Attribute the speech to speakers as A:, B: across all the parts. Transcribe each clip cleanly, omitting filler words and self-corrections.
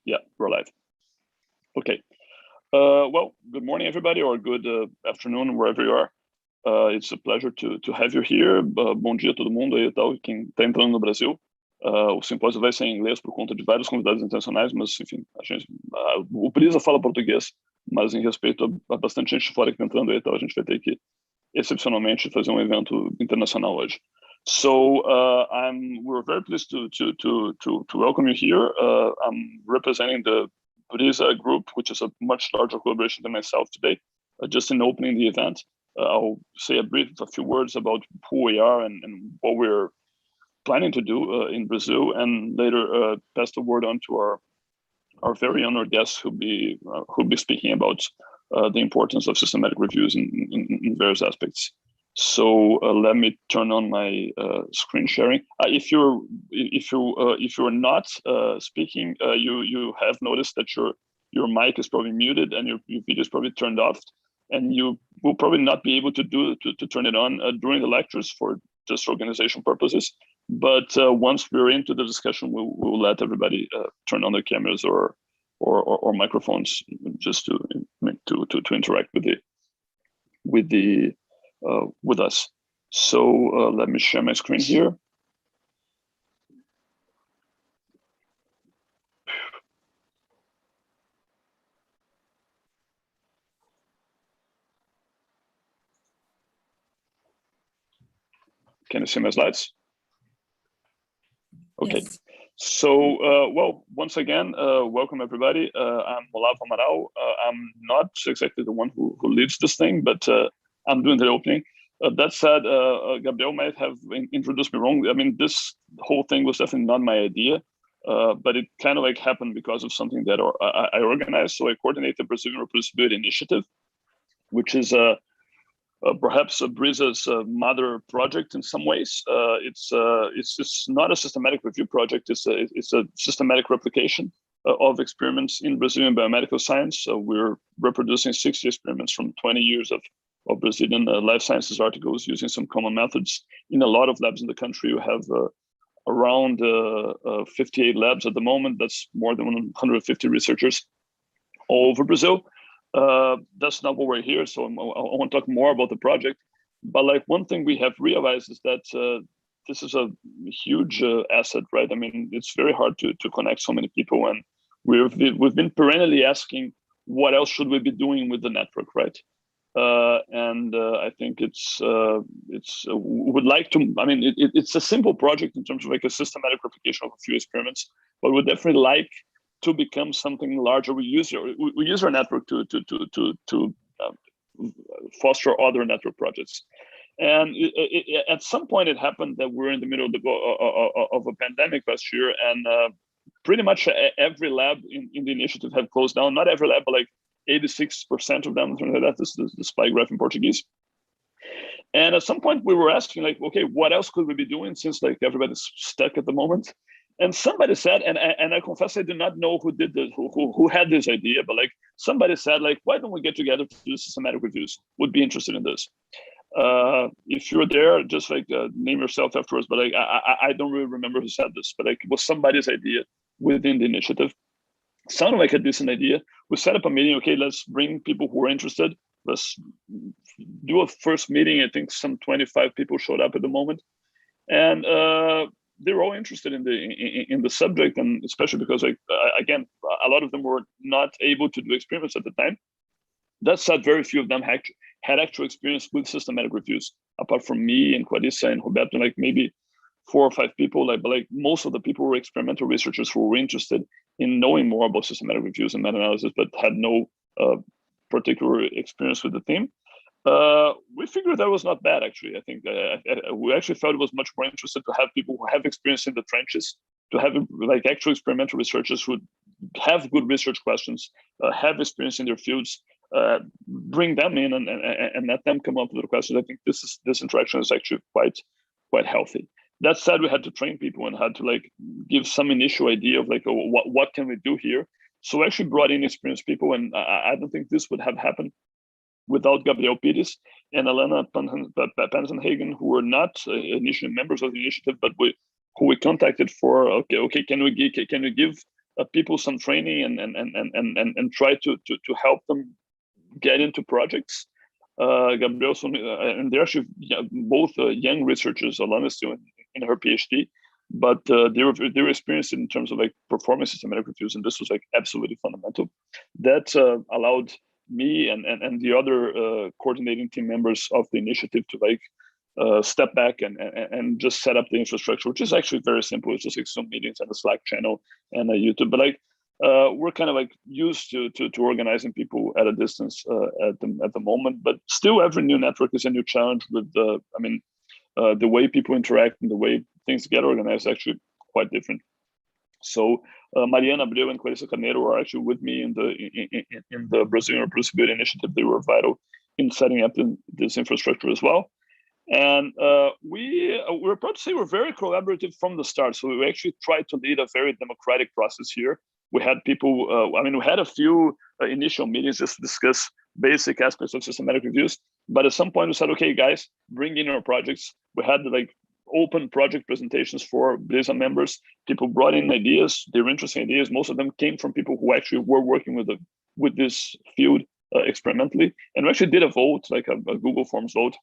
A: Yeah, we're live. Okay. Well, good morning, everybody, or good afternoon, wherever you are. It's a pleasure to have you here. Bom dia a todo mundo aí e tal, quem está entrando no Brasil. O simpósio vai ser em inglês por conta de vários convidados internacionais, mas, enfim, o Brisa fala português, mas em respeito a bastante gente fora que está entrando aí e tal, a gente vai ter que, excepcionalmente, fazer um evento internacional hoje. So we're very pleased to welcome you here. I'm representing the BRISA group, which is a much larger collaboration than myself today. Just in opening the event, I'll say a few words about who we are and what we're planning to do in Brazil, and later pass the word on to our very honored guests who'll be speaking about the importance of systematic reviews in various aspects. So let me turn on my screen sharing. If you're not speaking, you have noticed that your mic is probably muted and your video is probably turned off, and you will probably not be able to turn it on during the lectures for just organization purposes. But once we're into the discussion, we'll let everybody turn on their cameras or microphones just to interact with us. So let me share my screen here. Can you see my slides? Okay. Yes. So, well, once again, welcome everybody. I'm Olavo Amaral. I'm not exactly the one who leads this thing, but I'm doing the opening. That said, Gabriel might have introduced me wrong. I mean, this whole thing was definitely not my idea, but it kind of like happened because of something that I organized. So I coordinate the Brazilian Reproducibility Initiative, which is perhaps BRISA's mother project in some ways. It's not a systematic review project. It's a systematic replication of experiments in Brazilian biomedical science. We're reproducing 60 experiments from 20 years of Brazilian life sciences articles using some common methods. In a lot of labs in the country, you have around 58 labs at the moment. That's more than 150 researchers all over Brazil. That's not what we're here, so I want to talk more about the project. But like one thing we have realized is that this is a huge asset, right? I mean, it's very hard to connect so many people, and we've been perennially asking what else should we be doing with the network, right? And I think would like to. I mean, it's a simple project in terms of like a systematic replication of a few experiments, but we'd definitely like to become something larger. We use our network to foster other network projects. And at some point, it happened that we're in the middle of a pandemic last year, and pretty much every lab in the initiative have closed down. Not every lab, but like 86% of them. That's the spy graph in Portuguese. And at some point, we were asking, like, okay, what else could we be doing since like everybody's stuck at the moment? And somebody said, and I confess I did not know who had this idea, but like somebody said, like, why don't we get together to do systematic reviews? Would be interested in this. If you're there, just like name yourself afterwards. But like I don't really remember who said this, but like it was somebody's idea within the initiative. Sounded like a decent idea. We set up a meeting. Okay, let's bring people who are interested. Let's do a first meeting. I think some 25 people showed up at the moment, and they're all interested in the subject, and especially because, like, again, a lot of them were not able to do experiments at the time. That said, very few of them had actual experience with systematic reviews, apart from me and Clarissa and Roberto, like maybe 4 or 5 people. But most of the people were experimental researchers who were interested in knowing more about systematic reviews and meta-analysis, but had no particular experience with the theme. We figured that was not bad, actually. I think we actually felt it was much more interested to have people who have experience in the trenches, to have like actual experimental researchers who have good research questions, have experience in their fields, bring them in and let them come up with the questions. I think this interaction is actually quite healthy. That said, we had to train people and had to like give some initial idea of like what can we do here. So we actually brought in experienced people, and I don't think this would have happened without Gabriel Pires and Alana Pansenhagen, who were not initially members of the initiative, but who we contacted for, okay, can we give people some training and try to help them get into projects. Gabriel, and they're actually both young researchers. Alana still in her PhD, but they were experienced in terms of like performance systematic reviews, and this was like absolutely fundamental. That allowed me and the other coordinating team members of the initiative to like step back and just set up the infrastructure, which is actually very simple. It's just like Zoom meetings and a Slack channel and a YouTube. But like we're kind of like used to organizing people at a distance at the moment. But still, every new network is a new challenge. With the way people interact and the way things get organized is actually quite different. So Mariana Abreu and Clarissa Carneiro are actually with me in the Brazilian Reproducibility Initiative. They were vital in setting up this infrastructure as well. And we're proud to say we're very collaborative from the start. So we actually tried to lead a very democratic process here. We had people, we had a few initial meetings just to discuss basic aspects of systematic reviews. But at some point we said, okay, guys, bring in your projects. We had like open project presentations for BRISA members. People brought in ideas. They were interesting ideas. Most of them came from people who actually were working with this field experimentally. And we actually did a vote, like a Google Forms vote,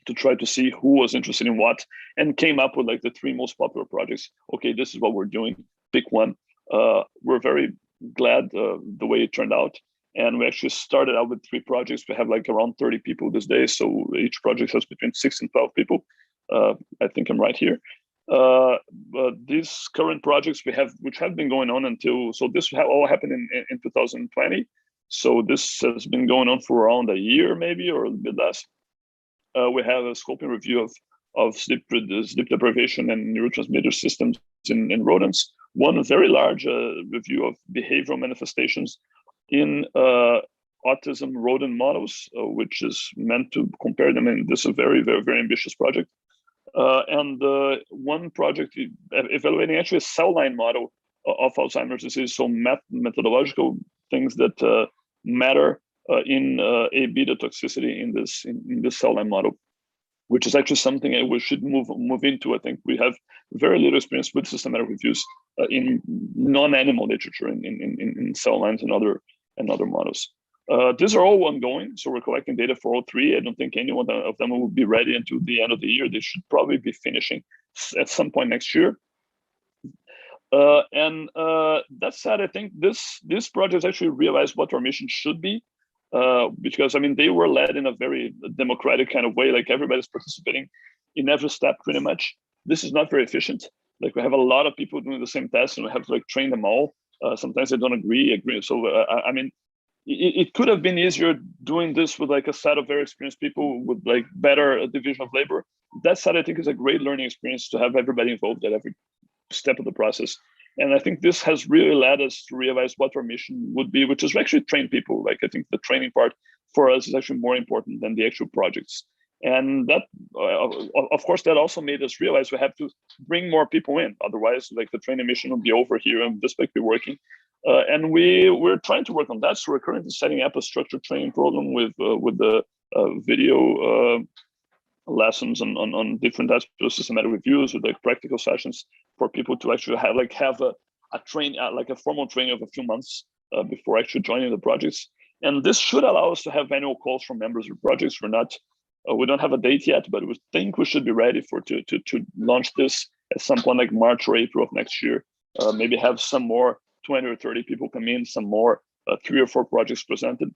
A: to try to see who was interested in what, and came up with like the 3 most popular projects. Okay, this is what we're doing. Pick one. We're very glad the way it turned out. And we actually started out with 3 projects. We have like around 30 people these days. So each project has between 6 and 12 people. I think I'm right here. But these current projects which have been going on so this all happened in 2020. So this has been going on for around a year, maybe, or a little bit less. We have a scoping review of sleep deprivation and neurotransmitter systems in rodents. One very large review of behavioral manifestations in autism rodent models, which is meant to compare them. And this is a very, very, very ambitious project. And one project evaluating actually a cell line model of Alzheimer's disease. So methodological things that matter in A-beta toxicity in this cell line model, which is actually something we should move into. I think we have very little experience with systematic reviews in non-animal literature in cell lines and other models. These are all ongoing, so we're collecting data for all 3. I don't think any one of them will be ready until the end of the year. They should probably be finishing at some point next year. And that said, I think this project actually realized what our mission should be, because they were led in a very democratic kind of way. Like everybody's participating in every step pretty much. This is not very efficient. Like we have a lot of people doing the same test, and we have to like train them all. Sometimes they don't agree. So it could have been easier doing this with like a set of very experienced people with like better division of labor. That said, I think is a great learning experience to have everybody involved at every step of the process. And I think this has really led us to realize what our mission would be, which is actually train people. Like I think the training part for us is actually more important than the actual projects. And that, of course, that also made us realize we have to bring more people in. Otherwise, like the training mission will be over here and this might be working. And we're trying to work on that. So we're currently setting up a structured training program with the video lessons on different aspects of systematic reviews, with like practical sessions for people to actually have a formal training of a few months before actually joining the projects. And this should allow us to have annual calls from members of projects. We don't have a date yet, but we think we should be ready to launch this at some point like March or April of next year. Maybe have some more 20 or 30 people come in, some more 3 or 4 projects presented,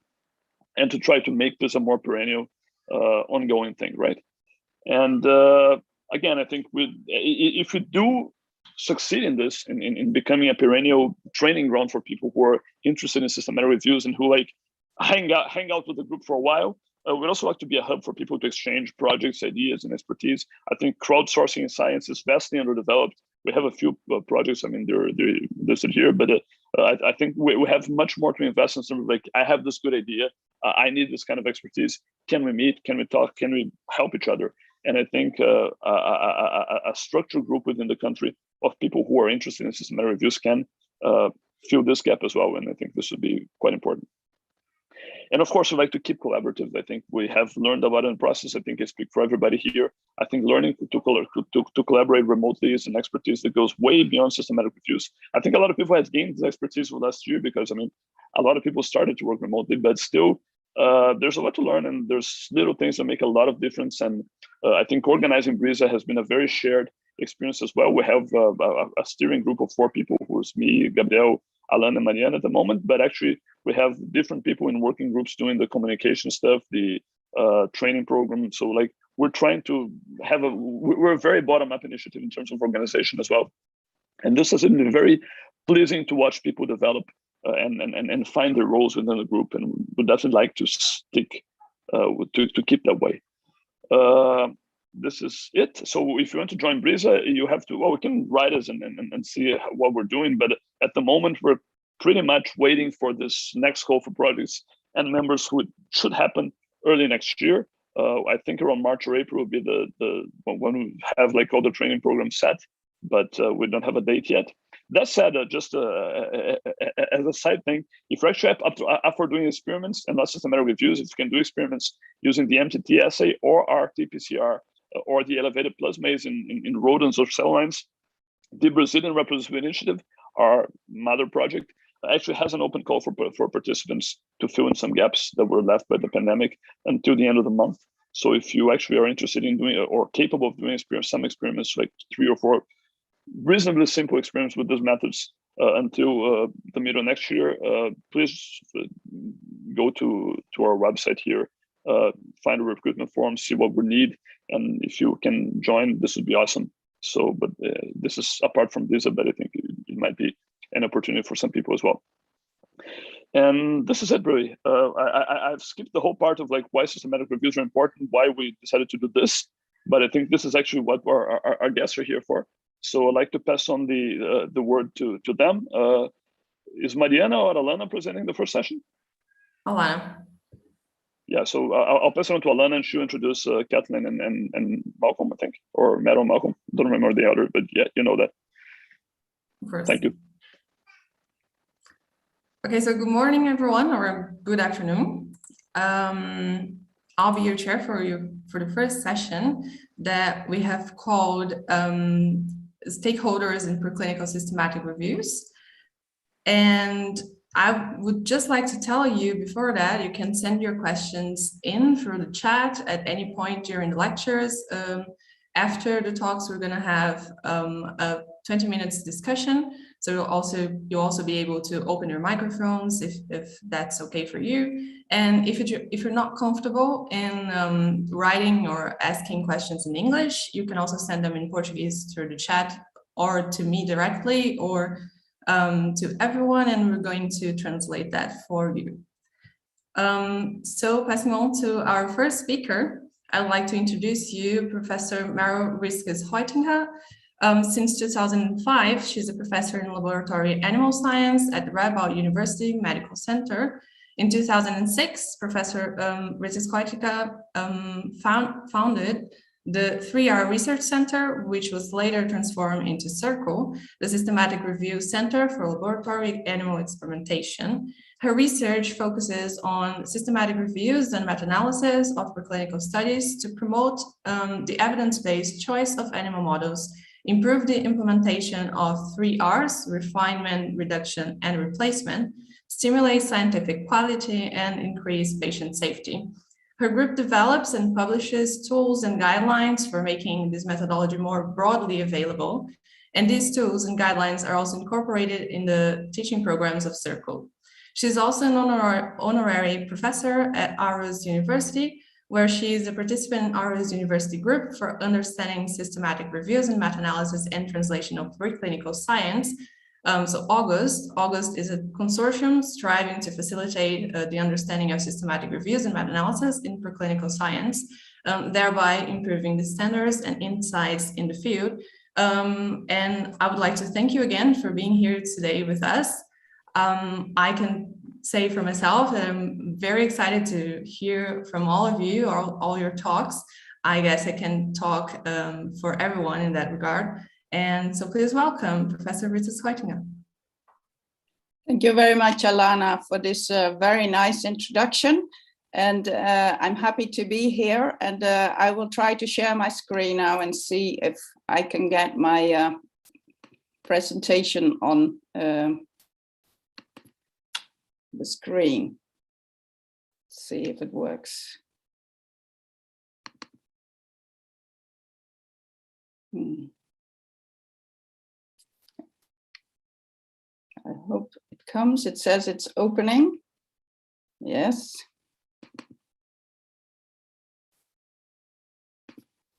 A: and to try to make this a more perennial, ongoing thing, right? And again, I think if we do succeed in this, in becoming a perennial training ground for people who are interested in systematic reviews and who like hang out with the group for a while, we'd also like to be a hub for people to exchange projects, ideas, and expertise. I think crowdsourcing in science is vastly underdeveloped. We have a few projects. They're listed here, but I think we have much more to invest in. Some like, I have this good idea. I need this kind of expertise. Can we meet? Can we talk? Can we help each other? And I think a structured group within the country of people who are interested in systematic reviews can fill this gap as well. And I think this would be quite important. And of course, we like to keep collaborative. I think we have learned a lot in the process. I think I speak for everybody here. I think learning to collaborate remotely is an expertise that goes way beyond systematic reviews. I think a lot of people have gained this expertise for last year because, I mean, a lot of people started to work remotely, but still, there's a lot to learn, and there's little things that make a lot of difference. And I think organizing BRISA has been a very shared experience as well. We have a steering group of 4 people, who's me, Gabriel, Alan, and Marianne at the moment, but actually we have different people in working groups doing the communication stuff, the training program. So like we're trying to have we're a very bottom-up initiative in terms of organization as well. And this has been very pleasing to watch people develop and find their roles within the group, and would definitely like to stick to keep that way. This is it. So if you want to join BRISA, you have to, well, we can write us and see what we're doing, but at the moment we're pretty much waiting for this next call for projects and members who should happen early next year. I think around March or April will be the when we have like all the training programs set, but we don't have a date yet. That said, just as a side thing, if you're actually up for doing experiments and not systematic reviews, if you can do experiments using the MTT assay or RT-PCR or the elevated plasmase in rodents or cell lines, the Brazilian Reproducible Initiative, our mother project, actually has an open call for participants to fill in some gaps that were left by the pandemic until the end of the month. So if you actually are interested in doing or capable of doing some experiments, like 3 or 4 reasonably simple experiments with those methods until the middle of next year, please go to our website here, find a recruitment form, see what we need, and if you can join, this would be awesome. So, but this is apart from BRISA, but I think it might be an opportunity for some people as well. And this is it, really. I've skipped the whole part of like why systematic reviews are important, why we decided to do this, but I think this is actually what our guests are here for. So I'd like to pass on the word to them. Is Mariana or Alana presenting the first session?
B: Alana.
A: Yeah, so I'll pass it on to Alana, and she'll introduce Kathleen and Malcolm, I think, or Maro and Malcolm. Don't remember the order, but yeah, you know that.
B: Of course.
A: Thank you.
B: Okay, so good morning, everyone, or good afternoon. I'll be your chair for the first session that we have called Stakeholders in Preclinical Systematic Reviews. And I would just like to tell you before that, you can send your questions in through the chat at any point during the lectures. After the talks, we're going to have a 20 minutes discussion. So you'll also be able to open your microphones if that's okay for you. And if you're not comfortable in writing or asking questions in English, you can also send them in Portuguese through the chat, or to me directly, or to everyone, and we're going to translate that for you. So passing on to our first speaker, I'd like to introduce you Professor Maro Risquez-Hoytenka. Since 2005, she's a professor in laboratory animal science at the Cerebral University Medical Center. In 2006, Professor Risquez-Hoytenka founded the 3R Research Center, which was later transformed into CIRCLE, the Systematic Review Center for Laboratory Animal Experimentation. Her research focuses on systematic reviews and meta-analysis of preclinical studies to promote the evidence-based choice of animal models, improve the implementation of 3Rs, refinement, reduction, and replacement, stimulate scientific quality, and increase patient safety. Her group develops and publishes tools and guidelines for making this methodology more broadly available. And these tools and guidelines are also incorporated in the teaching programs of CIRCLE. She's also an honorary professor at Aarhus University, where she is a participant in Aarhus University Group for Understanding Systematic Reviews and Meta-Analysis and Translational Preclinical Science. So August is a consortium striving to facilitate the understanding of systematic reviews and meta-analysis in preclinical science, thereby improving the standards and insights in the field. And I would like to thank you again for being here today with us. I can say for myself that I'm very excited to hear from all of you, all your talks. I guess I can talk for everyone in that regard. And so please welcome Professor Risquez-Hoytenka.
C: Thank Thank you very much, Alana, for this very nice introduction. And I'm happy to be here. And I will try to share my screen now and see if I can get my presentation on the screen. See if it works. I hope it comes. It says it's opening. Yes.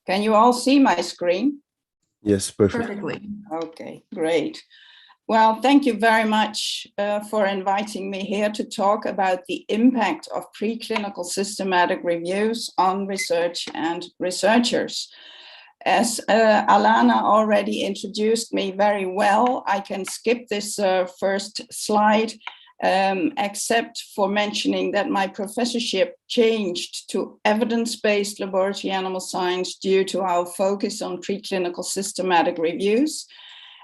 C: Can you all see my screen?
D: Yes, perfect.
B: Perfectly.
C: Okay, great. Well, thank you very much for inviting me here to talk about the impact of preclinical systematic reviews on research and researchers. As Alana already introduced me very well, I can skip this first slide, except for mentioning that my professorship changed to evidence-based laboratory animal science due to our focus on preclinical systematic reviews.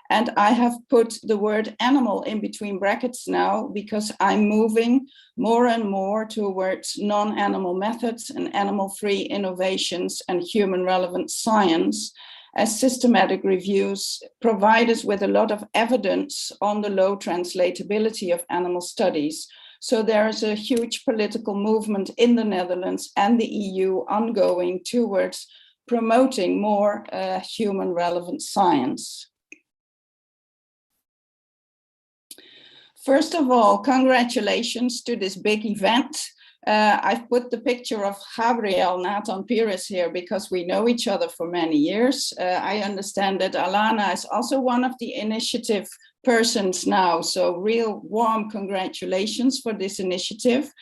C: And I have put the word animal in between brackets now because I'm moving more and more towards non-animal methods and animal-free innovations and human relevant science, as systematic reviews provide us with a lot of evidence on the low translatability of animal studies. So there is a huge political movement in the Netherlands and the EU ongoing towards promoting more human relevant science. First of all, congratulations to this big event. I've put the picture of Gabriel Nathan Pires here because we know each other for many years. I understand that Alana is also one of the initiative persons now, so real warm congratulations for this initiative.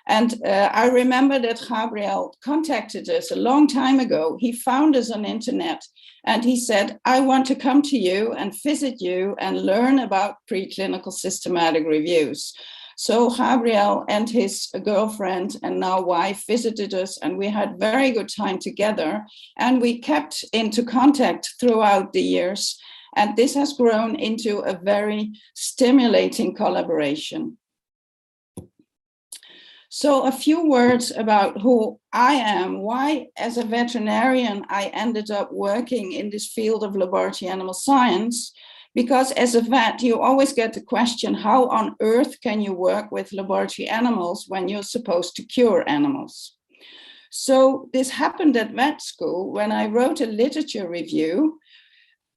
C: And I remember that Gabriel contacted us a long time ago. He found us on internet and he said, I want to come to you and visit you and learn about preclinical systematic reviews. So Gabriel and his girlfriend and now wife visited us and we had very good time together and we kept into contact throughout the years. And this has grown into a very stimulating collaboration. So a few words about who I am, why as a veterinarian I ended up working in this field of laboratory animal science, because as a vet you always get the question, how on earth can you work with laboratory animals when you're supposed to cure animals? So this happened at vet school when I wrote a literature review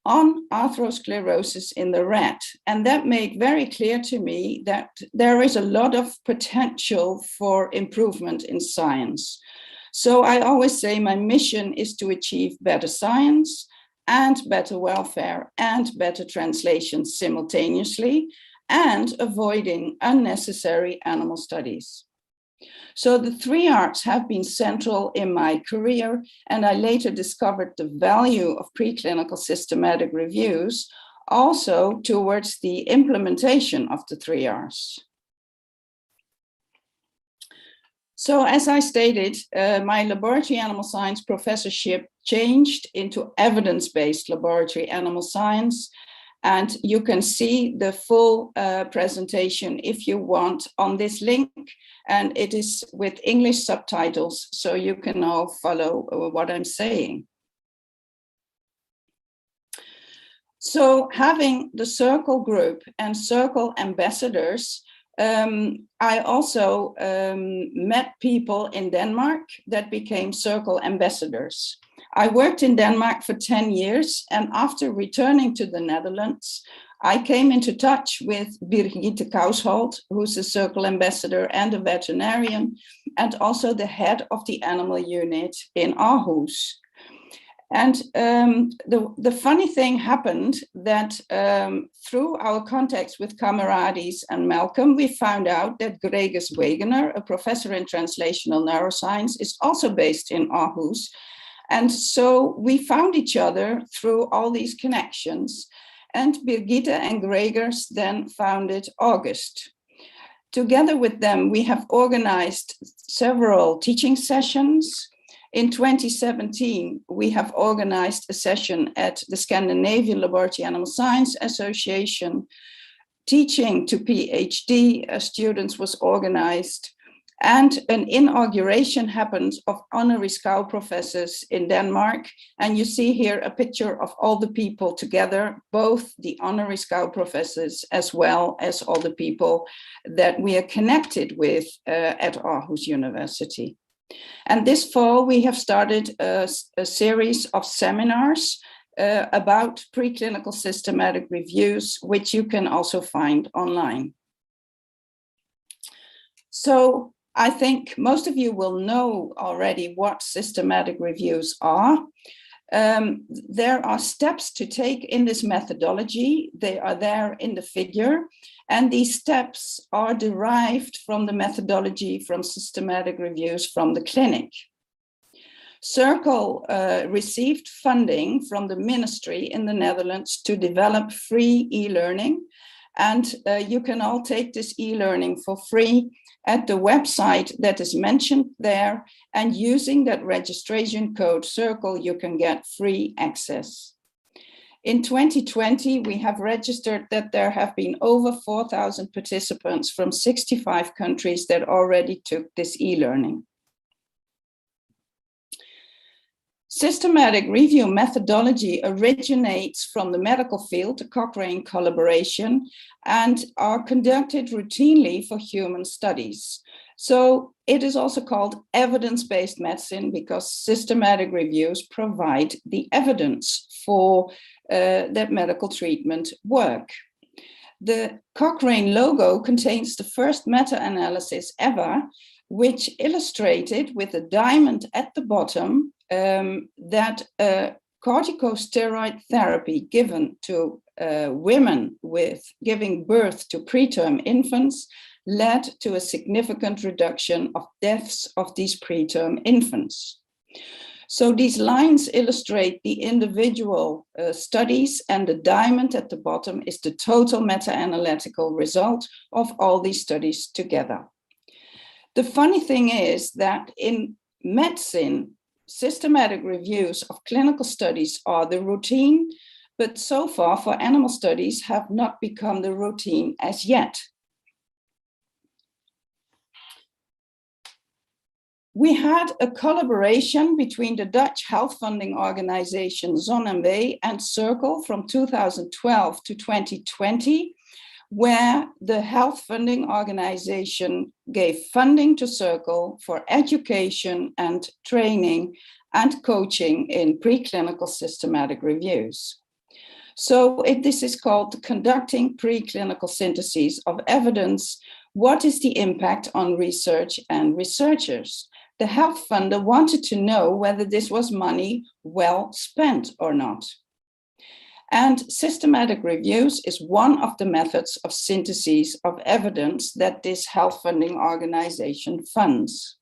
C: on atherosclerosis in the rat. And that made very clear to me that there is a lot of potential for improvement in science. So I always say my mission is to achieve better science and better welfare and better translations simultaneously and avoiding unnecessary animal studies. So the 3 R's have been central in my career, and I later discovered the value of preclinical systematic reviews also towards the implementation of the 3 R's. So as I stated, my laboratory animal science professorship changed into evidence-based laboratory animal science. And you can see the full presentation if you want on this link. And it is with English subtitles, so you can all follow what I'm saying. So having the Circle group and Circle ambassadors, I also met people in Denmark that became Circle ambassadors. I worked in Denmark for 10 years, and after returning to the Netherlands, I came into touch with Birgitte Kausholt, who's a Circle ambassador and a veterinarian, and also the head of the animal unit in Aarhus. And the funny thing happened that through our contacts with Camerades and Malcolm, we found out that Gregers Wegener, a professor in translational neuroscience, is also based in Aarhus. And so we found each other through all these connections. And Birgitte and Gregers then founded August. Together with them, we have organized several teaching sessions. In 2017, we have organized a session at the Scandinavian Laboratory Animal Science Association teaching to PhD students was organized, and an inauguration happened of honoris causa professors in Denmark. And you see here a picture of all the people together, both the honoris causa professors as well as all the people that we are connected with at Aarhus University. And this fall, we have started a series of seminars about preclinical systematic reviews, which you can also find online. So I think most of you will know already what systematic reviews are. There are steps to take in this methodology. They are there in the figure, and these steps are derived from the methodology from systematic reviews from the clinic. Circle received funding from the ministry in the Netherlands to develop free e-learning, and you can all take this e-learning for free at the website that is mentioned there, and using that registration code Circle, you can get free access. In 2020, we have registered that there have been over 4,000 participants from 65 countries that already took this e-learning. Systematic review methodology originates from the medical field, the Cochrane collaboration, and are conducted routinely for human studies. So it is also called evidence-based medicine because systematic reviews provide the evidence for that medical treatment work. The Cochrane logo contains the first meta-analysis ever, which illustrated with a diamond at the bottom that corticosteroid therapy given to women with giving birth to preterm infants led to a significant reduction of deaths of these preterm infants. So these lines illustrate the individual studies, and the diamond at the bottom is the total meta-analytical result of all these studies together. The funny thing is that in medicine, systematic reviews of clinical studies are the routine, but so far for animal studies have not become the routine as yet. We had a collaboration between the Dutch health funding organization ZonMW and Circle from 2012 to 2020, where the health funding organization gave funding to Circle for education and training and coaching in preclinical systematic reviews. So this is called conducting preclinical syntheses of evidence. What is the impact on research and researchers? The health funder wanted to know whether this was money well spent or not. And systematic reviews is one of the methods of synthesis of evidence that this health funding organization funds.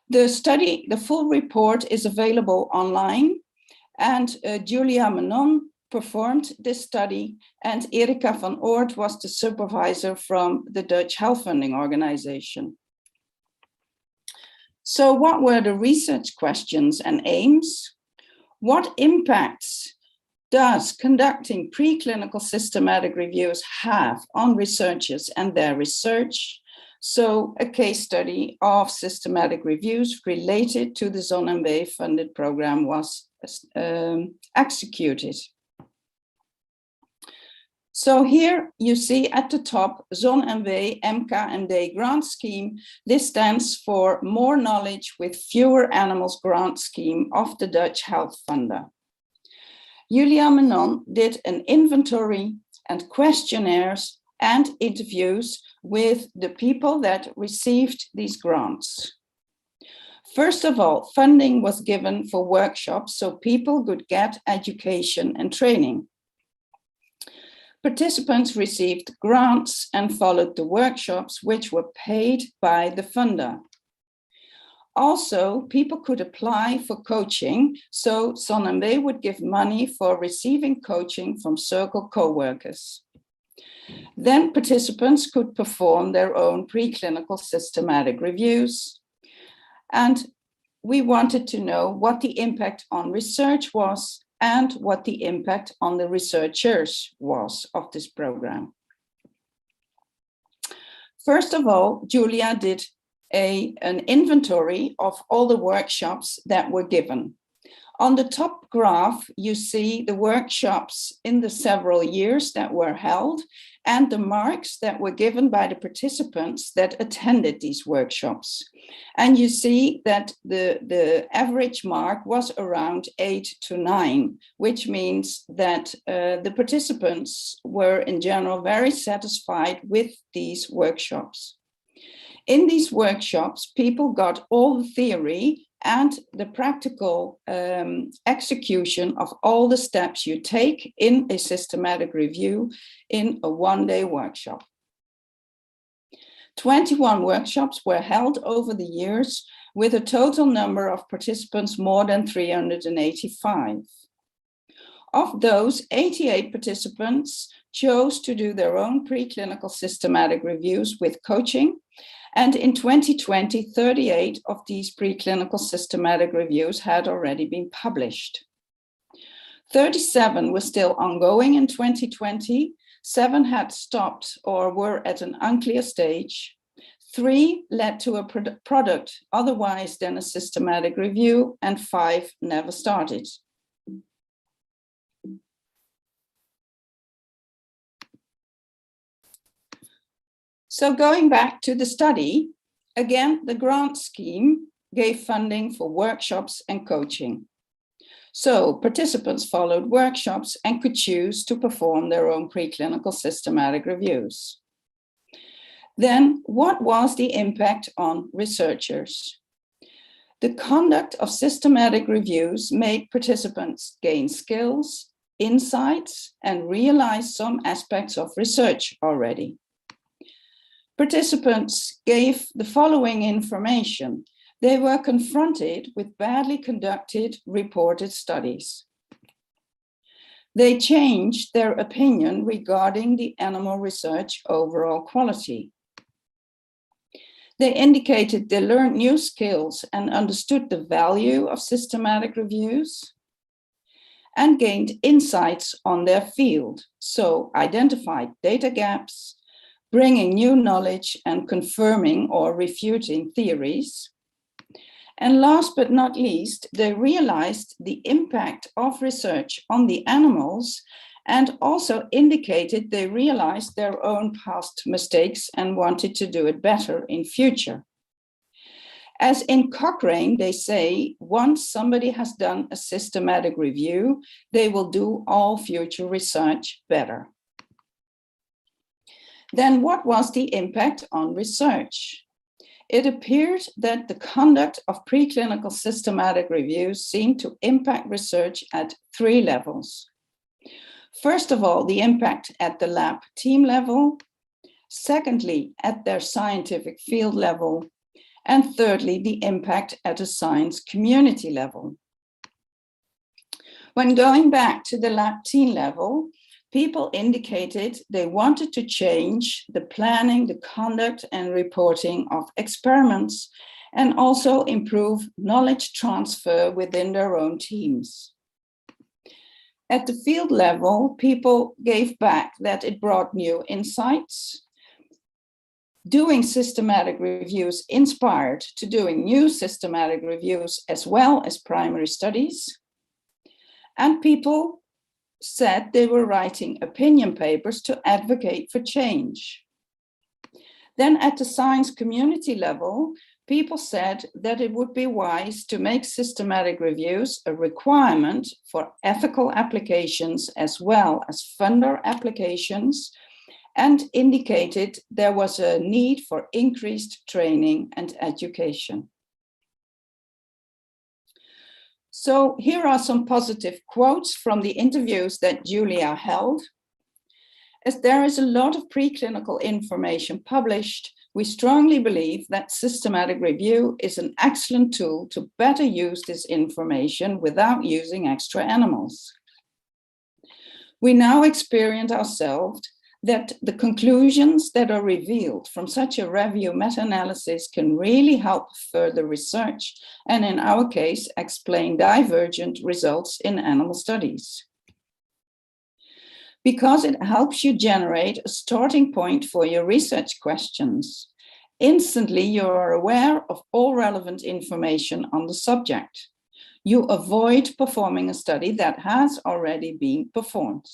C: The study, the full report is available online, and Julia Menon performed this study, and Erika van Oort was the supervisor from the Dutch health funding organization. So what were the research questions and aims? What impacts does conducting preclinical systematic reviews have on researchers and their research? So a case study of systematic reviews related to the ZonMW funded program was executed. So here you see at the top, ZonMW MKMD grant scheme. This stands for More Knowledge with Fewer Animals grant scheme of the Dutch health funder. Julia Menon did an inventory and questionnaires and interviews with the people that received these grants. First of all, funding was given for workshops so people could get education and training. Participants received grants and followed the workshops, which were paid by the funder. Also, people could apply for coaching, so ZonMW would give money for receiving coaching from Circle co-workers. Then participants could perform their own preclinical systematic reviews. And we wanted to know what the impact on research was and what the impact on the researchers was of this program. First of all, Julia did an inventory of all the workshops that were given. On the top graph, you see the workshops in the several years that were held and the marks that were given by the participants that attended these workshops. And you see that the average mark was around 8 to 9, which means that the participants were in general very satisfied with these workshops. In these workshops, people got all the theory and the practical execution of all the steps you take in a systematic review in a one-day workshop. 21 workshops were held over the years with a total number of participants more than 385. Of those, 88 participants chose to do their own preclinical systematic reviews with coaching. And in 2020, 38 of these preclinical systematic reviews had already been published. 37 were still ongoing in 2020, 7 had stopped or were at an unclear stage, 3 led to a product otherwise than a systematic review, and 5 never started. So going back to the study, again, the grant scheme gave funding for workshops and coaching. So participants followed workshops and could choose to perform their own preclinical systematic reviews. Then, what was the impact on researchers? The conduct of systematic reviews made participants gain skills, insights, and realize some aspects of research already. Participants gave the following information. They were confronted with badly conducted reported studies. They changed their opinion regarding the animal research overall quality. They indicated they learned new skills and understood the value of systematic reviews and gained insights on their field, so identified data gaps, bringing new knowledge and confirming or refuting theories. And last but not least, they realized the impact of research on the animals and also indicated they realized their own past mistakes and wanted to do it better in future. As in Cochrane, they say, once somebody has done a systematic review, they will do all future research better. Then what was the impact on research? It appeared that the conduct of preclinical systematic reviews seemed to impact research at 3 levels. First of all, the impact at the lab team level. Secondly, at their scientific field level. And thirdly, the impact at a science community level. When going back to the lab team level, people indicated they wanted to change the planning, the conduct, and reporting of experiments, and also improve knowledge transfer within their own teams. At the field level, people gave back that it brought new insights. Doing systematic reviews inspired to doing new systematic reviews as well as primary studies. And people said they were writing opinion papers to advocate for change. Then at the science community level, people said that it would be wise to make systematic reviews a requirement for ethical applications as well as funder applications, and indicated there was a need for increased training and education. So here are some positive quotes from the interviews that Julia held. As there is a lot of preclinical information published, we strongly believe that systematic review is an excellent tool to better use this information without using extra animals. We now experience ourselves that the conclusions that are revealed from such a review meta-analysis can really help further research, and in our case, explain divergent results in animal studies. because it helps you generate a starting point for your research questions. Instantly, you are aware of all relevant information on the subject. You avoid performing a study that has already been performed.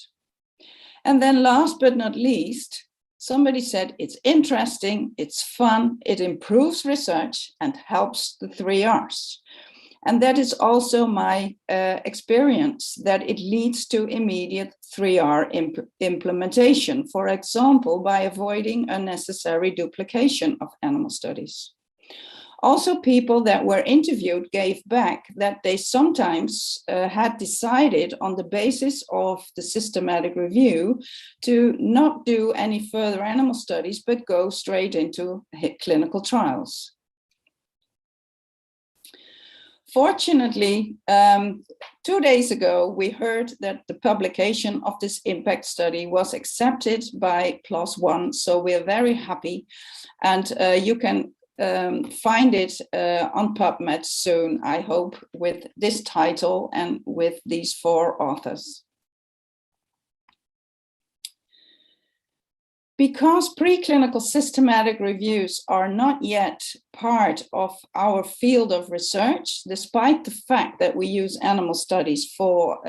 C: And then last but not least, somebody said it's interesting, it's fun, it improves research and helps the 3 R's. And that is also my experience, that it leads to immediate 3R implementation, for example, by avoiding unnecessary duplication of animal studies. Also, people that were interviewed gave back that they sometimes had decided on the basis of the systematic review to not do any further animal studies, but go straight into clinical trials. Fortunately, 2 days ago, we heard that the publication of this impact study was accepted by PLOS ONE, so we're very happy. And you can find it on PubMed soon, I hope, with this title and with these 4 authors. Because preclinical systematic reviews are not yet part of our field of research, despite the fact that we use animal studies for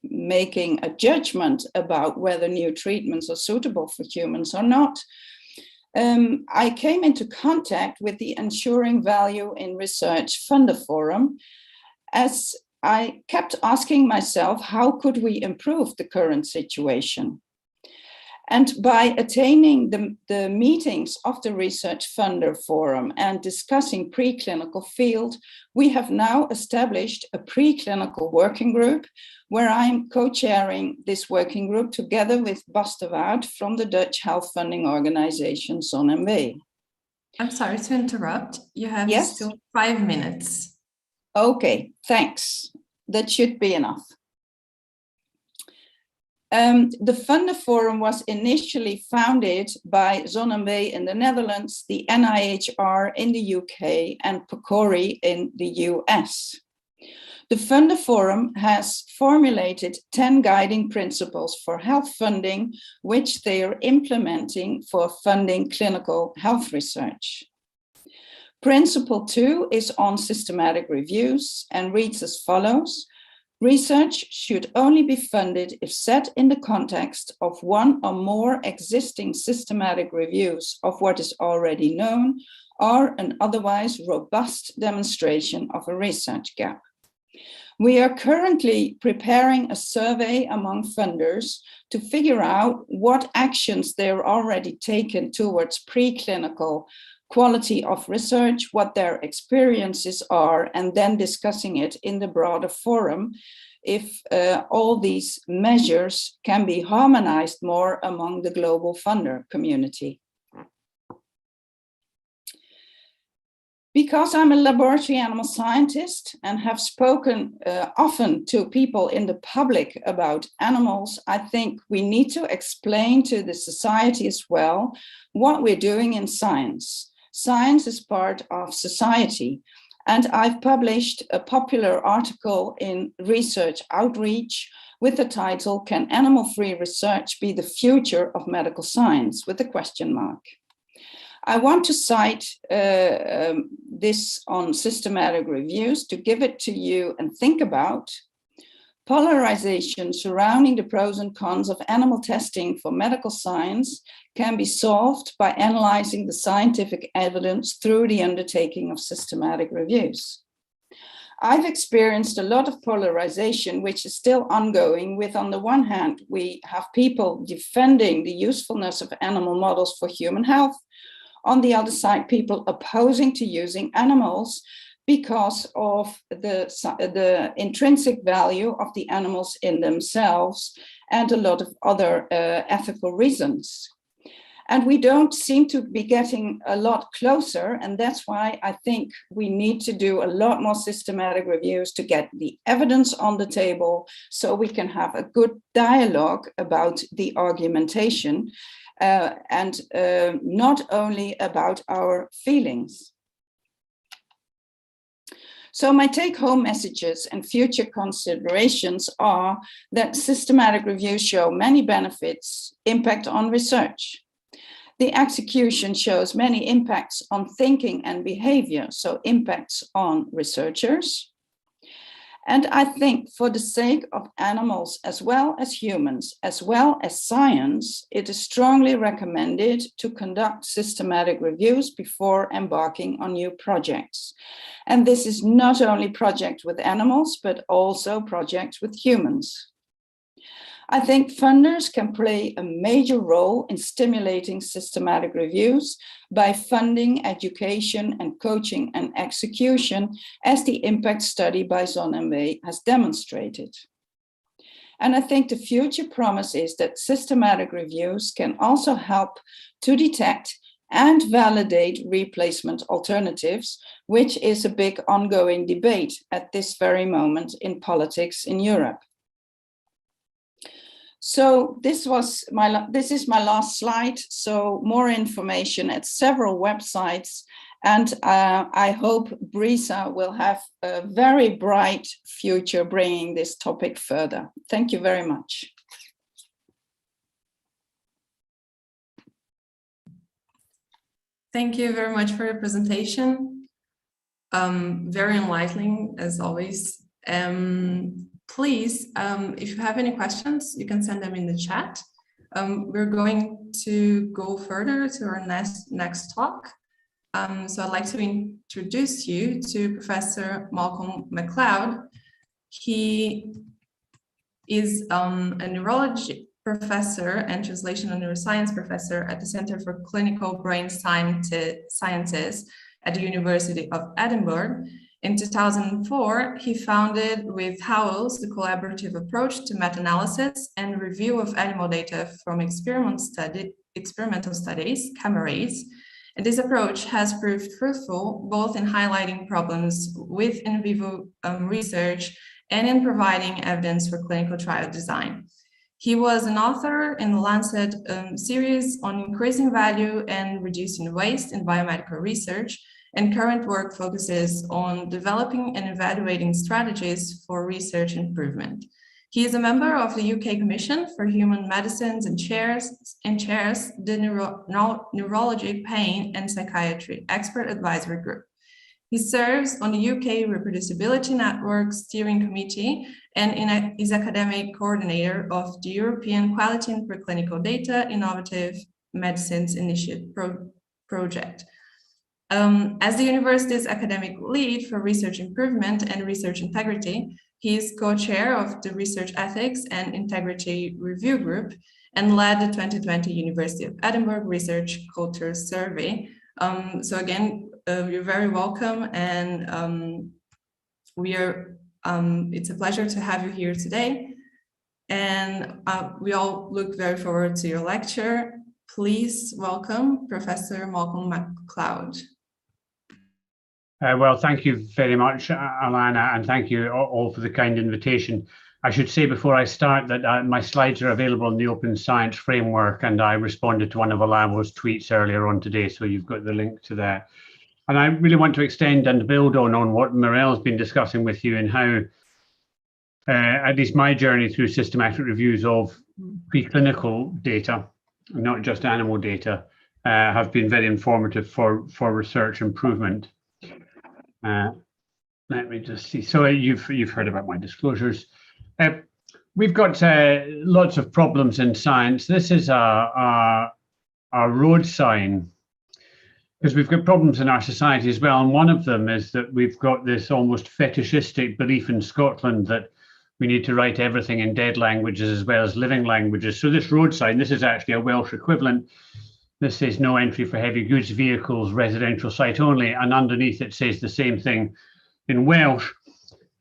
C: making a judgment about whether new treatments are suitable for humans or not, I came into contact with the Ensuring Value in Research Funder Forum, as I kept asking myself, how could we improve the current situation? And by attaining the meetings of the Research Funder Forum and discussing preclinical field, we have now established a preclinical working group where I'm co-chairing this working group together with Bas de Waard from the Dutch health funding organization ZonMW.
B: I'm sorry to interrupt. You have still 5 minutes.
C: Okay, thanks. That should be enough. The Funder Forum was initially founded by ZonMW in the Netherlands, the NIHR in the UK, and PCORI in the US. The Funder Forum has formulated 10 guiding principles for health funding, which they are implementing for funding clinical health research. Principle 2 is on systematic reviews and reads as follows. Research should only be funded if set in the context of 1 or more existing systematic reviews of what is already known or an otherwise robust demonstration of a research gap. We are currently preparing a survey among funders to figure out what actions they're already taken towards preclinical quality of research, what their experiences are, and then discussing it in the broader forum if all these measures can be harmonized more among the global funder community. Because I'm a laboratory animal scientist and have spoken often to people in the public about animals, I think we need to explain to the society as well what we're doing in science. Science is part of society, and I've published a popular article in Research Outreach with the title, Can Animal-Free Research Be the Future of Medical Science? With a question mark. I want to cite this on systematic reviews to give it to you and think about. Polarization surrounding the pros and cons of animal testing for medical science can be solved by analyzing the scientific evidence through the undertaking of systematic reviews. I've experienced a lot of polarization, which is still ongoing, with on the one hand, we have people defending the usefulness of animal models for human health. On the other side, people opposing to using animals because of the intrinsic value of the animals in themselves and a lot of other ethical reasons. And we don't seem to be getting a lot closer, and that's why I think we need to do a lot more systematic reviews to get the evidence on the table so we can have a good dialogue about the argumentation and not only about our feelings. So my take-home messages and future considerations are that systematic reviews show many benefits, impact on research. The execution shows many impacts on thinking and behavior, so impacts on researchers. And I think for the sake of animals as well as humans, as well as science, it is strongly recommended to conduct systematic reviews before embarking on new projects. And this is not only projects with animals, but also projects with humans. I think funders can play a major role in stimulating systematic reviews by funding education and coaching and execution, as the impact study by Zonneweg has demonstrated. And I think the future promise is that systematic reviews can also help to detect and validate replacement alternatives, which is a big ongoing debate at this very moment in politics in Europe. So this is my last slide. So more information at several websites, and I hope BRISA will have a very bright future bringing this topic further. Thank you very much.
B: Thank you very much for your presentation. Very enlightening as always. Please, if you have any questions, you can send them in the chat. We're going to go further to our next talk. So I'd like to introduce you to Professor Malcolm Mcleod. He is a neurology professor and translational neuroscience professor at the Center for Clinical Brain Sciences at the University of Edinburgh. In 2004, he founded with Howells the collaborative approach to meta-analysis and review of animal data from experimental studies, cameras. And this approach has proved fruitful both in highlighting problems with in vivo research and in providing evidence for clinical trial design. He was an author in the Lancet series on increasing value and reducing waste in biomedical research, and current work focuses on developing and evaluating strategies for research improvement. He is a member of the UK Commission for Human Medicines and chairs the Neurology, Pain and Psychiatry Expert Advisory Group. He serves on the UK Reproducibility Network Steering Committee and is academic coordinator of the European Quality and Preclinical Data Innovative Medicines Initiative project. As the university's academic lead for research improvement and research integrity, he is co-chair of the Research Ethics and Integrity Review Group and led the 2020 University of Edinburgh Research Culture Survey. So again, you're very welcome, and it's a pleasure to have you here today. And we all look very forward to your lecture. Please welcome Professor Malcolm Mcleod.
D: Well, thank you very much, Alana, and thank you all for the kind invitation. I should say before I start that my slides are available in the Open Science Framework, and I responded to one of Olamo's tweets earlier on today, so you've got the link to that. And I really want to extend and build on what Mirel's been discussing with you, and how at least my journey through systematic reviews of preclinical data, not just animal data, have been very informative for research improvement. Let me just see. So you've heard about my disclosures. We've got lots of problems in science. This is a road sign, because we've got problems in our society as well. And one of them is that we've got this almost fetishistic belief in Scotland that we need to write everything in dead languages as well as living languages. So this road sign, this is actually a Welsh equivalent. This says no entry for heavy goods vehicles, residential site only, and underneath it says the same thing in Welsh,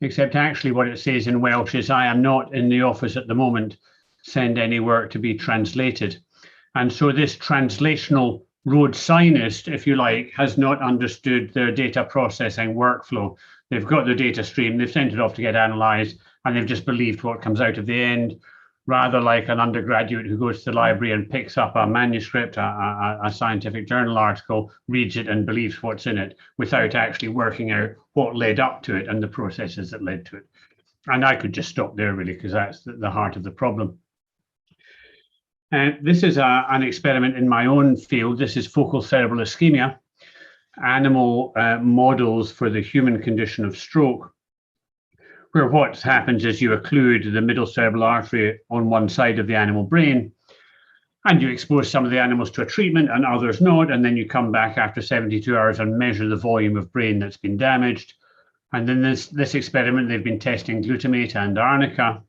D: except actually what it says in Welsh is, I am not in the office at the moment, send any work to be translated. And so this translational road signist, if you like, has not understood their data processing workflow. They've got the data stream, they've sent it off to get analysed, and they've just believed what comes out of the end, rather like an undergraduate who goes to the library and picks up a manuscript, a scientific journal article, reads it and believes what's in it without actually working out what led up to it and the processes that led to it. And I could just stop there really, because that's the heart of the problem. This is an experiment in my own field. This is focal cerebral ischemia, animal models for the human condition of stroke, where what happens is you occlude the middle cerebral artery on one side of the animal brain, and you expose some of the animals to a treatment and others not, and then you come back after 72 hours and measure the volume of brain that's been damaged. And then this experiment, they've been testing glutamate and arnica,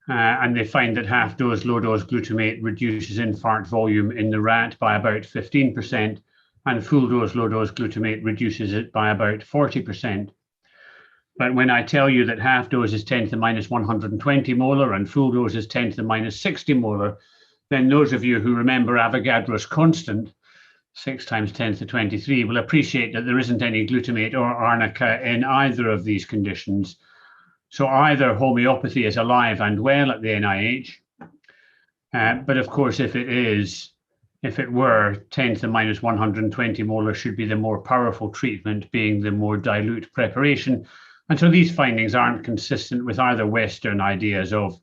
D: and they find that half-dose, low-dose glutamate reduces infarct volume in the rat by about 15%, and full-dose, low-dose glutamate reduces it by about 40%. But when I tell you that half dose is 10 to the minus 120 molar and full dose is 10 to the minus 60 molar, then those of you who remember Avogadro's constant, 6 times 10 to the 23, will appreciate that there isn't any glutamate or arnica in either of these conditions. So either homeopathy is alive and well at the NIH, but of course, if it were 10 to the minus 120 molar should be the more powerful treatment, being the more dilute preparation. And so these findings aren't consistent with either Western ideas of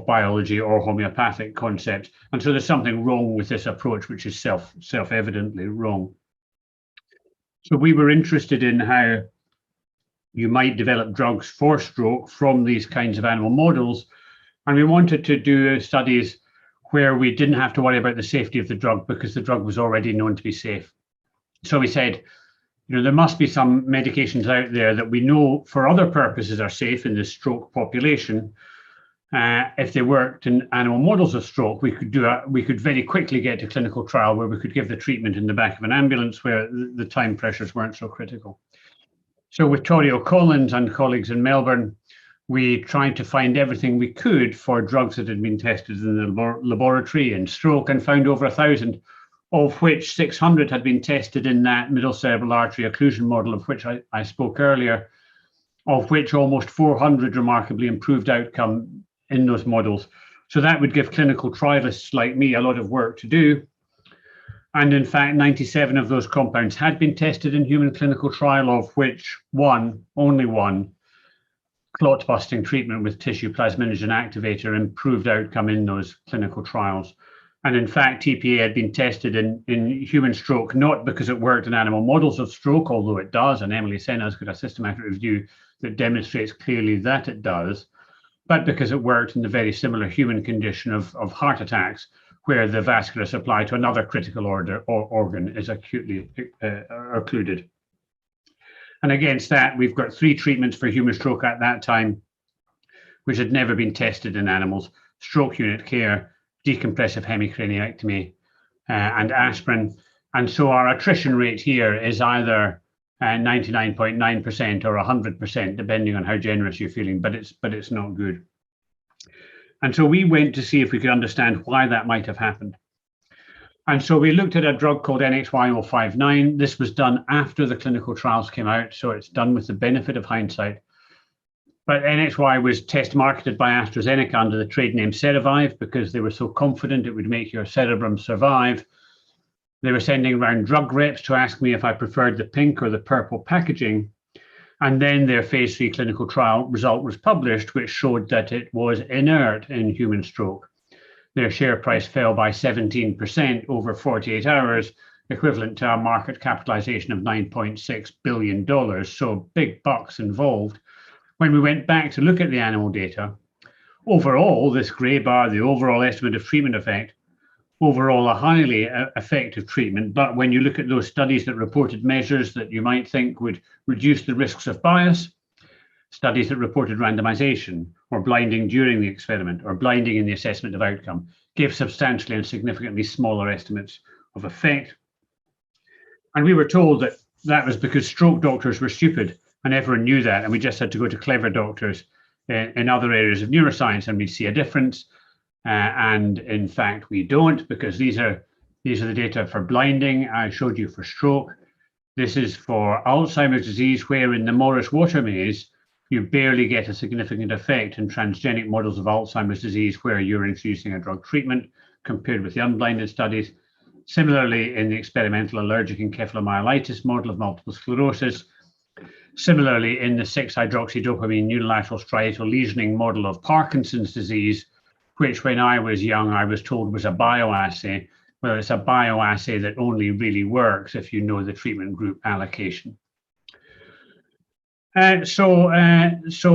D: biology or homeopathic concepts. And so there's something wrong with this approach, which is self-evidently wrong. So we were interested in how you might develop drugs for stroke from these kinds of animal models. And we wanted to do studies where we didn't have to worry about the safety of the drug because the drug was already known to be safe. So we said, there must be some medications out there that we know for other purposes are safe in the stroke population. If they worked in animal models of stroke, we could very quickly get to clinical trial where we could give the treatment in the back of an ambulance where the time pressures weren't so critical. So with Torio Collins and colleagues in Melbourne, we tried to find everything we could for drugs that had been tested in the laboratory in stroke and found over 1,000, of which 600 had been tested in that middle cerebral artery occlusion model of which I spoke earlier, of which almost 400 remarkably improved outcome in those models. So that would give clinical trialists like me a lot of work to do. And in fact, 97 of those compounds had been tested in human clinical trial, of which only one, clot-busting treatment with tissue plasminogen activator improved outcome in those clinical trials. And in fact, TPA had been tested in human stroke, not because it worked in animal models of stroke, although it does, and Emily Senna's got a systematic review that demonstrates clearly that it does, but because it worked in the very similar human condition of heart attacks, where the vascular supply to another critical organ is acutely occluded. And against that, we've got 3 treatments for human stroke at that time, which had never been tested in animals: stroke unit care, decompressive hemicraniectomy, and aspirin. And so our attrition rate here is either 99.9% or 100%, depending on how generous you're feeling, but it's not good. And so we went to see if we could understand why that might have happened. And so we looked at a drug called NXY059. This was done after the clinical trials came out, so it's done with the benefit of hindsight. But NXY was test marketed by AstraZeneca under the trade name Cerevive because they were so confident it would make your cerebrum survive. They were sending around drug reps to ask me if I preferred the pink or the purple packaging. And then their phase 3 clinical trial result was published, which showed that it was inert in human stroke. Their share price fell by 17% over 48 hours, equivalent to a market capitalization of $9.6 billion. So big bucks involved. When we went back to look at the animal data, overall, this gray bar, the overall estimate of treatment effect, overall a highly effective treatment. But when you look at those studies that reported measures that you might think would reduce the risks of bias, studies that reported randomization or blinding during the experiment or blinding in the assessment of outcome, gave substantially and significantly smaller estimates of effect. And we were told that that was because stroke doctors were stupid, and everyone knew that, and we just had to go to clever doctors in other areas of neuroscience and we'd see a difference. And in fact, we don't, because these are the data for blinding I showed you for stroke. This is for Alzheimer's disease, where in the Morris water maze, you barely get a significant effect in transgenic models of Alzheimer's disease where you're introducing a drug treatment compared with the unblinded studies. Similarly, in the experimental allergic encephalomyelitis model of multiple sclerosis. Similarly, in the 6-hydroxydopamine unilateral striatal lesioning model of Parkinson's disease, which when I was young, I was told was a bioassay. Well, it's a bioassay that only really works if you know the treatment group allocation. So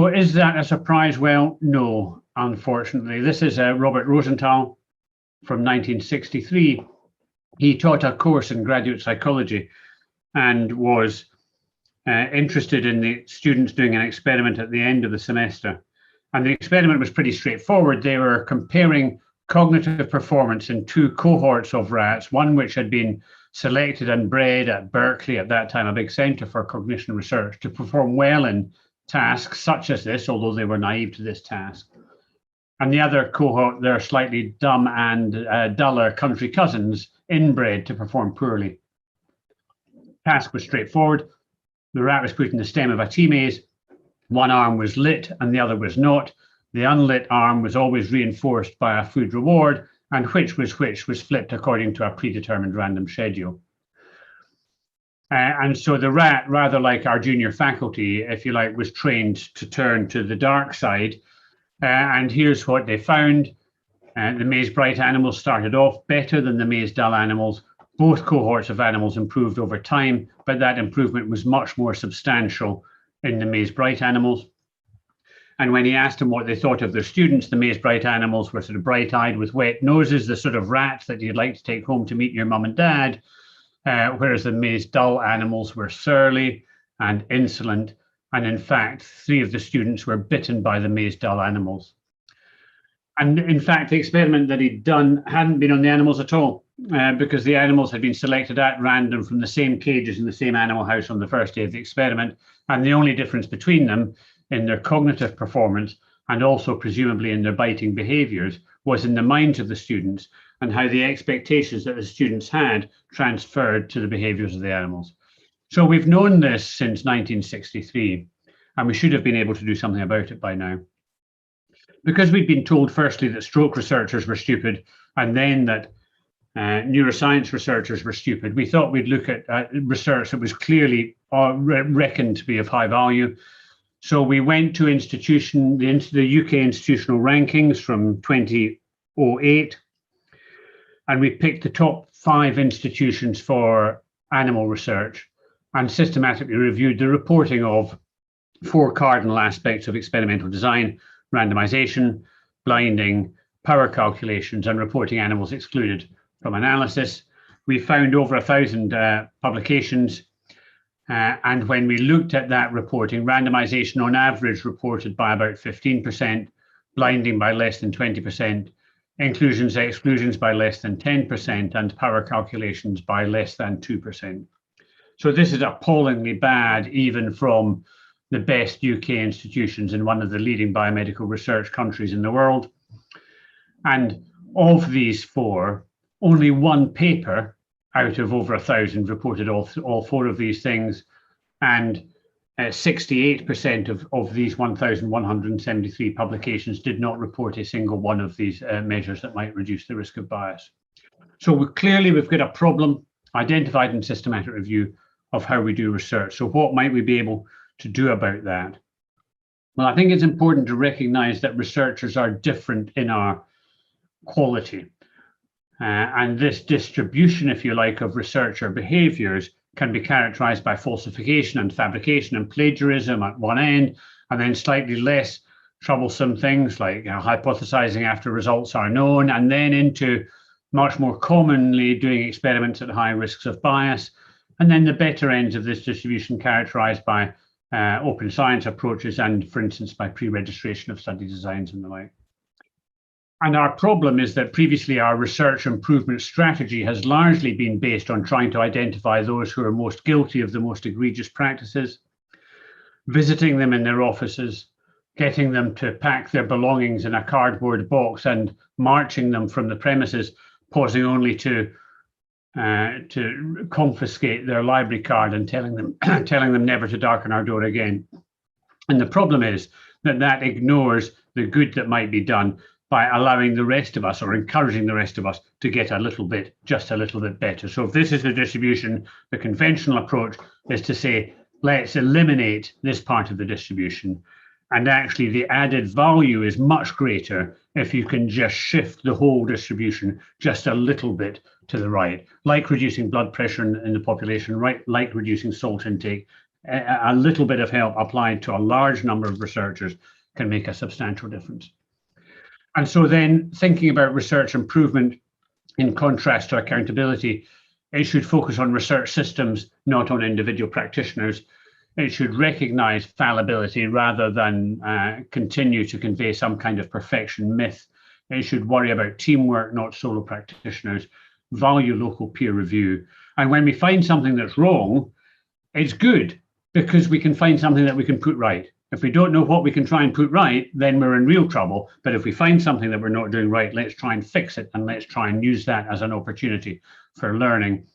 D: is that a surprise? Well, no, unfortunately. This is Robert Rosenthal from 1963. He taught a course in graduate psychology and was interested in the students doing an experiment at the end of the semester. And the experiment was pretty straightforward. They were comparing cognitive performance in 2 cohorts of rats, one which had been selected and bred at Berkeley, at that time a big center for cognition research, to perform well in tasks such as this, although they were naive to this task. And the other cohort, their slightly dumb and duller country cousins, inbred to perform poorly. Task was straightforward. The rat was put in the stem of a tea maze. One arm was lit and the other was not. The unlit arm was always reinforced by a food reward, and which was flipped according to a predetermined random schedule. And so the rat, rather like our junior faculty, if you like, was trained to turn to the dark side. And here's what they found. The maze bright animals started off better than the maze dull animals. Both cohorts of animals improved over time, but that improvement was much more substantial in the maze bright animals. And when he asked them what they thought of their students, the maze bright animals were sort of bright-eyed with wet noses, the sort of rats that you'd like to take home to meet your mum and dad, whereas the maze dull animals were surly and insolent. And in fact, 3 of the students were bitten by the maze dull animals. And in fact, the experiment that he'd done hadn't been on the animals at all, because the animals had been selected at random from the same cages in the same animal house on the first day of the experiment. And the only difference between them in their cognitive performance and also presumably in their biting behaviors was in the minds of the students and how the expectations that the students had transferred to the behaviors of the animals. So we've known this since 1963, and we should have been able to do something about it by now. Because we'd been told firstly that stroke researchers were stupid and then that neuroscience researchers were stupid, we thought we'd look at research that was clearly reckoned to be of high value. So we went to the UK institutional rankings from 2008, and we picked the top 5 institutions for animal research and systematically reviewed the reporting of 4 cardinal aspects of experimental design: randomization, blinding, power calculations, and reporting animals excluded from analysis. We found over 1,000 publications. And when we looked at that reporting, randomization on average reported by about 15%, blinding by less than 20%, inclusions, exclusions by less than 10%, and power calculations by less than 2%. So this is appallingly bad, even from the best UK institutions in one of the leading biomedical research countries in the world. And of these 4, only 1 paper out of over 1,000 reported all 4 of these things, and 68% of these 1,173 publications did not report a single one of these measures that might reduce the risk of bias. So we've got a problem identified in systematic review of how we do research. So what might we be able to do about that? Well, I think it's important to recognize that researchers are different in our quality. And this distribution, if you like, of researcher behaviors can be characterized by falsification and fabrication and plagiarism at one end, and then slightly less troublesome things like hypothesizing after results are known, and then into much more commonly doing experiments at high risks of bias. And then the better ends of this distribution characterized by open science approaches and, for instance, by pre-registration of study designs and the like. And our problem is that previously our research improvement strategy has largely been based on trying to identify those who are most guilty of the most egregious practices, visiting them in their offices, getting them to pack their belongings in a cardboard box and marching them from the premises, pausing only to confiscate their library card and telling them never to darken our door again. And the problem is that that ignores the good that might be done by allowing the rest of us or encouraging the rest of us to get a little bit, just a little bit better. So if this is the distribution, the conventional approach is to say, let's eliminate this part of the distribution. And actually the added value is much greater if you can just shift the whole distribution just a little bit to the right, like reducing blood pressure in the population, right? Like reducing salt intake. A little bit of help applied to a large number of researchers can make a substantial difference. And so then thinking about research improvement in contrast to accountability, it should focus on research systems, not on individual practitioners. It should recognize fallibility rather than continue to convey some kind of perfection myth. It should worry about teamwork, not solo practitioners, value local peer review. And when we find something that's wrong, it's good because we can find something that we can put right. If we don't know what we can try and put right, then we're in real trouble. But if we find something that we're not doing right, let's try and fix it and let's try and use that as an opportunity for learning.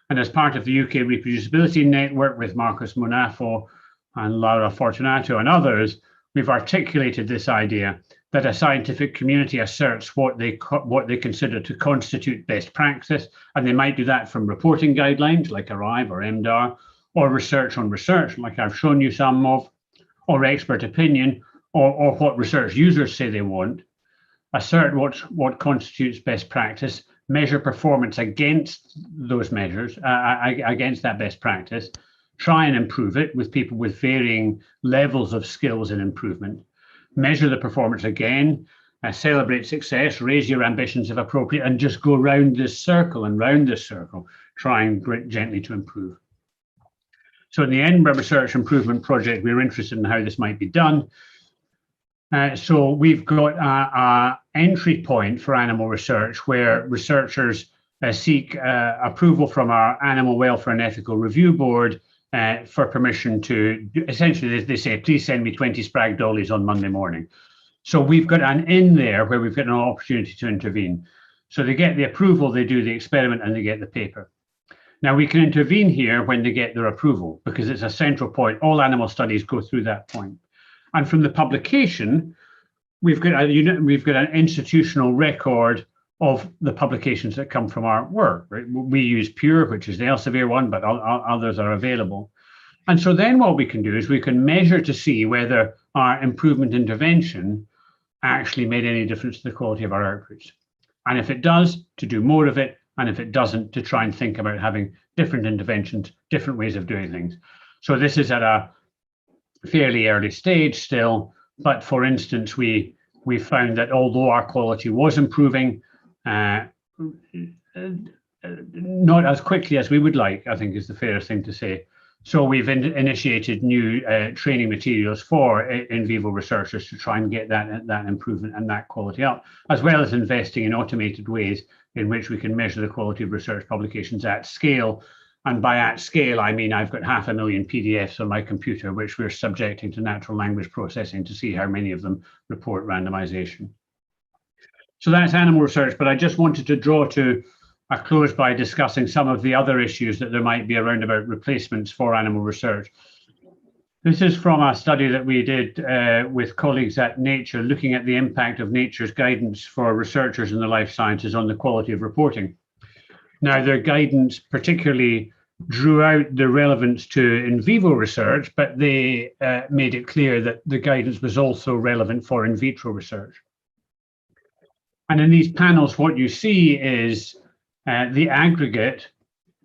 D: And as part of the UK Reproducibility Network with Marcus Monafo and Laura Fortunato and others, we've articulated this idea that a scientific community asserts what they consider to constitute best practice, and they might do that from reporting guidelines like ARRIVE or MDAR, or research on research like I've shown you some of, or expert opinion, or what research users say they want, assert what constitutes best practice, measure performance against those measures, against that best practice, try and improve it with people with varying levels of skills and improvement, measure the performance again, celebrate success, raise your ambitions if appropriate, and just go round this circle and round this circle, trying gently to improve. So in the Edinburgh Research Improvement Project, we're interested in how this might be done. So we've got an entry point for animal research where researchers seek approval from our Animal Welfare and Ethical Review Board for permission to, essentially they say, please send me 20 Sprague dollies on Monday morning. So we've got an in there where we've got an opportunity to intervene. So they get the approval, they do the experiment, and they get the paper. Now we can intervene here when they get their approval because it's a central point. All animal studies go through that point. And from the publication, we've got an institutional record of the publications that come from our work. Right? We use Pure, which is the Elsevier one, but others are available. And so then what we can do is we can measure to see whether our improvement intervention actually made any difference to the quality of our outputs. And if it does, to do more of it. And if it doesn't, to try and think about having different interventions, different ways of doing things. So this is at a fairly early stage still, but for instance, we found that although our quality was improving, not as quickly as we would like, I think is the fairest thing to say. So we've initiated new training materials for in vivo researchers to try and get that improvement and that quality up, as well as investing in automated ways in which we can measure the quality of research publications at scale. And by at scale, I mean I've got 500,000 PDFs on my computer, which we're subjecting to natural language processing to see how many of them report randomization. So that's animal research, but I just wanted to draw to a close by discussing some of the other issues that there might be around about replacements for animal research. This is from a study that we did with colleagues at Nature, looking at the impact of Nature's guidance for researchers in the life sciences on the quality of reporting. Now, their guidance particularly drew out the relevance to in vivo research, but they made it clear that the guidance was also relevant for in vitro research. And in these panels, what you see is the aggregate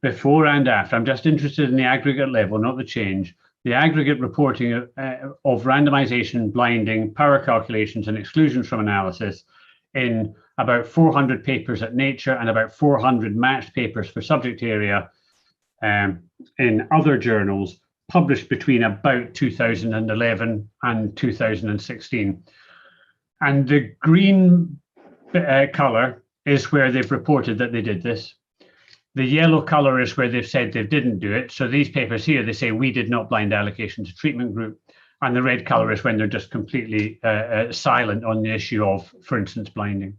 D: before and after. I'm just interested in the aggregate level, not the change. The aggregate reporting of randomization, blinding, power calculations, and exclusions from analysis in about 400 papers at Nature and about 400 matched papers for subject area in other journals published between about 2011 and 2016. And the green color is where they've reported that they did this. The yellow color is where they've said they didn't do it. So these papers here, they say we did not blind allocation to treatment group. And the red color is when they're just completely silent on the issue of, for instance, blinding.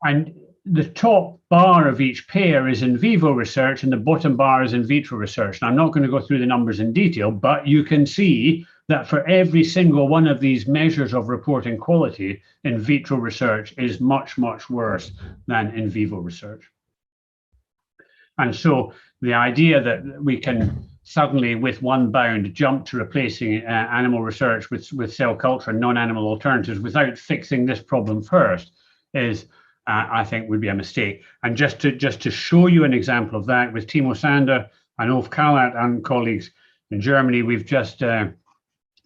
D: And the top bar of each pair is in vivo research and the bottom bar is in vitro research. And I'm not going to go through the numbers in detail, but you can see that for every single one of these measures of reporting quality, in vitro research is much, much worse than in vivo research. And so the idea that we can suddenly, with one bound, jump to replacing animal research with cell culture and non-animal alternatives without fixing this problem first is, I think, would be a mistake. And just to show you an example of that, with Timo Sander and Ulf Kallat and colleagues in Germany, we've just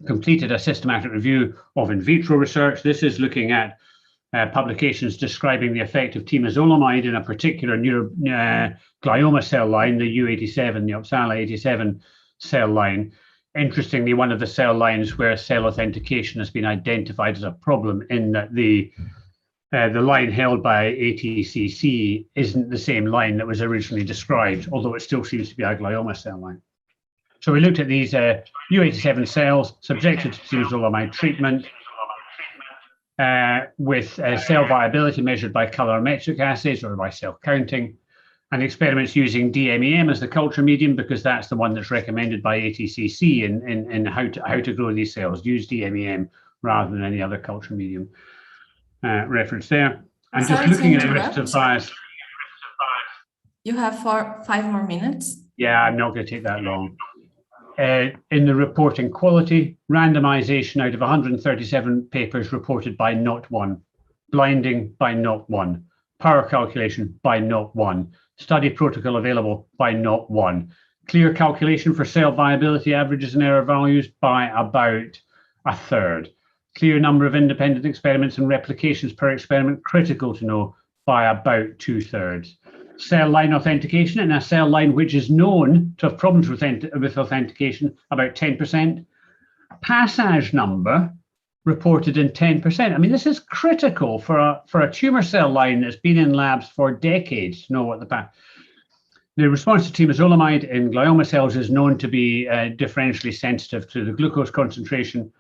D: completed a systematic review of in vitro research. This is looking at publications describing the effect of temozolomide in a particular glioma cell line, the U87, the Uppsala 87 cell line. Interestingly, one of the cell lines where cell authentication has been identified as a problem, in that the line held by ATCC isn't the same line that was originally described, although it still seems to be a glioma cell line. So we looked at these U87 cells subjected to temozolomide treatment with cell viability measured by colorimetric assays or by cell counting, and experiments using DMEM as the culture medium, because that's the one that's recommended by ATCC in how to grow these cells. Use DMEM rather than any other culture medium reference there. And just looking at the risks of bias.
B: You have 5 more minutes.
D: Yeah, I'm not going to take that long. In the reporting quality, randomization out of 137 papers reported by not one, blinding by not one, power calculation by not one, study protocol available by not one, clear calculation for cell viability averages and error values by about a third, clear number of independent experiments and replications per experiment critical to know by about 2/3. Cell line authentication in a cell line which is known to have problems with authentication, about 10%. Passage number reported in 10%. I mean, this is critical for a tumor cell line that's been in labs for decades to know what the response to temozolomide in glioma cells is known to be differentially sensitive to the glucose concentration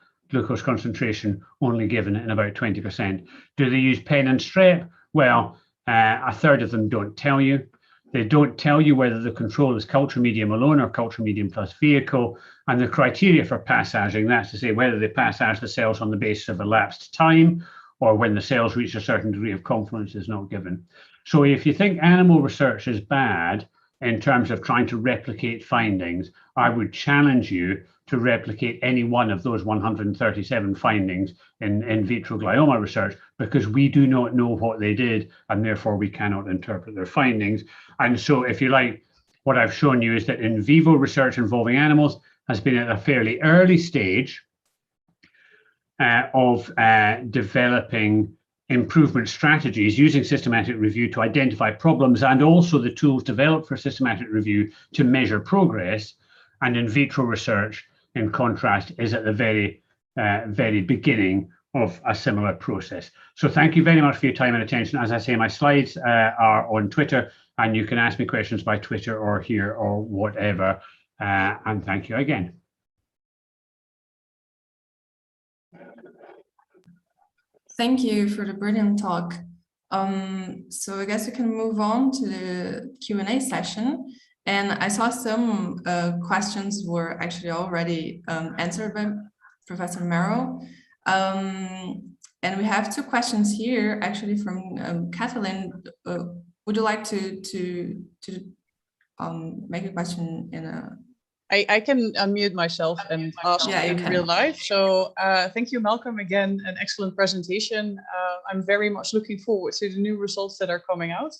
D: only given in about 20%. Do they use pen and strep? Well, a third of them don't tell you. They don't tell you whether the control is culture medium alone or culture medium plus vehicle, and the criteria for passaging, that's to say whether they passage the cells on the basis of elapsed time or when the cells reach a certain degree of confluence, is not given. So if you think animal research is bad in terms of trying to replicate findings, I would challenge you to replicate any one of those 137 findings in vitro glioma research, because we do not know what they did, and therefore we cannot interpret their findings. And so, if you like, what I've shown you is that in vivo research involving animals has been at a fairly early stage of developing improvement strategies using systematic review to identify problems, and also the tools developed for systematic review to measure progress. And in vitro research, in contrast, is at the very beginning of a similar process. So thank you very much for your time and attention. As I say, my slides are on Twitter, and you can ask me questions by Twitter or here or whatever. And thank you again.
B: Thank you for the brilliant talk. So I guess we can move on to the Q&A session. And I saw some questions were actually already answered by Professor Maro. And we have 2 questions here, actually from Kathleen. Would you like to make a question in a...
E: I can unmute myself and ask in real life. So thank you, Malcolm, again, an excellent presentation. I'm very much looking forward to the new results that are coming out.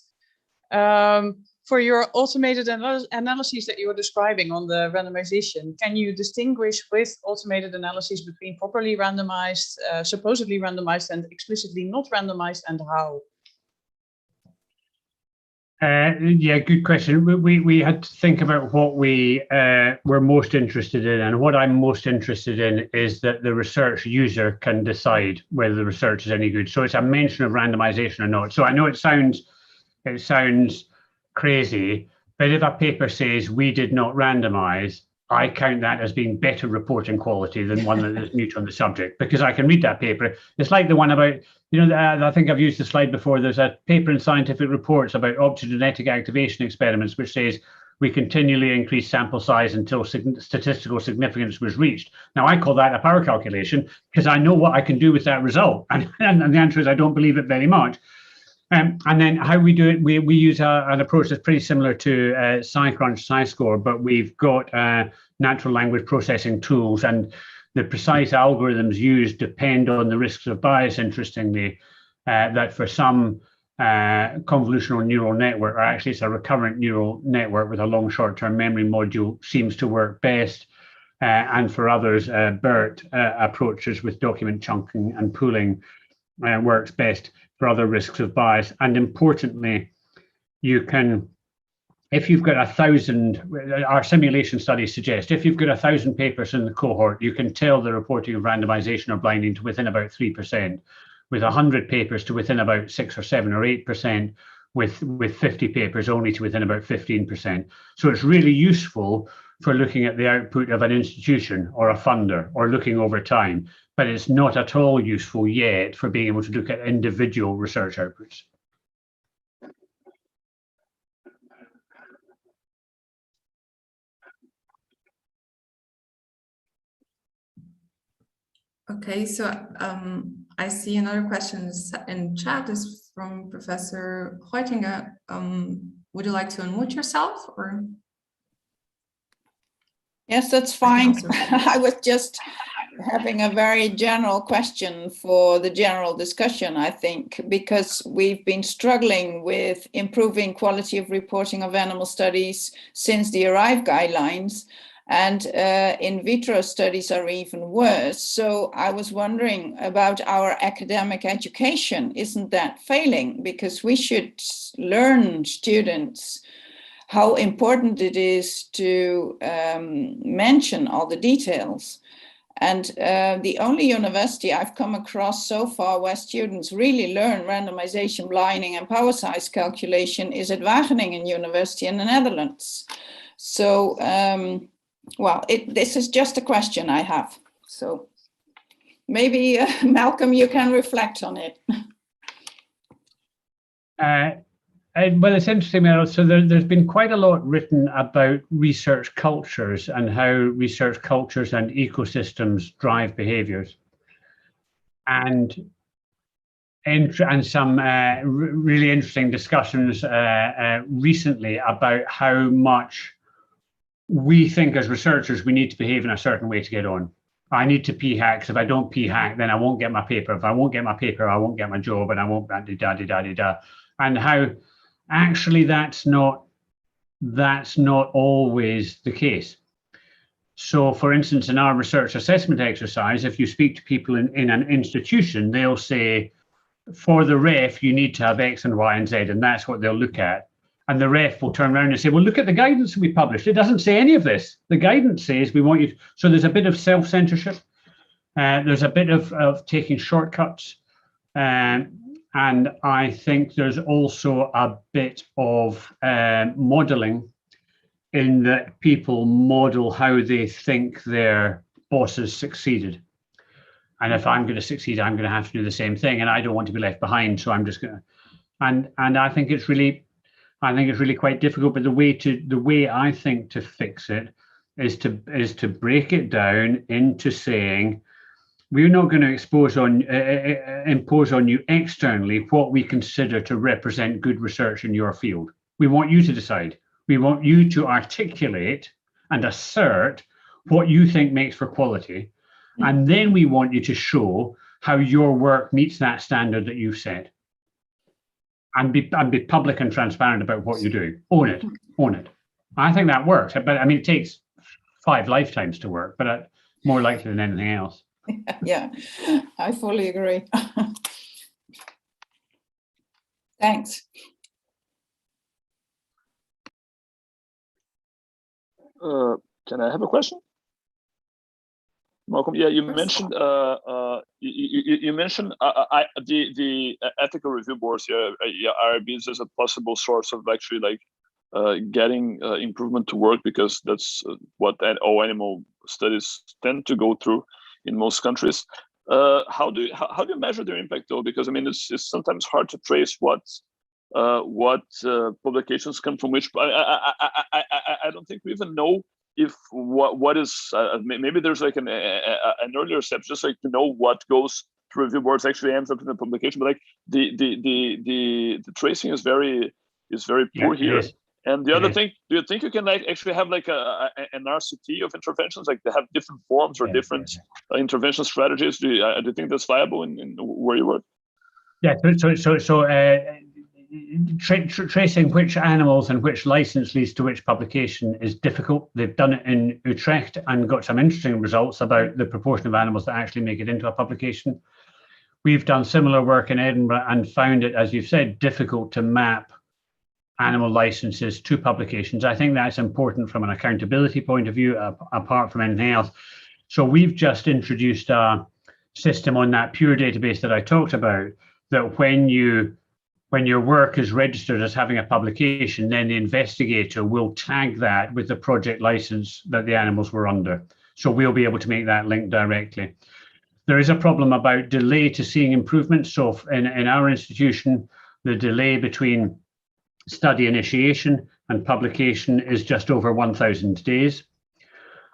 E: For your automated analyses that you were describing on the randomization, can you distinguish with automated analyses between properly randomized, supposedly randomized, and explicitly not randomized, and how?
D: Yeah, good question. We had to think about what we were most interested in, and what I'm most interested in is that the research user can decide whether the research is any good. So it's a mention of randomization or not. So I know it sounds crazy, but if a paper says we did not randomize, I count that as being better reporting quality than one that is mute on the subject, because I can read that paper. It's like the one about, I think I've used the slide before. There's a paper in Scientific Reports about optogenetic activation experiments, which says we continually increased sample size until statistical significance was reached. Now, I call that a power calculation because I know what I can do with that result. And the answer is I don't believe it very much. And then how we do it, we use an approach that's pretty similar to SciCrunch, SciScore, but we've got natural language processing tools, and the precise algorithms used depend on the risks of bias, interestingly, that for some convolutional neural network, or actually it's a recurrent neural network with a long short-term memory module, seems to work best. And for others, BERT approaches with document chunking and pooling works best for other risks of bias. And importantly, you can, if you've got 1,000, our simulation studies suggest, if you've got 1,000 papers in the cohort, you can tell the reporting of randomization or blinding to within about 3%, with 100 papers to within about 6 or 7 or 8%, with 50 papers only to within about 15%. So it's really useful for looking at the output of an institution or a funder or looking over time, but it's not at all useful yet for being able to look at individual research outputs.
B: Okay, so I see another question in chat is from Professor Hoytenka. Would you like to unmute yourself, or?
C: Yes, that's fine. I was just having a very general question for the general discussion, I think, because we've been struggling with improving quality of reporting of animal studies since the ARRIVE guidelines, and in vitro studies are even worse. So I was wondering about our academic education. Isn't that failing? Because we should learn students how important it is to mention all the details. And the only university I've come across so far where students really learn randomization, blinding, and power size calculation is at Wageningen University in the Netherlands. So, well, this is just a question I have. So maybe, Malcolm, you can reflect on it.
D: Well, it's interesting, Maro. So there's been quite a lot written about research cultures and how research cultures and ecosystems drive behaviors, and some really interesting discussions recently about how much we think as researchers we need to behave in a certain way to get on. I need to p-hack, because if I don't p-hack, then I won't get my paper. If I won't get my paper, I won't get my job, and I won't da-da-da-da-da. And how actually that's not always the case. So for instance, in our research assessment exercise, if you speak to people in an institution, they'll say, for the ref, you need to have X and Y and Z, and that's what they'll look at. And the ref will turn around and say, well, look at the guidance we published. It doesn't say any of this. The guidance says we want you to. So there's a bit of self-censorship. There's a bit of taking shortcuts. And I think there's also a bit of modeling, in that people model how they think their bosses succeeded. And if I'm going to succeed, I'm going to have to do the same thing. And I don't want to be left behind. So I'm just going to, and I think it's really quite difficult. But the way I think to fix it is to break it down into saying, we're not going to impose on you externally what we consider to represent good research in your field. We want you to decide. We want you to articulate and assert what you think makes for quality. And then we want you to show how your work meets that standard that you've set. And be public and transparent about what you do. Own it. I think that works. But I mean, it takes 5 lifetimes to work, but more likely than anything else.
C: Yeah, I fully agree. Thanks.
A: Can I have a question? Malcolm, yeah, you mentioned you mentioned the ethical review boards, IRBs, as a possible source of actually like getting improvement to work, because that's what all animal studies tend to go through in most countries. How do you measure their impact though? Because I mean, it's sometimes hard to trace what publications come from which. I don't think we even know if what is maybe there's like an earlier step, just like to know what goes to review boards actually ends up in the publication. But like the tracing is very poor here. And the other thing, do you think you can like actually have like an RCT of interventions, like they have different forms or different intervention strategies? Do you think that's viable in where you work?
D: Yeah. So tracing which animals and which license leads to which publication is difficult. They've done it in Utrecht and got some interesting results about the proportion of animals that actually make it into a publication. We've done similar work in Edinburgh and found it, as you've said, difficult to map animal licenses to publications. I think that's important from an accountability point of view, apart from anything else. So we've just introduced a system on that pure database that I talked about, that when your work is registered as having a publication, then the investigator will tag that with the project license that the animals were under. So we'll be able to make that link directly. There is a problem about delay to seeing improvements. So in our institution, the delay between study initiation and publication is just over 1,000 days.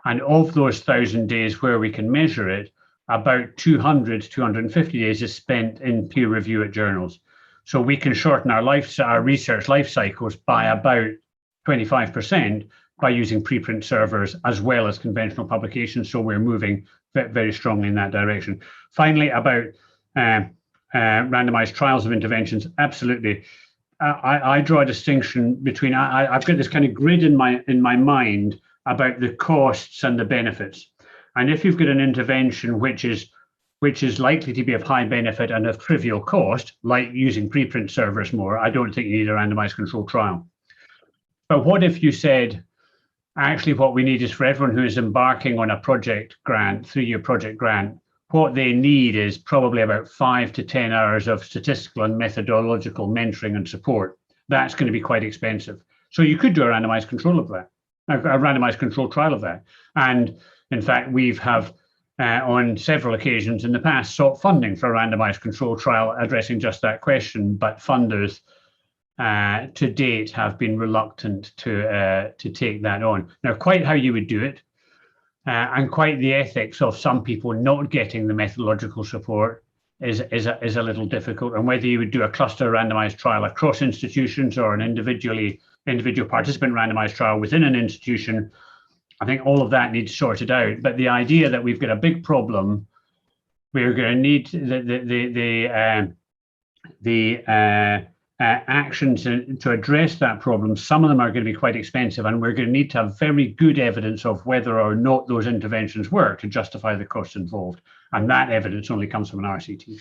D: And of those 1,000 days where we can measure it, about 200, 250 days is spent in peer review at journals. So we can shorten our research life cycles by about 25% by using preprint servers as well as conventional publications. So we're moving very strongly in that direction. Finally, about randomized trials of interventions, absolutely. I draw a distinction between, I've got this kind of grid in my mind about the costs and the benefits. And if you've got an intervention which is likely to be of high benefit and of trivial cost, like using preprint servers more, I don't think you need a randomized controlled trial. But what if you said, actually what we need is for everyone who is embarking on a project grant, 3-year project grant, what they need is probably about 5 to 10 hours of statistical and methodological mentoring and support. That's going to be quite expensive. So you could do a randomized control of that, a randomized controlled trial of that. And in fact, we've on several occasions in the past sought funding for a randomized controlled trial addressing just that question, but funders to date have been reluctant to take that on. Now, quite how you would do it, and quite the ethics of some people not getting the methodological support is a little difficult, and whether you would do a cluster randomized trial across institutions or an individual participant randomized trial within an institution, I think all of that needs sorted out. But the idea that we've got a big problem, we're going to need the actions to address that problem. Some of them are going to be quite expensive, and we're going to need to have very good evidence of whether or not those interventions work to justify the costs involved. And that evidence only comes from an RCT.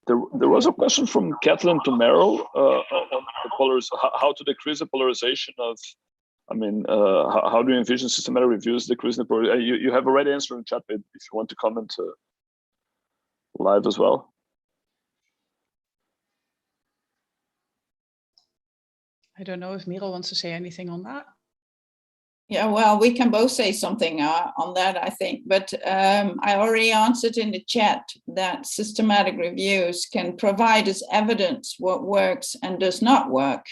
A: There was a question from Kathleen to Maro on the how to decrease the polarization of, how do you envision systematic reviews decreasing the polarization? You have already answered in chat, but if you want to comment live as well.
E: I don't know if Miro wants to say anything on that.
C: Yeah, well, we can both say something on that, I think. But I already answered in the chat that systematic reviews can provide us evidence what works and does not work.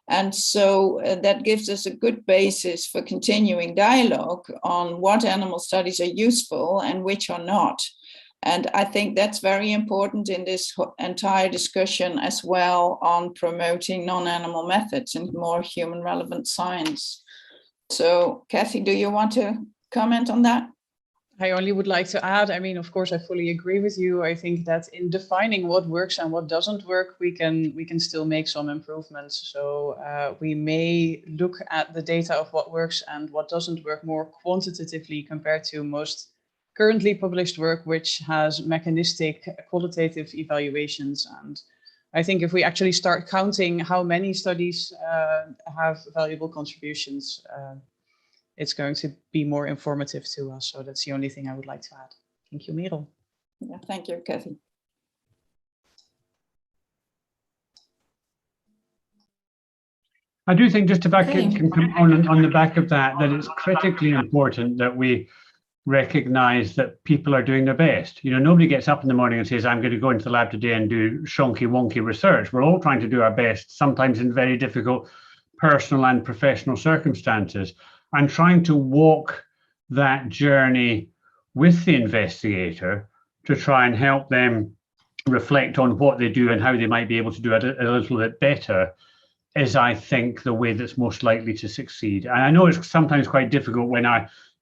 C: And so that gives us a good basis for continuing dialogue on what animal studies are useful and which are not. And I think that's very important in this entire discussion as well on promoting non-animal methods and more human relevant science. So, Kathy, do you want to comment on that?
E: I only would like to add, of course, I fully agree with you. I think that in defining what works and what doesn't work, we can still make some improvements. So we may look at the data of what works and what doesn't work more quantitatively compared to most currently published work, which has mechanistic qualitative evaluations. And I think if we actually start counting how many studies have valuable contributions, it's going to be more informative to us. So that's the only thing I would like to add. Thank you, Merel.
C: Yeah, thank you, Kathy.
D: I do think, just to back on the back of that, that it's critically important that we recognize that people are doing their best. You know, nobody gets up in the morning and says, I'm going to go into the lab today and do shonky wonky research. We're all trying to do our best, sometimes in very difficult personal and professional circumstances, and trying to walk that journey with the investigator to try and help them reflect on what they do and how they might be able to do it a little bit better is, I think, the way that's most likely to succeed. And I know it's sometimes quite difficult when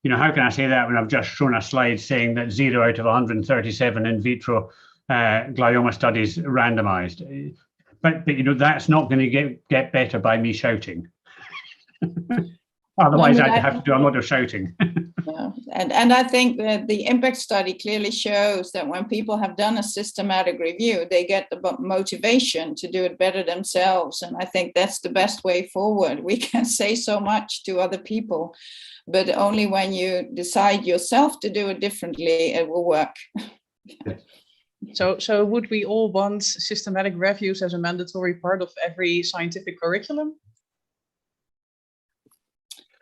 D: you know, how can I say that when I've just shown a slide saying that 0 out of 137 in vitro glioma studies randomized? But you know, that's not going to get better by me shouting. Otherwise, I'd have to do a lot of shouting.
C: Yeah. And I think that the impact study clearly shows that when people have done a systematic review, they get the motivation to do it better themselves. And I think that's the best way forward. We can say so much to other people, but only when you decide yourself to do it differently, it will work.
E: So would we all want systematic reviews as a mandatory part of every scientific curriculum?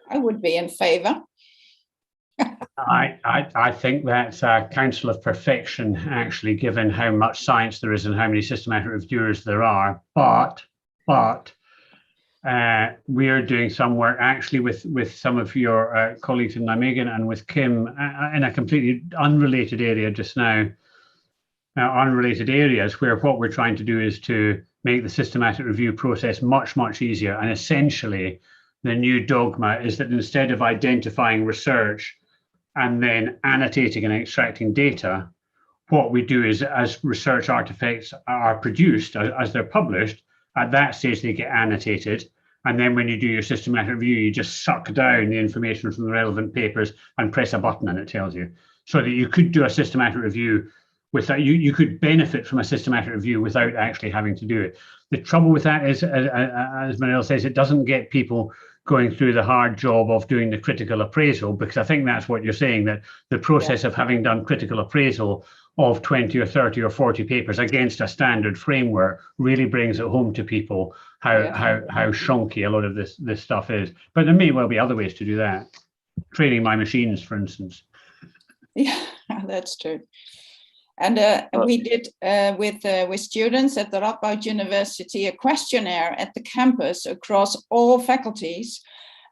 C: I would be in favor.
D: I think that's a counsel of perfection, actually, given how much science there is and how many systematic reviewers there are. But we are doing some work actually with some of your colleagues in Nijmegen and with Kim in a completely unrelated area just now, unrelated areas, where what we're trying to do is to make the systematic review process much, much easier. And essentially, the new dogma is that instead of identifying research and then annotating and extracting data, what we do is, as research artifacts are produced, as they're published, at that stage they get annotated. And then when you do your systematic review, you just suck down the information from the relevant papers and press a button and it tells you. So that you could do a systematic review without, you could benefit from a systematic review without actually having to do it. The trouble with that is, as Manel says, it doesn't get people going through the hard job of doing the critical appraisal, because I think that's what you're saying, that the process of having done critical appraisal of 20 or 30 or 40 papers against a standard framework really brings it home to people how shonky a lot of this stuff is. But there may well be other ways to do that. Training my machines, for instance.
C: Yeah, that's true. And we did with students at the Radboud University a questionnaire at the campus across all faculties.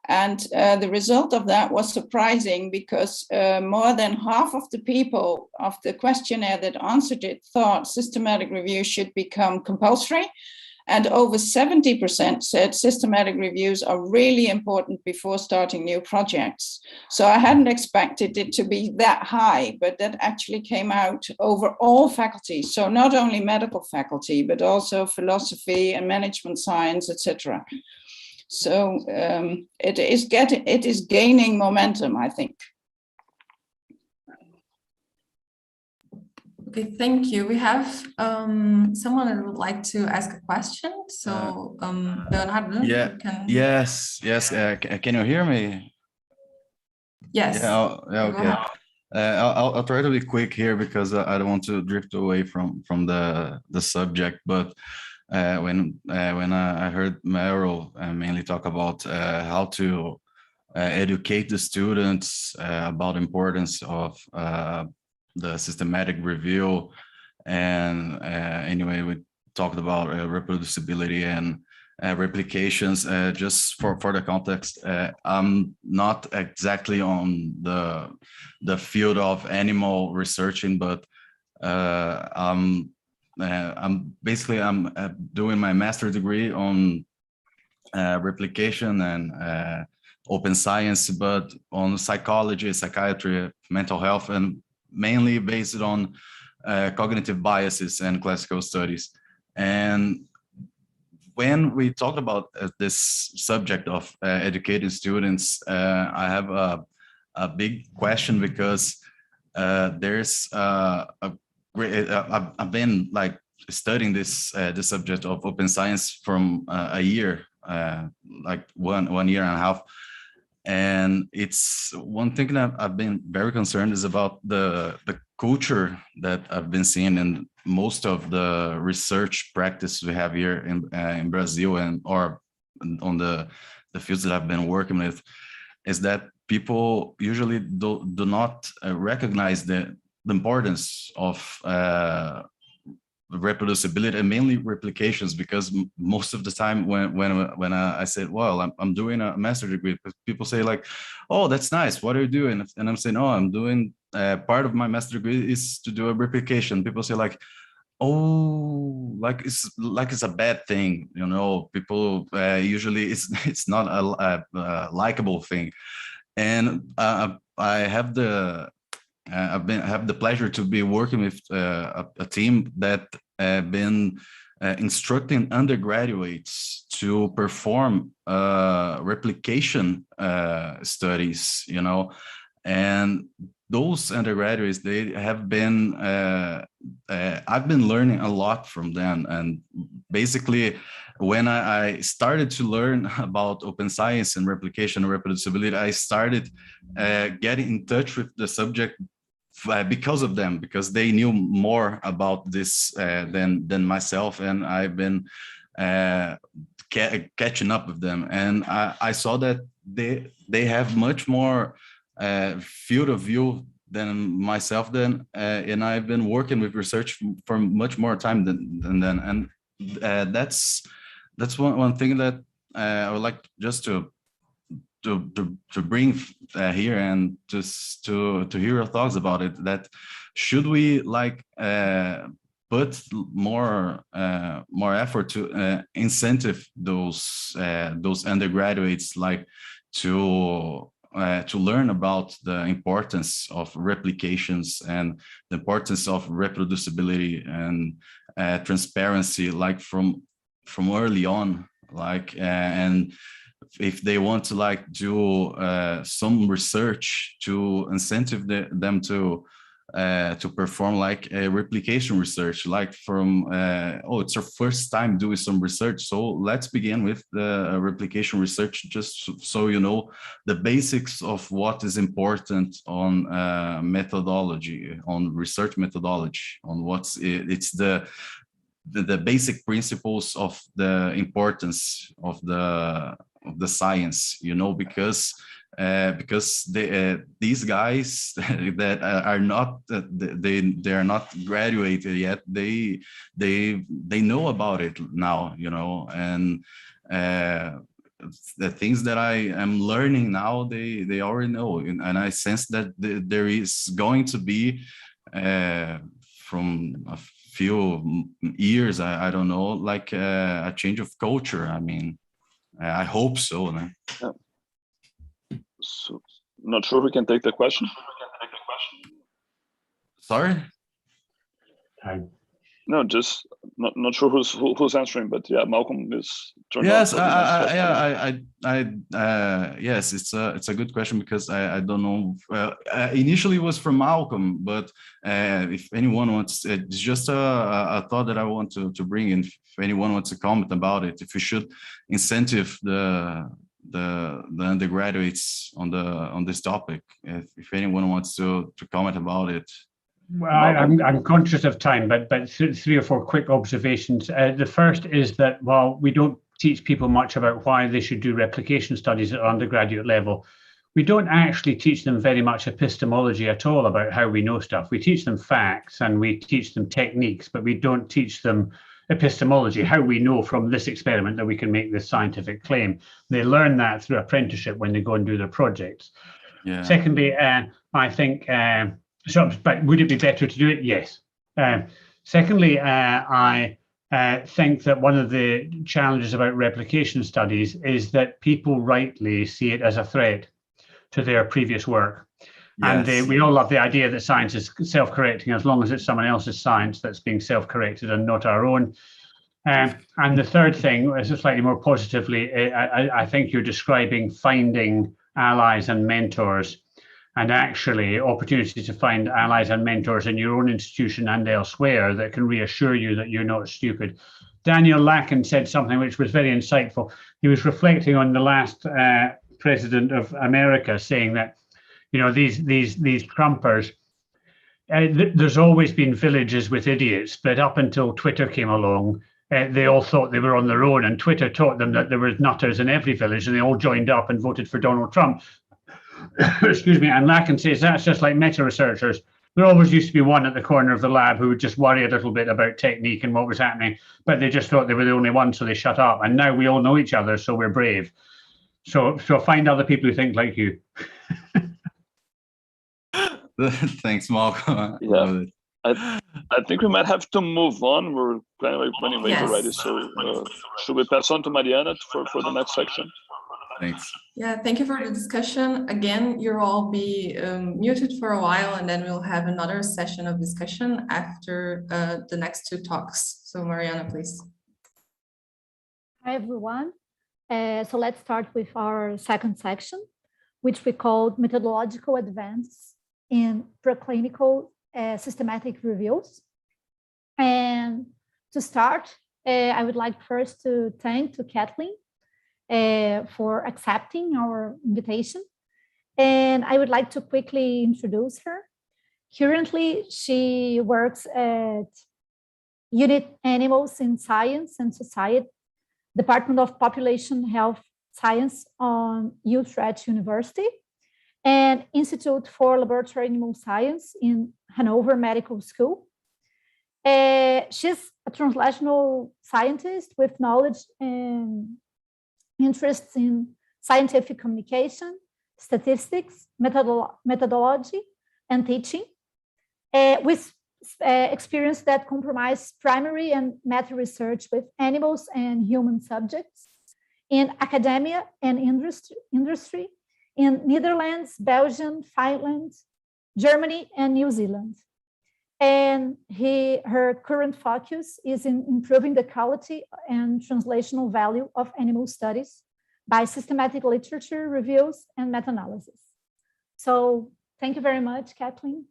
C: And the result of that was surprising, because more than half of the people of the questionnaire that answered it thought systematic review should become compulsory. And over 70% said systematic reviews are really important before starting new projects. So I hadn't expected it to be that high, but that actually came out over all faculties. So not only medical faculty, but also philosophy and management science, etc. So it is gaining momentum, I think.
B: Okay, thank you. We have someone that would like to ask a question. So, Bernhard,
F: yeah,
B: you can...
F: Yes. Can you hear me?
B: Yes.
F: Yeah, okay. I'll try to be quick here, because I don't want to drift away from the subject. But when I heard Maro mainly talk about how to educate the students about the importance of the systematic review, and anyway, we talked about reproducibility and replications. Just for the context, I'm not exactly on the field of animal researching, but I'm doing my master's degree on replication and open science, but on psychology, psychiatry, mental health, and mainly based on cognitive biases and classical studies. And when we talk about this subject of educating students, I have a big question, because there's a great, I've been like studying this subject of open science from a year, like one year and a half. And it's one thing that I've been very concerned is about the culture that I've been seeing in most of the research practice we have here in Brazil, or on the fields that I've been working with, is that people usually do not recognize the importance of reproducibility and mainly replications, because most of the time when I said, well, I'm doing a master's degree, people say like, oh, that's nice, what are you doing? And I'm saying, oh, I'm doing part of my master's degree is to do a replication. People say like, oh, like it's a bad thing, you know. People usually it's not a likable thing. And I have the have the pleasure to be working with a team that been instructing undergraduates to perform replication studies, you know. And those undergraduates, they have been, I've been learning a lot from them. And basically, when I started to learn about open science and replication and reproducibility, I started getting in touch with the subject because of them, because they knew more about this than myself, and I've been catching up with them. And I saw that they have much more field of view than myself then, and I've been working with research for much more time than then. And that's one thing that I would like just to bring here, and just to hear your thoughts about it. That should we like put more effort to incentive those undergraduates, like to learn about the importance of replications and the importance of reproducibility and transparency, like from early on, like and if they want to like do some research to incentive them to perform like a replication research, like from oh, it's our first time doing some research, so let's begin with the replication research, just so you know the basics of what is important on methodology, on research methodology, on it's the basic principles of the importance of the science, you know, because these guys that are not they are not graduated yet, they know about it now, you know. And the things that I am learning now, they already know, and I sense that there is going to be from a few years, I don't know, like a change of culture. I mean, I hope so. No?
A: Yeah. So, not sure who can take the question.
F: Sorry?
A: No, just not sure who's answering, but yeah, Malcolm is.
F: Yes, yes, it's a good question, because I don't know. Initially, it was from Malcolm, but if anyone wants, it's just a thought that I want to bring in. If anyone wants to comment about it, if we should incentive the undergraduates on this topic, if anyone wants to comment about it.
D: Well, I'm conscious of time, but 3 or 4 quick observations. The first is that while we don't teach people much about why they should do replication studies at undergraduate level, we don't actually teach them very much epistemology at all about how we know stuff. We teach them facts and we teach them techniques, but we don't teach them epistemology, how we know from this experiment that we can make this scientific claim. They learn that through apprenticeship when they go and do their projects. Yeah. Secondly, I think, but would it be better to do it? Yes. Secondly, I think that one of the challenges about replication studies is that people rightly see it as a threat to their previous work. Yes. And we all love the idea that science is self-correcting as long as it's someone else's science that's being self-corrected and not our own. And the third thing, is slightly more positively, I think you're describing finding allies and mentors, and actually opportunities to find allies and mentors in your own institution and elsewhere that can reassure you that you're not stupid. Daniel Lacken said something which was very insightful. He was reflecting on the last president of America, saying that, you know, these Trumpers, there's always been villages with idiots, but up until Twitter came along, they all thought they were on their own, and Twitter taught them that there were nutters in every village, and they all joined up and voted for Donald Trump. excuse me, and Lacan says that's just like meta-researchers. There always used to be one at the corner of the lab who would just worry a little bit about technique and what was happening, but they just thought they were the only one, so they shut up. And now we all know each other, so we're brave. So find other people who think like you.
F: Thanks, Malcolm.
A: Yeah. I think we might have to move on. We're kind of like running late already. So should we pass on to Mariana for the next section?
F: Thanks.
B: Yeah, thank you for the discussion. Again, you'll all be muted for a while, and then we'll have another session of discussion after the next two talks. So Mariana, please.
G: Hi, everyone. So let's start with our second section, which we called Methodological Advance in Preclinical Systematic Reviews. And to start, I would like first to thank Kathleen for accepting our invitation. And I would like to quickly introduce her. Currently, she works at Unit Animals in Science and Society, Department of Population Health Science on Utrecht University, and Institute for Laboratory Animal Science in Hanover Medical School. She's a translational scientist with knowledge and interests in scientific communication, statistics, methodology, and teaching, with experience that compromise primary and meta research with animals and human subjects in academia and industry in Netherlands, Belgium, Finland, Germany, and New Zealand. And her current focus is in improving the quality and translational value of animal studies by systematic literature reviews and meta-analysis. So thank you very much, Kathleen.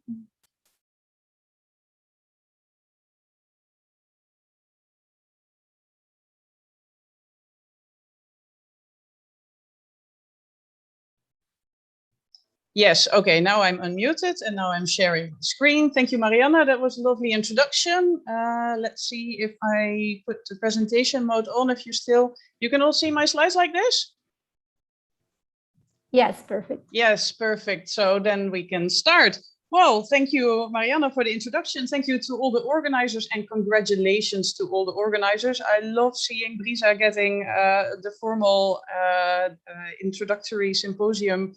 E: Yes, okay, now I'm unmuted and now I'm sharing the screen. Thank you, Mariana, that was a lovely introduction. Let's see if I put the presentation mode on, if you can all see my slides like this?
G: Yes, perfect.
E: Yes, perfect. So then we can start. Well, thank you, Mariana, for the introduction. Thank you to all the organizers and congratulations to all the organizers. I love seeing BRISA getting the formal introductory symposium,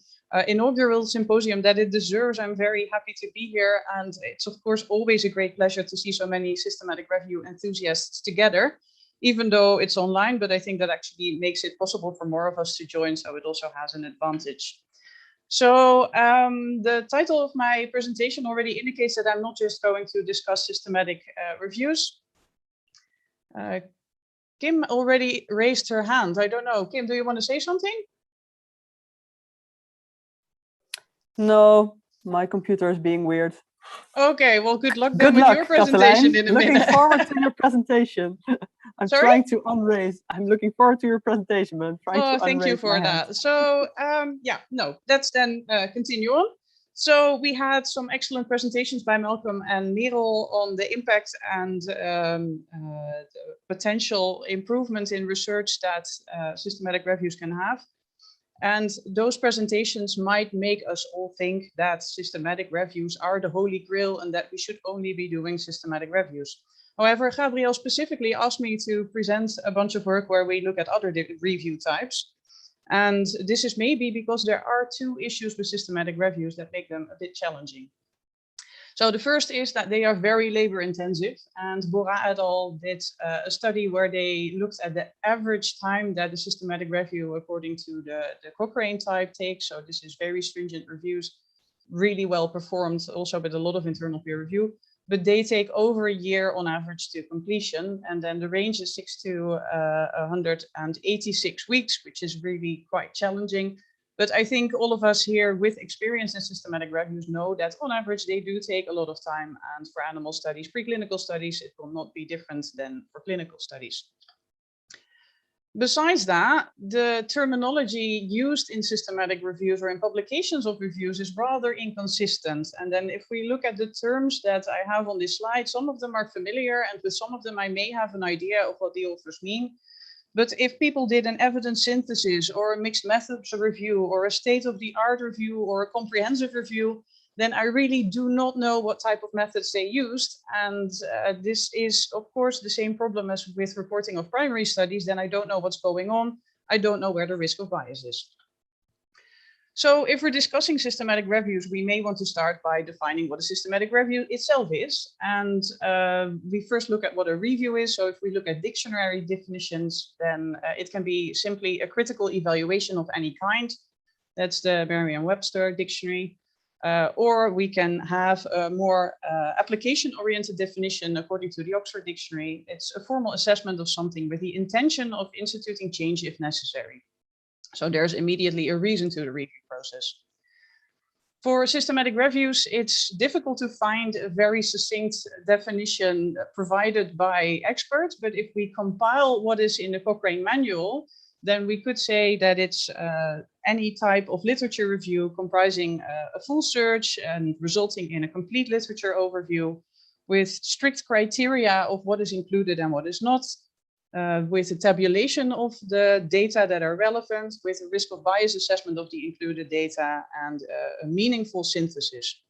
E: inaugural symposium that it deserves. I'm very happy to be here. And it's, of course, always a great pleasure to see so many systematic review enthusiasts together, even though it's online. But I think that actually makes it possible for more of us to join. So it also has an advantage. So the title of my presentation already indicates that I'm not just going to discuss systematic reviews. Kim already raised her hand. I don't know. Kim, do you want to say something?
H: No, my computer is being weird.
E: Okay, well, good luck then with your presentation in a minute.
H: Looking forward to your presentation. I'm
E: Sorry?
H: trying to unraise. I'm looking forward to your presentation, but I'm trying to unraise.
E: Thank you for that. So yeah, no, let's then continue on. So we had some excellent presentations by Malcolm and Merel on the impact and potential improvement in research that systematic reviews can have. And those presentations might make us all think that systematic reviews are the holy grail and that we should only be doing systematic reviews. However, Gabriel specifically asked me to present a bunch of work where we look at other review types. And this is maybe because there are two issues with systematic reviews that make them a bit challenging. So the first is that they are very labor intensive, and Bora et al. Did a study where they looked at the average time that the systematic review according to the Cochrane type takes. So this is very stringent reviews, really well performed, also with a lot of internal peer review, but they take over a year on average to completion. And then the range is 6 to 186 weeks, which is really quite challenging. But I think all of us here with experience in systematic reviews know that on average, they do take a lot of time. And for animal studies, preclinical studies, it will not be different than for clinical studies. Besides that, the terminology used in systematic reviews or in publications of reviews is rather inconsistent. And then if we look at the terms that I have on this slide, some of them are familiar, and with some of them I may have an idea of what the authors mean. But if people did an evidence synthesis or a mixed methods review or a state-of-the-art review or a comprehensive review, then I really do not know what type of methods they used. And this is, of course, the same problem as with reporting of primary studies. Then I don't know what's going on. I don't know where the risk of bias is. So if we're discussing systematic reviews, we may want to start by defining what a systematic review itself is. And we first look at what a review is. So if we look at dictionary definitions, then it can be simply a critical evaluation of any kind. That's the Merriam-Webster dictionary. Or we can have a more application-oriented definition according to the Oxford Dictionary. It's a formal assessment of something with the intention of instituting change if necessary. So there's immediately a reason to the review process. For systematic reviews, it's difficult to find a very succinct definition provided by experts, but if we compile what is in the Cochrane manual, then we could say that it's any type of literature review comprising a full search and resulting in a complete literature overview with strict criteria of what is included and what is not, with a tabulation of the data that are relevant, with a risk of bias assessment of the included data, and a meaningful synthesis.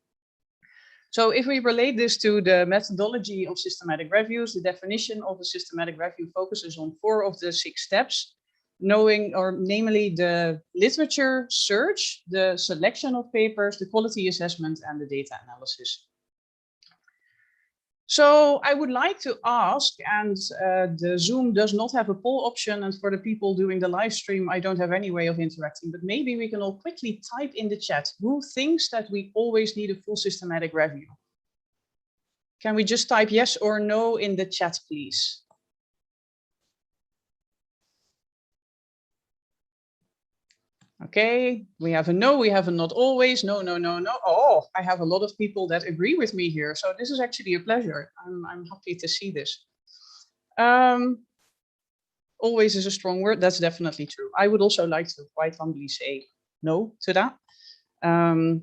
E: So if we relate this to the methodology of systematic reviews, the definition of a systematic review focuses on 4 of the 6 steps, namely the literature search, the selection of papers, the quality assessment, and the data analysis. So I would like to ask, and the Zoom does not have a poll option, and for the people doing the live stream, I don't have any way of interacting, but maybe we can all quickly type in the chat, who thinks that we always need a full systematic review? Can we just type yes or no in the chat, please? Okay, we have a no, we have a not always, no, no, no, no. Oh, I have a lot of people that agree with me here. So this is actually a pleasure. I'm happy to see this. Always is a strong word. That's definitely true. I would also like to quite humbly say no to that. The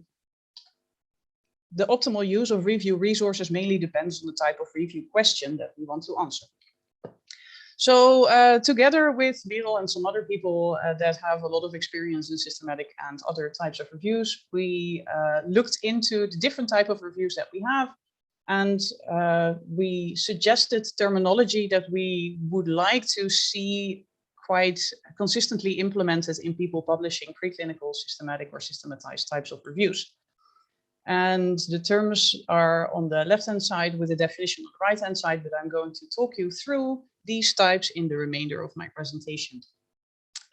E: optimal use of review resources mainly depends on the type of review question that we want to answer. So together with Merel and some other people that have a lot of experience in systematic and other types of reviews, we looked into the different type of reviews that we have, and we suggested terminology that we would like to see quite consistently implemented in people publishing preclinical, systematic, or systematized types of reviews. And the terms are on the left-hand side with the definition on the right-hand side, but I'm going to talk you through these types in the remainder of my presentation.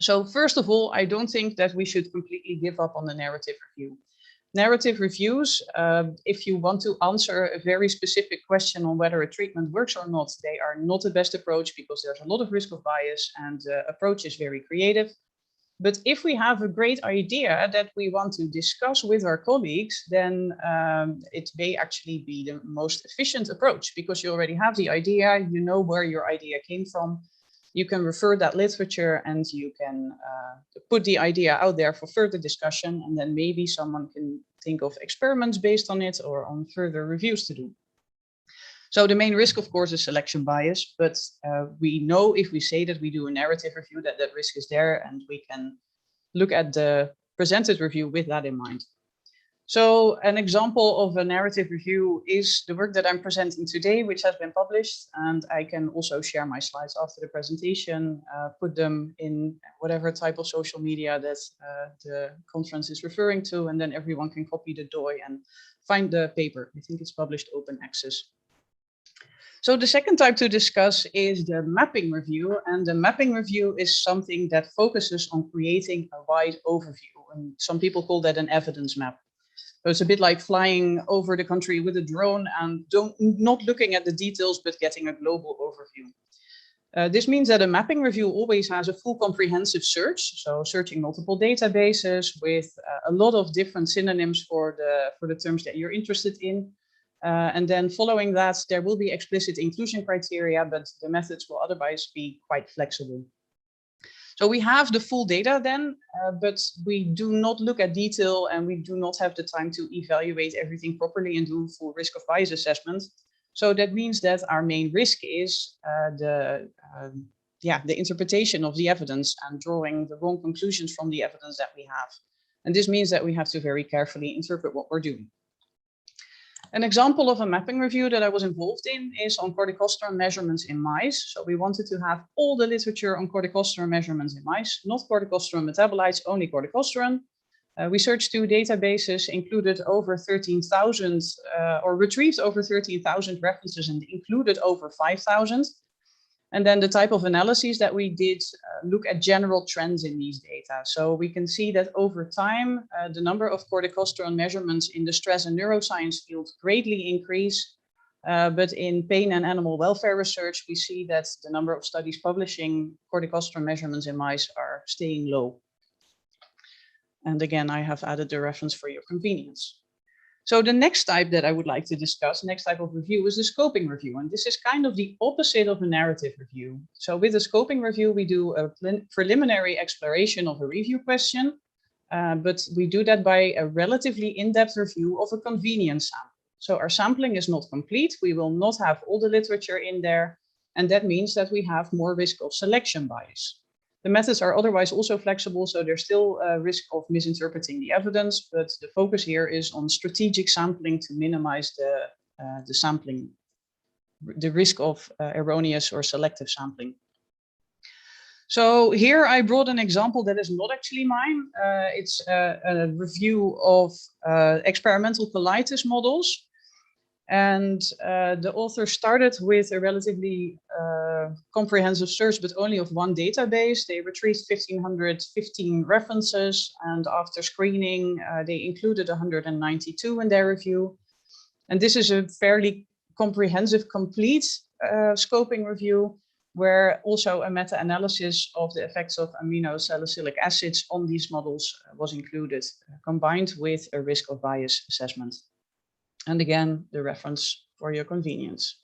E: So first of all, I don't think that we should completely give up on the narrative review. Narrative reviews, if you want to answer a very specific question on whether a treatment works or not, they are not the best approach because there's a lot of risk of bias and the approach is very creative. But if we have a great idea that we want to discuss with our colleagues, then it may actually be the most efficient approach because you already have the idea, you know where your idea came from, you can refer that literature and you can put the idea out there for further discussion, and then maybe someone can think of experiments based on it or on further reviews to do. So the main risk, of course, is selection bias, but we know if we say that we do a narrative review that that risk is there, and we can look at the presented review with that in mind. So an example of a narrative review is the work that I'm presenting today, which has been published, and I can also share my slides after the presentation, put them in whatever type of social media that the conference is referring to, and then everyone can copy the DOI and find the paper. I think it's published open access. So the second type to discuss is the mapping review, and the mapping review is something that focuses on creating a wide overview, and some people call that an evidence map. So it's a bit like flying over the country with a drone and not looking at the details, but getting a global overview. This means that a mapping review always has a full comprehensive search, so searching multiple databases with a lot of different synonyms for the terms that you're interested in. And then following that, there will be explicit inclusion criteria, but the methods will otherwise be quite flexible. So we have the full data then, but we do not look at detail and we do not have the time to evaluate everything properly and do full risk of bias assessment. So that means that our main risk is the the interpretation of the evidence and drawing the wrong conclusions from the evidence that we have. And this means that we have to very carefully interpret what we're doing. An example of a mapping review that I was involved in is on corticosterone measurements in mice. So we wanted to have all the literature on corticosterone measurements in mice, not corticosterone metabolites, only corticosterone. We searched 2 databases, included over 13,000 or retrieved over 13,000 references and included over 5,000. And then the type of analyses that we did look at general trends in these data. So we can see that over time, the number of corticosterone measurements in the stress and neuroscience field greatly increase. But in pain and animal welfare research, we see that the number of studies publishing corticosterone measurements in mice are staying low. And again, I have added the reference for your convenience. So the next type that I would like to discuss, next type of review, is the scoping review. And this is kind of the opposite of a narrative review. So with a scoping review, we do a preliminary exploration of a review question, but we do that by a relatively in-depth review of a convenience sample. So our sampling is not complete. We will not have all the literature in there. And that means that we have more risk of selection bias. The methods are otherwise also flexible, so there's still a risk of misinterpreting the evidence, but the focus here is on strategic sampling to minimize the sampling, the risk of erroneous or selective sampling. So here I brought an example that is not actually mine. It's a review of experimental colitis models. And the author started with a relatively comprehensive search, but only of one database. They retrieved 1,515 references, and after screening, they included 192 in their review. And this is a fairly comprehensive, complete scoping review, where also a meta-analysis of the effects of aminosalicylic acids on these models was included, combined with a risk of bias assessment. And again, the reference for your convenience.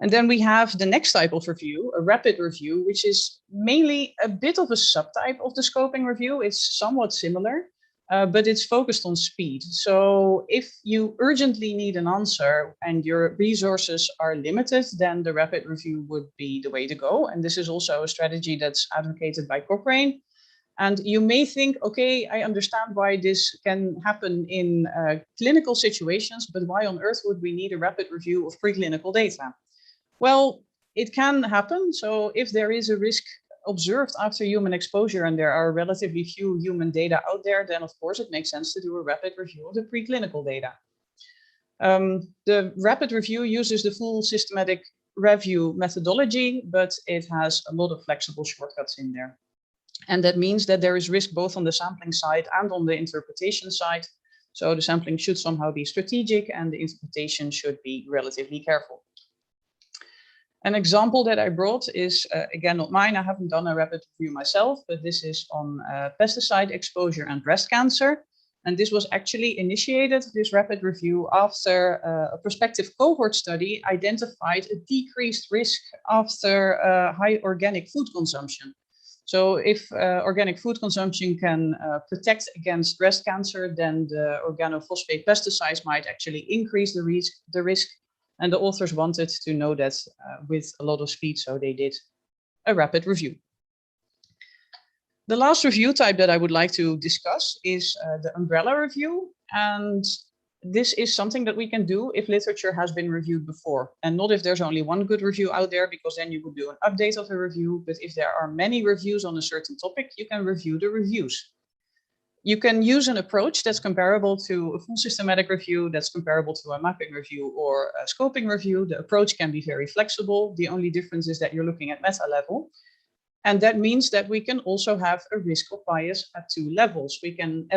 E: And then we have the next type of review, a rapid review, which is mainly a bit of a subtype of the scoping review. It's somewhat similar, but it's focused on speed. So if you urgently need an answer and your resources are limited, then the rapid review would be the way to go. And this is also a strategy that's advocated by Cochrane. And you may think, okay, I understand why this can happen in clinical situations, but why on earth would we need a rapid review of preclinical data? Well, it can happen. So if there is a risk observed after human exposure and there are relatively few human data out there, then of course it makes sense to do a rapid review of the preclinical data. The rapid review uses the full systematic review methodology, but it has a lot of flexible shortcuts in there. And that means that there is risk both on the sampling side and on the interpretation side. So the sampling should somehow be strategic and the interpretation should be relatively careful. An example that I brought is, again, not mine. I haven't done a rapid review myself, but this is on pesticide exposure and breast cancer. And this was actually initiated, this rapid review, after a prospective cohort study identified a decreased risk after high organic food consumption. So if organic food consumption can protect against breast cancer, then the organophosphate pesticides might actually increase the risk. And the authors wanted to know that with a lot of speed, so they did a rapid review. The last review type that I would like to discuss is the umbrella review. And this is something that we can do if literature has been reviewed before, and not if there's only one good review out there, because then you would do an update of the review. But if there are many reviews on a certain topic, you can review the reviews. You can use an approach that's comparable to a full systematic review, that's comparable to a mapping review or a scoping review. The approach can be very flexible. The only difference is that you're looking at meta level. And that means that we can also have a risk of bias at 2 levels. We can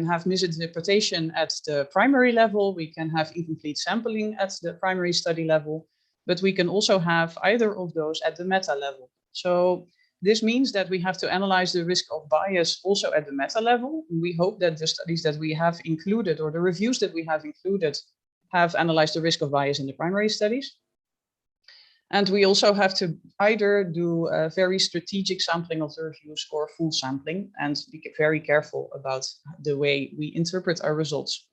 E: have misinterpretation at the primary level. We can have incomplete sampling at the primary study level, but we can also have either of those at the meta level. So this means that we have to analyze the risk of bias also at the meta level. We hope that the studies that we have included, or the reviews that we have included, have analyzed the risk of bias in the primary studies. And we also have to either do a very strategic sampling of the reviews or full sampling, and be very careful about the way we interpret our results.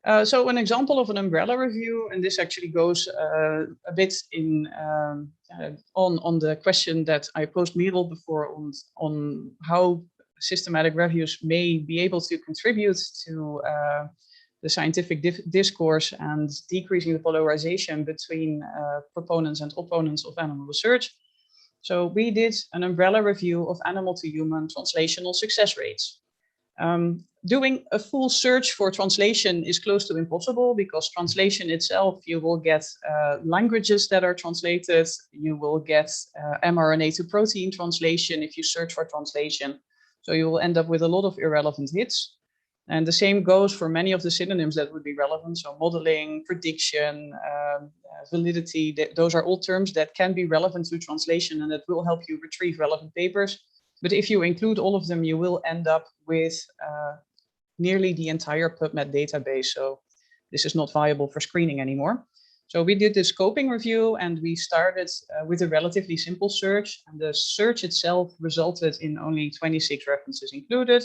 E: So an example of an umbrella review, and this actually goes a bit in on the question that I posed Merel before on how systematic reviews may be able to contribute to the scientific discourse and decreasing the polarization between proponents and opponents of animal research. So we did an umbrella review of animal to human translational success rates. Doing a full search for translation is close to impossible, because translation itself, you will get languages that are translated, you will get mRNA to protein translation if you search for translation. So you will end up with a lot of irrelevant hits. And the same goes for many of the synonyms that would be relevant. So modeling, prediction, validity, those are all terms that can be relevant to translation and that will help you retrieve relevant papers. But if you include all of them, you will end up with nearly the entire PubMed database. So this is not viable for screening anymore. So we did the scoping review, and we started with a relatively simple search. And the search itself resulted in only 26 references included.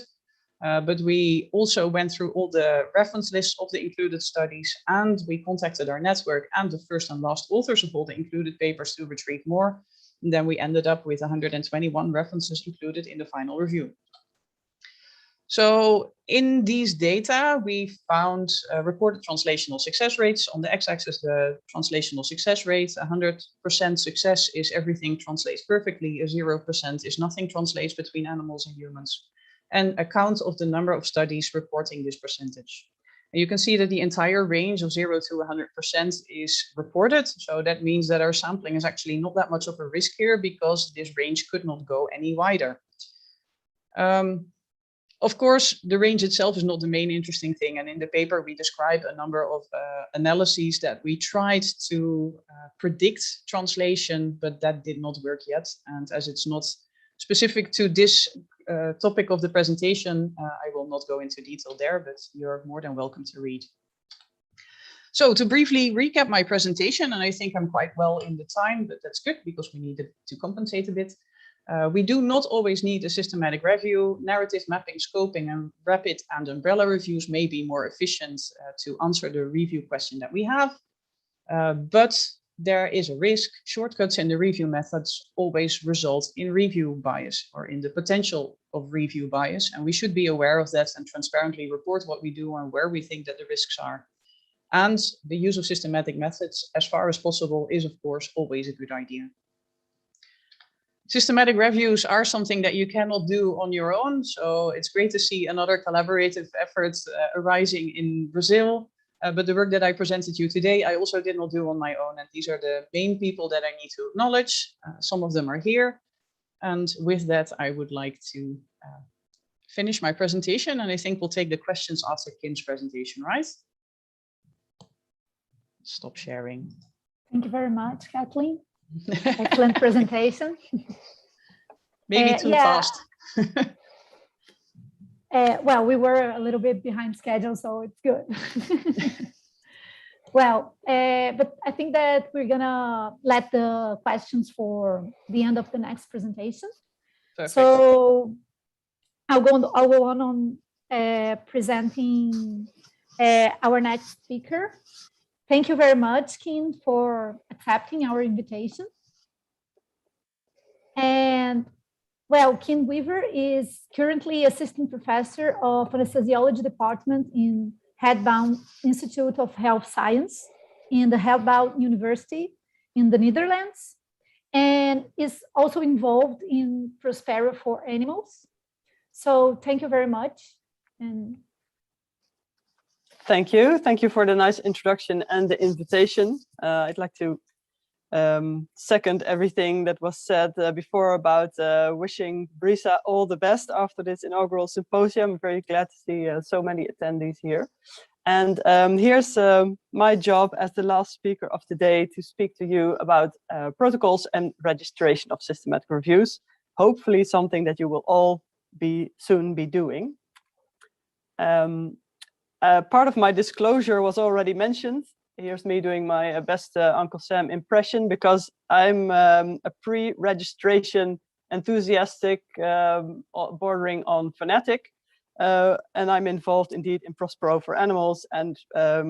E: But we also went through all the reference lists of the included studies, and we contacted our network and the first and last authors of all the included papers to retrieve more. And then we ended up with 121 references included in the final review. So in these data, we found reported translational success rates. On the x-axis, the translational success rate. 100% success is everything translates perfectly. 0% is nothing translates between animals and humans. And a count of the number of studies reporting this percentage. And you can see that the entire range of 0 to 100% is reported. So that means that our sampling is actually not that much of a risk here, because this range could not go any wider. Of course, the range itself is not the main interesting thing. And in the paper, we describe a number of analyses that we tried to predict translation, but that did not work yet. And as it's not specific to this topic of the presentation, I will not go into detail there, but you're more than welcome to read. So to briefly recap my presentation, and I think I'm quite well in the time, but that's good because we needed to compensate a bit. We do not always need a systematic review. Narrative mapping, scoping, and rapid and umbrella reviews may be more efficient to answer the review question that we have. But there is a risk. Shortcuts in the review methods always result in review bias, or in the potential of review bias. And we should be aware of that and transparently report what we do and where we think that the risks are. And the use of systematic methods, as far as possible, is of course always a good idea. Systematic reviews are something that you cannot do on your own. So it's great to see another collaborative effort arising in Brazil. But the work that I presented you today, I also did not do on my own. And these are the main people that I need to acknowledge. Some of them are here. And with that, I would like to finish my presentation. And I think we'll take the questions after Kim's presentation, right? Stop sharing.
G: Thank you very much, Kathleen. Excellent presentation.
E: Maybe too fast.
G: Well, we were a little bit behind schedule, so it's good. Well, but I think that we're gonna let the questions for the end of the next presentation. Perfect. So I'll go on presenting our next speaker. Thank you very much, Kim, for accepting our invitation. And well, Kim Weaver is currently assistant professor of anesthesiology department in Radboud Institute of Health Science in the Radboud University in the Netherlands, and is also involved in Prospero for Animals. So thank you very much. And
H: thank you. Thank you for the nice introduction and the invitation. I'd like to second everything that was said before about wishing BRISA all the best after this inaugural symposium. I'm very glad to see so many attendees here. And here's my job as the last speaker of the day to speak to you about protocols and registration of systematic reviews. Hopefully something that you will all soon be doing. Part of my disclosure was already mentioned. Here's me doing my best Uncle Sam impression, because I'm a pre-registration enthusiastic, bordering on fanatic. and I'm involved indeed in Prospero for animals and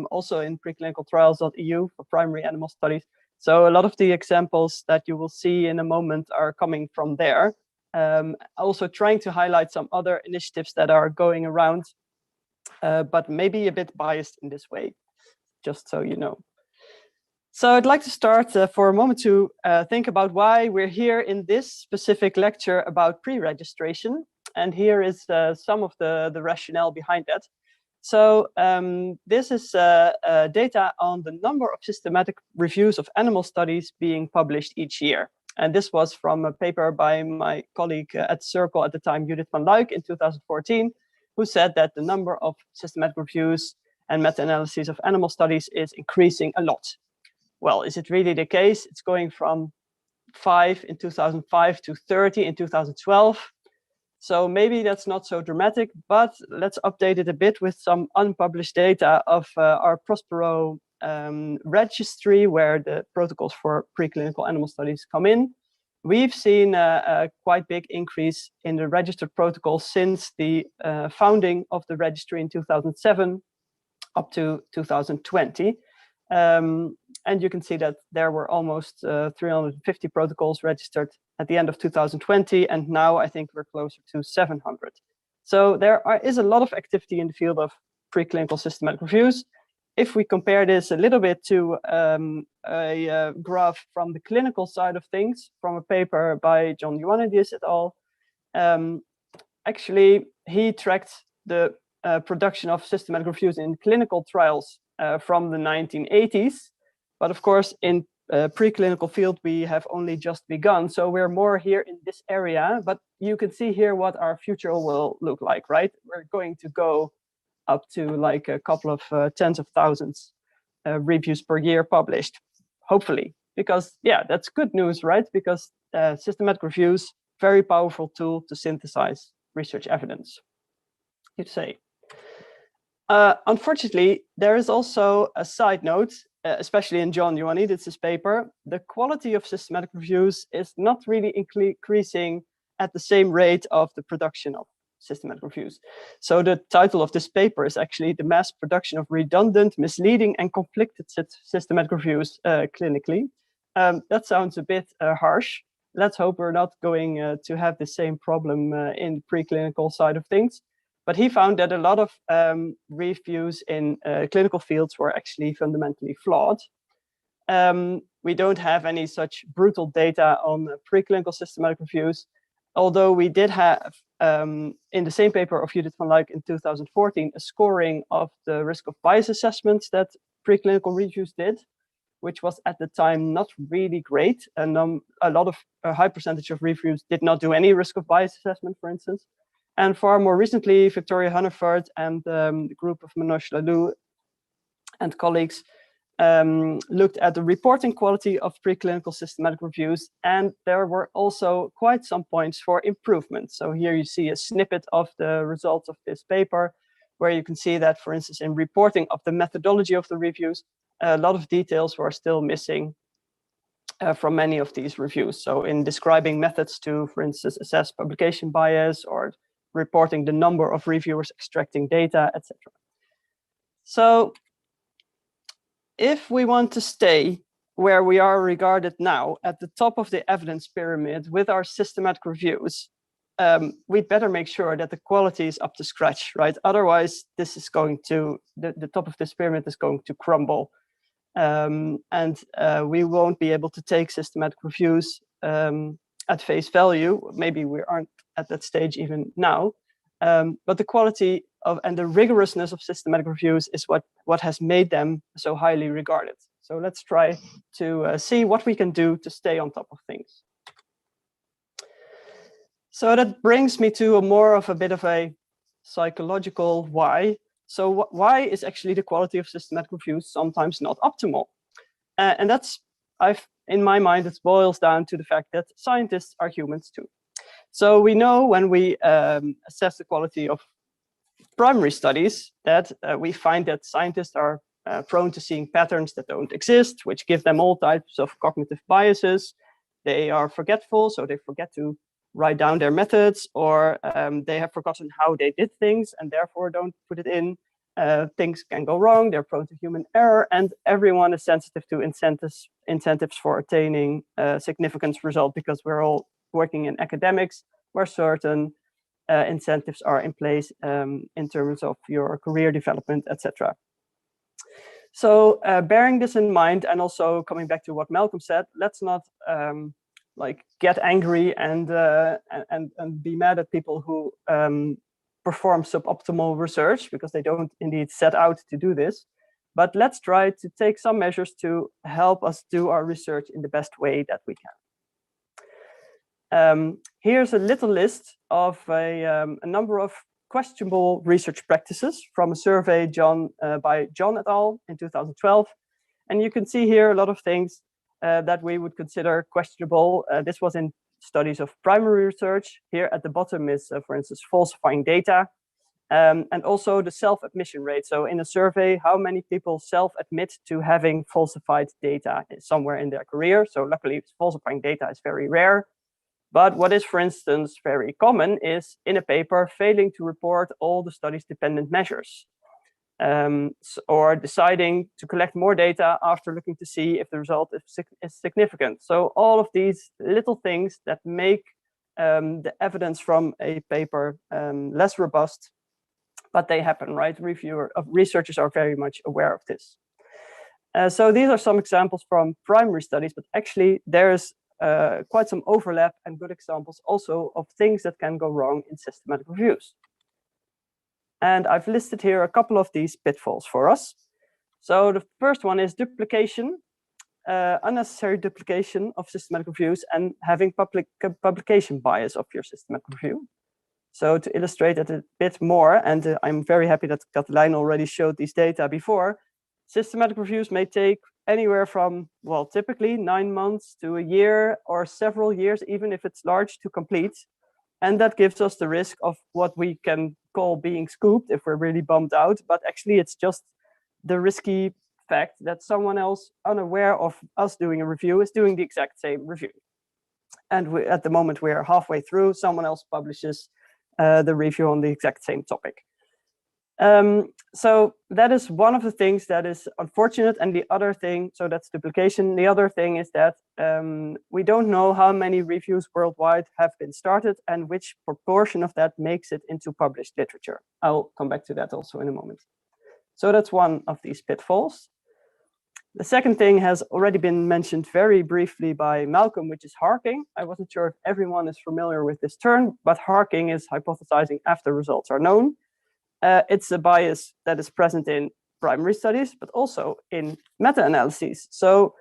H: also in preclinicaltrials.eu for primary animal studies. So a lot of the examples that you will see in a moment are coming from there. Also trying to highlight some other initiatives that are going around, but maybe a bit biased in this way, just so you know. So I'd like to start for a moment to think about why we're here in this specific lecture about pre-registration. And here is some of the rationale behind that. So this is data on the number of systematic reviews of animal studies being published each year. And this was from a paper by my colleague at Circle at the time, Judith van Luik, in 2014, who said that the number of systematic reviews and meta-analyses of animal studies is increasing a lot. Well, is it really the case? It's going from 5 in 2005 to 30 in 2012. So maybe that's not so dramatic, but let's update it a bit with some unpublished data of our Prospero registry, where the protocols for preclinical animal studies come in. We've seen a quite big increase in the registered protocols since the founding of the registry in 2007 up to 2020. And you can see that there were almost 350 protocols registered at the end of 2020, and now I think we're closer to 700. So there is a lot of activity in the field of preclinical systematic reviews. If we compare this a little bit to a graph from the clinical side of things, from a paper by John Ioannidis et al., actually he tracked the production of systematic reviews in clinical trials from the 1980s. But of course, in preclinical field, we have only just begun. So we're more here in this area, but you can see here what our future will look like, right? We're going to go up to like a couple of tens of thousands reviews per year published, hopefully, because yeah, that's good news, right? Because systematic reviews, very powerful tool to synthesize research evidence, you'd say. Unfortunately, there is also a side note, especially in John Ioannidis' paper. The quality of systematic reviews is not really increasing at the same rate of the production of systematic reviews. So the title of this paper is actually The Mass Production of Redundant, Misleading, and Conflicted Systematic Reviews Clinically. That sounds a bit harsh. Let's hope we're not going to have the same problem in the preclinical side of things. But he found that a lot of reviews in clinical fields were actually fundamentally flawed. We don't have any such brutal data on preclinical systematic reviews, although we did have, in the same paper of Judith van Luik in 2014, a scoring of the risk of bias assessments that preclinical reviews did, which was at the time not really great. And a high percentage of reviews did not do any risk of bias assessment, for instance. And far more recently, Victoria Hunneford and the group of Manoj Lalou and colleagues looked at the reporting quality of preclinical systematic reviews, and there were also quite some points for improvement. So here you see a snippet of the results of this paper, where you can see that, for instance, in reporting of the methodology of the reviews, a lot of details were still missing from many of these reviews. So in describing methods to, for instance, assess publication bias, or reporting the number of reviewers extracting data, etc. So if we want to stay where we are regarded now, at the top of the evidence pyramid with our systematic reviews, we'd better make sure that the quality is up to scratch, right? Otherwise, this is going to, the top of this pyramid is going to crumble. And we won't be able to take systematic reviews at face value. Maybe we aren't at that stage even now, but the quality of and the rigorousness of systematic reviews is what has made them so highly regarded. So let's try to see what we can do to stay on top of things. So that brings me to a bit of a psychological why. So why is actually the quality of systematic reviews sometimes not optimal? And that's, in my mind, it boils down to the fact that scientists are humans too. So we know when we assess the quality of primary studies that we find that scientists are prone to seeing patterns that don't exist, which give them all types of cognitive biases. They are forgetful, so they forget to write down their methods, or they have forgotten how they did things and therefore don't put it in. Things can go wrong, they're prone to human error, and everyone is sensitive to incentives for attaining a significant result, because we're all working in academics where certain incentives are in place in terms of your career development, etc. So bearing this in mind, and also coming back to what Malcolm said, let's not like get angry and be mad at people who perform suboptimal research, because they don't indeed set out to do this. But let's try to take some measures to help us do our research in the best way that we can. Here's a little list of a number of questionable research practices from a survey by John et al. In 2012. And you can see here a lot of things that we would consider questionable. This was in studies of primary research. Here at the bottom is, for instance, falsifying data, and also the self-admission rate. So in a survey, how many people self-admit to having falsified data somewhere in their career? So luckily, falsifying data is very rare. But what is, for instance, very common is in a paper failing to report all the study's dependent measures, or deciding to collect more data after looking to see if the result is significant. So all of these little things that make the evidence from a paper less robust, but they happen, right? Researchers are very much aware of this. So these are some examples from primary studies, but actually there's quite some overlap and good examples also of things that can go wrong in systematic reviews. And I've listed here a couple of these pitfalls for us. So the first one is duplication, unnecessary duplication of systematic reviews, and having publication bias of your systematic review. So to illustrate it a bit more, and I'm very happy that Katelijne already showed these data before, systematic reviews may take anywhere from, well, typically 9 months to a year or several years, even if it's large, to complete. And that gives us the risk of what we can call being scooped if we're really bummed out. But actually, it's just the risky fact that someone else unaware of us doing a review is doing the exact same review. And at the moment we're halfway through, someone else publishes the review on the exact same topic. So that is one of the things that is unfortunate. And the other thing, so that's duplication. The other thing is that we don't know how many reviews worldwide have been started and which proportion of that makes it into published literature. I'll come back to that also in a moment. So that's one of these pitfalls. The second thing has already been mentioned very briefly by Malcolm, which is harking. I wasn't sure if everyone is familiar with this term, but harking is hypothesizing after results are known. It's a bias that is present in primary studies, but also in meta-analyses. So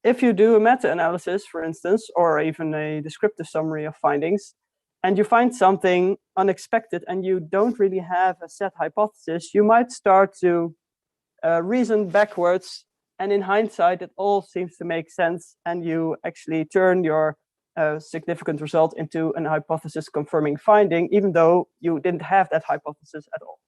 H: if you do a meta-analysis, for instance, or even a descriptive summary of findings, and you find something unexpected and you don't really have a set hypothesis, you might start to reason backwards. And in hindsight, it all seems to make sense. And you actually turn your significant result into an hypothesis confirming finding, even though you didn't have that hypothesis at all.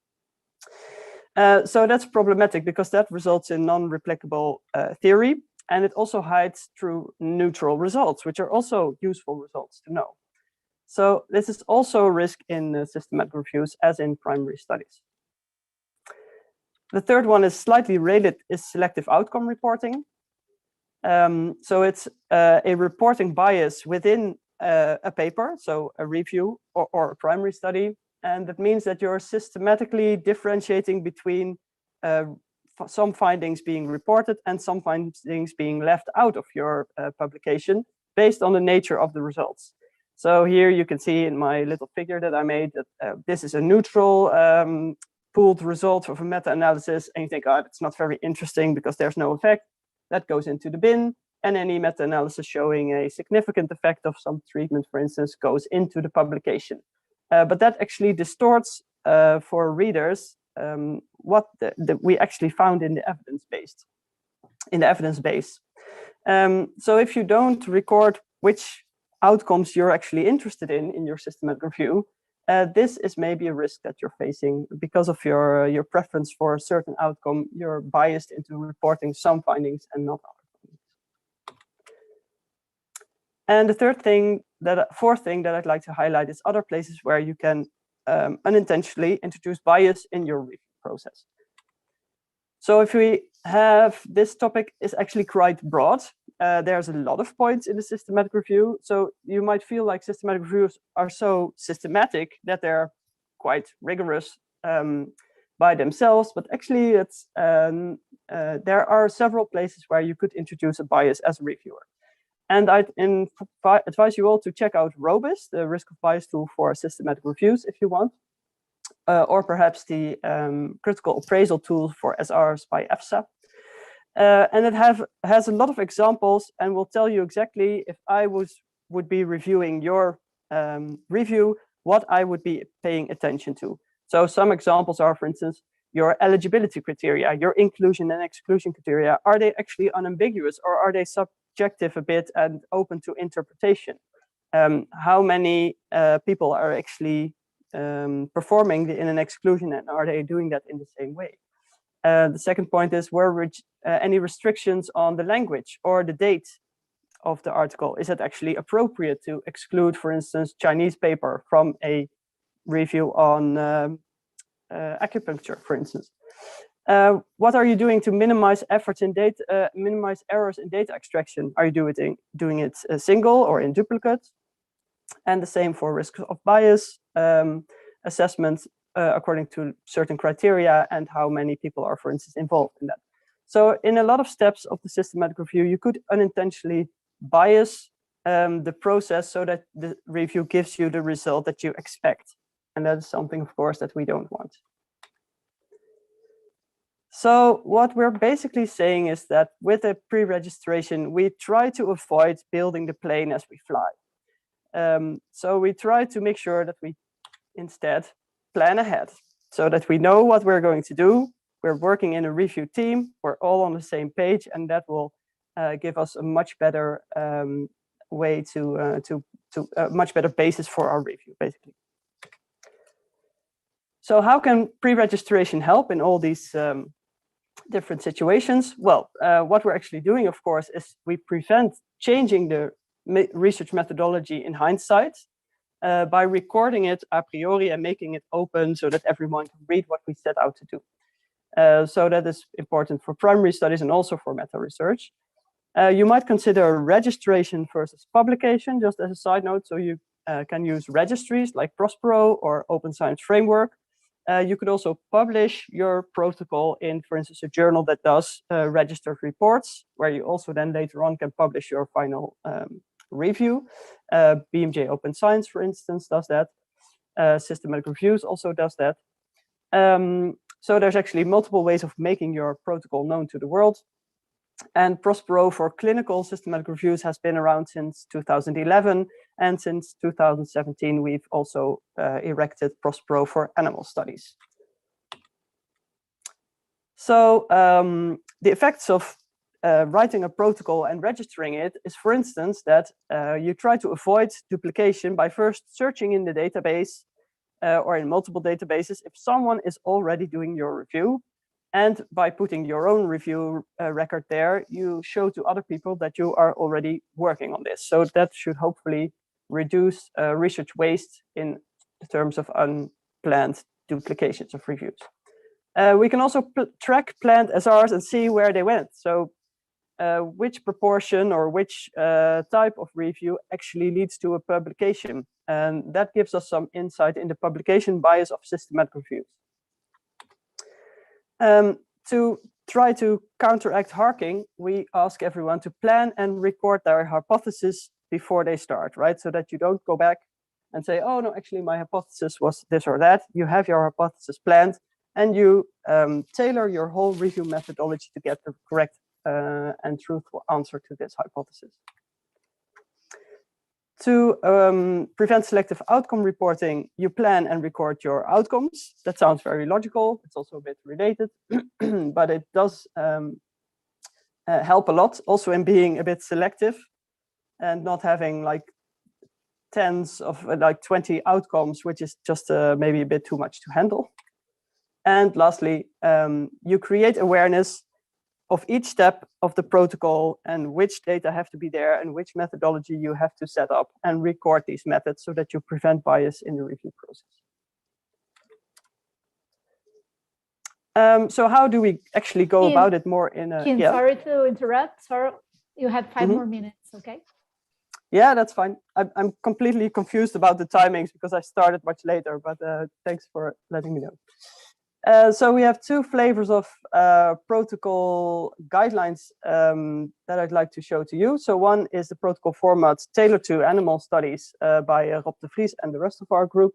H: So that's problematic because that results in non-replicable theory. And it also hides true neutral results, which are also useful results to know. So this is also a risk in systematic reviews as in primary studies. The third one is slightly related, is selective outcome reporting. So it's a reporting bias within a paper, so a review or a primary study. And that means that you're systematically differentiating between some findings being reported and some findings being left out of your publication based on the nature of the results. So here you can see in my little figure that I made that this is a neutral pooled result of a meta-analysis, and you think, oh, it's not very interesting because there's no effect. That goes into the bin, and any meta-analysis showing a significant effect of some treatment, for instance, goes into the publication. But that actually distorts for readers what we actually found in the evidence base. So if you don't record which outcomes you're actually interested in your systematic review, this is maybe a risk that you're facing because of your preference for a certain outcome. You're biased into reporting some findings and not other And the fourth thing that I'd like to highlight is other places where you can unintentionally introduce bias in your review process. So if we have, this topic is actually quite broad. There's a lot of points in the systematic review. So you might feel like systematic reviews are so systematic that they're quite rigorous by themselves, but actually it's there are several places where you could introduce a bias as a reviewer. And I'd advise you all to check out ROBIS, the risk of bias tool for systematic reviews, if you want, or perhaps the critical appraisal tool for SRs by EFSA. And it has a lot of examples and will tell you exactly if I would be reviewing your review, what I would be paying attention to. So some examples are, for instance, your eligibility criteria, your inclusion and exclusion criteria. Are they actually unambiguous, or are they subjective a bit and open to interpretation? How many people are actually performing in an exclusion, and are they doing that in the same way? The second point is, were any restrictions on the language or the date of the article? Is it actually appropriate to exclude, for instance, Chinese paper from a review on acupuncture, for instance? What are you doing to minimize efforts in data, minimize errors in data extraction? Are you doing it single or in duplicate? And the same for risk of bias assessments according to certain criteria, and how many people are, for instance, involved in that. So in a lot of steps of the systematic review, you could unintentionally bias the process so that the review gives you the result that you expect. And that is something, of course, that we don't want. So what we're basically saying is that with a pre-registration, we try to avoid building the plane as we fly. So we try to make sure that we instead plan ahead so that we know what we're going to do. We're working in a review team. We're all on the same page, and that will give us a much better way to a much better basis for our review, basically. So how can pre-registration help in all these different situations? Well, what we're actually doing, of course, is we prevent changing the research methodology in hindsight by recording it a priori and making it open so that everyone can read what we set out to do. So that is important for primary studies and also for meta-research. You might consider registration versus publication, just as a side note. So you can use registries like Prospero or Open Science Framework. You could also publish your protocol in, for instance, a journal that does registered reports, where you also then later on can publish your final review. BMJ Open Science, for instance, does that. Systematic Reviews also does that. So there's actually multiple ways of making your protocol known to the world. And Prospero for clinical systematic reviews has been around since 2011. And since 2017, we've also erected Prospero for animal studies. So the effects of writing a protocol and registering it is, for instance, that you try to avoid duplication by first searching in the database or in multiple databases if someone is already doing your review. And by putting your own review record there, you show to other people that you are already working on this. So that should hopefully reduce research waste in terms of unplanned duplications of reviews. We can also track planned SRs and see where they went. So which proportion or which type of review actually leads to a publication. And that gives us some insight in the publication bias of systematic reviews. To try to counteract harking, we ask everyone to plan and record their hypothesis before they start, right? So that you don't go back and say, oh, no, actually, my hypothesis was this or that. You have your hypothesis planned, and you tailor your whole review methodology to get the correct and truthful answer to this hypothesis. To prevent selective outcome reporting, you plan and record your outcomes. That sounds very logical. It's also a bit related, but it does help a lot also in being a bit selective and not having like tens of like 20 outcomes, which is just maybe a bit too much to handle. And lastly, you create awareness of each step of the protocol and which data have to be there and which methodology you have to set up, and record these methods so that you prevent bias in the review process. So how do we actually go about it more in a...
G: Kim,
H: yeah.
G: Sorry to interrupt. Sorry, you have 5 more minutes, okay?
H: Yeah, that's fine. I'm completely confused about the timings because I started much later, but thanks for letting me know. So we have 2 flavors of protocol guidelines that I'd like to show to you. So one is the protocol format tailored to animal studies by Rob de Vries and the rest of our group.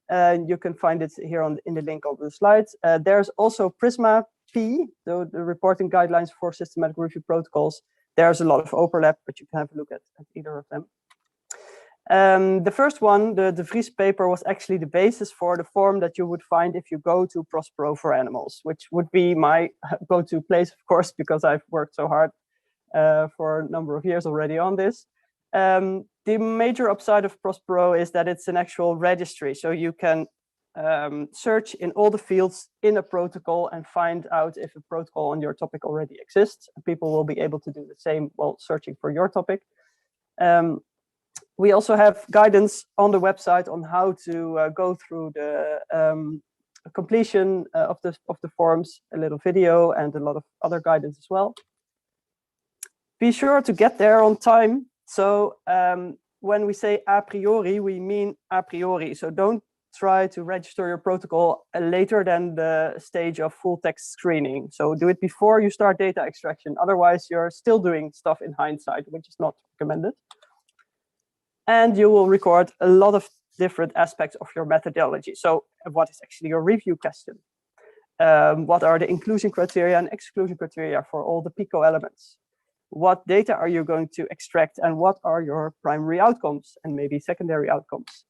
H: You can find it here in the link over the slides. There's also Prisma P, the reporting guidelines for systematic review protocols. There's a lot of overlap, but you can have a look at either of them. The first one, the De Vries paper, was actually the basis for the form that you would find if you go to Prospero for Animals, which would be my go-to place, of course, because I've worked so hard for a number of years already on this. The major upside of Prospero is that it's an actual registry, so you can search in all the fields in a protocol and find out if a protocol on your topic already exists. People will be able to do the same while searching for your topic. We also have guidance on the website on how to go through the completion of the forms, a little video and a lot of other guidance as well. Be sure to get there on time. So when we say a priori, we mean a priori. So don't try to register your protocol later than the stage of full text screening. So do it before you start data extraction. Otherwise, you're still doing stuff in hindsight, which is not recommended. And you will record a lot of different aspects of your methodology. So what is actually your review question? What are the inclusion criteria and exclusion criteria for all the PICO elements? What data are you going to extract, and what are your primary outcomes and maybe secondary outcomes?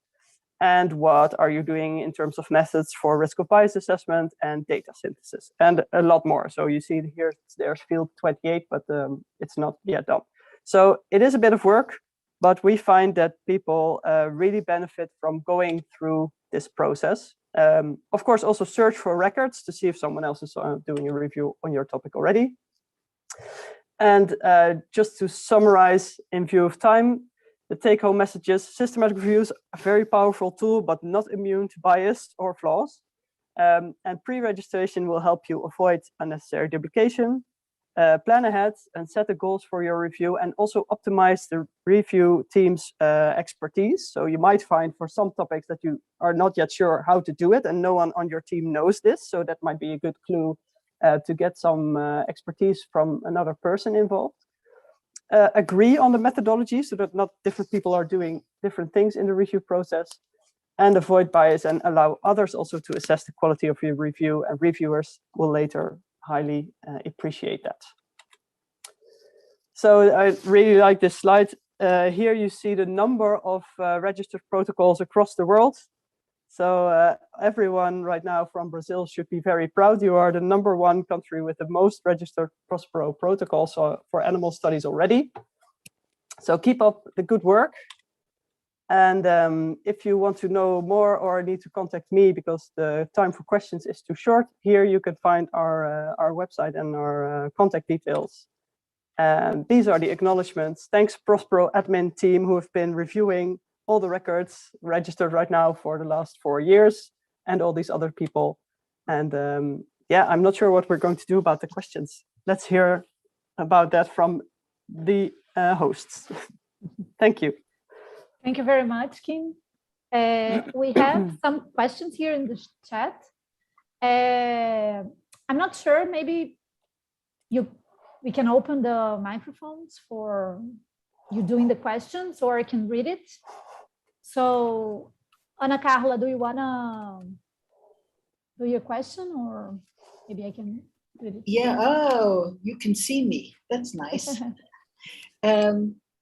H: And what are you doing in terms of methods for risk of bias assessment and data synthesis, and a lot more. So you see here, there's field 28, but it's not yet done. So it is a bit of work, but we find that people really benefit from going through this process. Of course, also search for records to see if someone else is doing a review on your topic already. And just to summarize in view of time, the take-home messages: systematic reviews, a very powerful tool, but not immune to bias or flaws. And pre-registration will help you avoid unnecessary duplication, plan ahead and set the goals for your review, and also optimize the review team's expertise. So you might find for some topics that you are not yet sure how to do it, and no one on your team knows this. So that might be a good clue to get some expertise from another person involved. Agree on the methodology so that not different people are doing different things in the review process, and avoid bias and allow others also to assess the quality of your review, and reviewers will later highly appreciate that. So I really like this slide. Here you see the number of registered protocols across the world. So everyone right now from Brazil should be very proud. You are the #1 country with the most registered Prospero protocols for animal studies already. So keep up the good work. And if you want to know more or need to contact me because the time for questions is too short, here you can find our website and our contact details. And these are the acknowledgements. Thanks Prospero admin team who have been reviewing all the records registered right now for the last 4 years, and all these other people. And yeah, I'm not sure what we're going to do about the questions. Let's hear about that from the hosts. Thank you.
G: Thank you very much, Kim. We have some questions here in the chat. I'm not sure, maybe we can open the microphones for you doing the questions, or I can read it. So, Ana Carla, do you wanna do your question, or maybe I can read it?
I: Yeah, oh, you can see me. That's nice.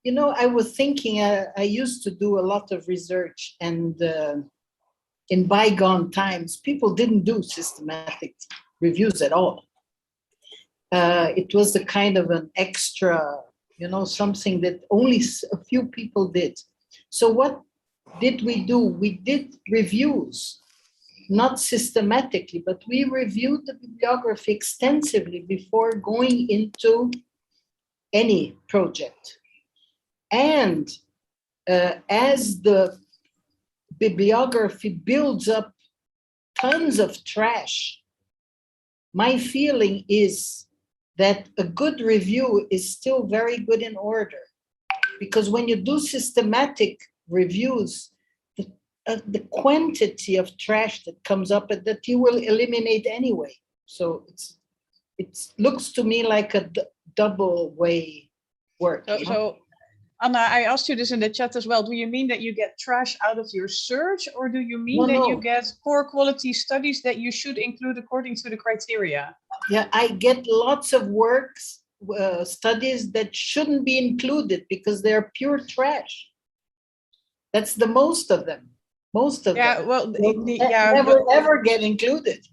I: You know, I was thinking, I used to do a lot of research, and in bygone times, people didn't do systematic reviews at all. It was the kind of an extra, you know, something that only a few people did. So what did we do? We did reviews not systematically, but we reviewed the bibliography extensively before going into any project. And as the bibliography builds up tons of trash, my feeling is that a good review is still very good in order. Because when you do systematic reviews, the quantity of trash that comes up that you will eliminate anyway. So it looks to me like a double way work.
E: So Anna, I asked you this in the chat as well. Do you mean that you get trash out of your search, or do you mean that you get poor quality studies that you should include according to the criteria?
I: Yeah, I get lots of works, studies that shouldn't be included because they're pure trash. That's the most of them. Most of them.
E: Well,
I: never get included.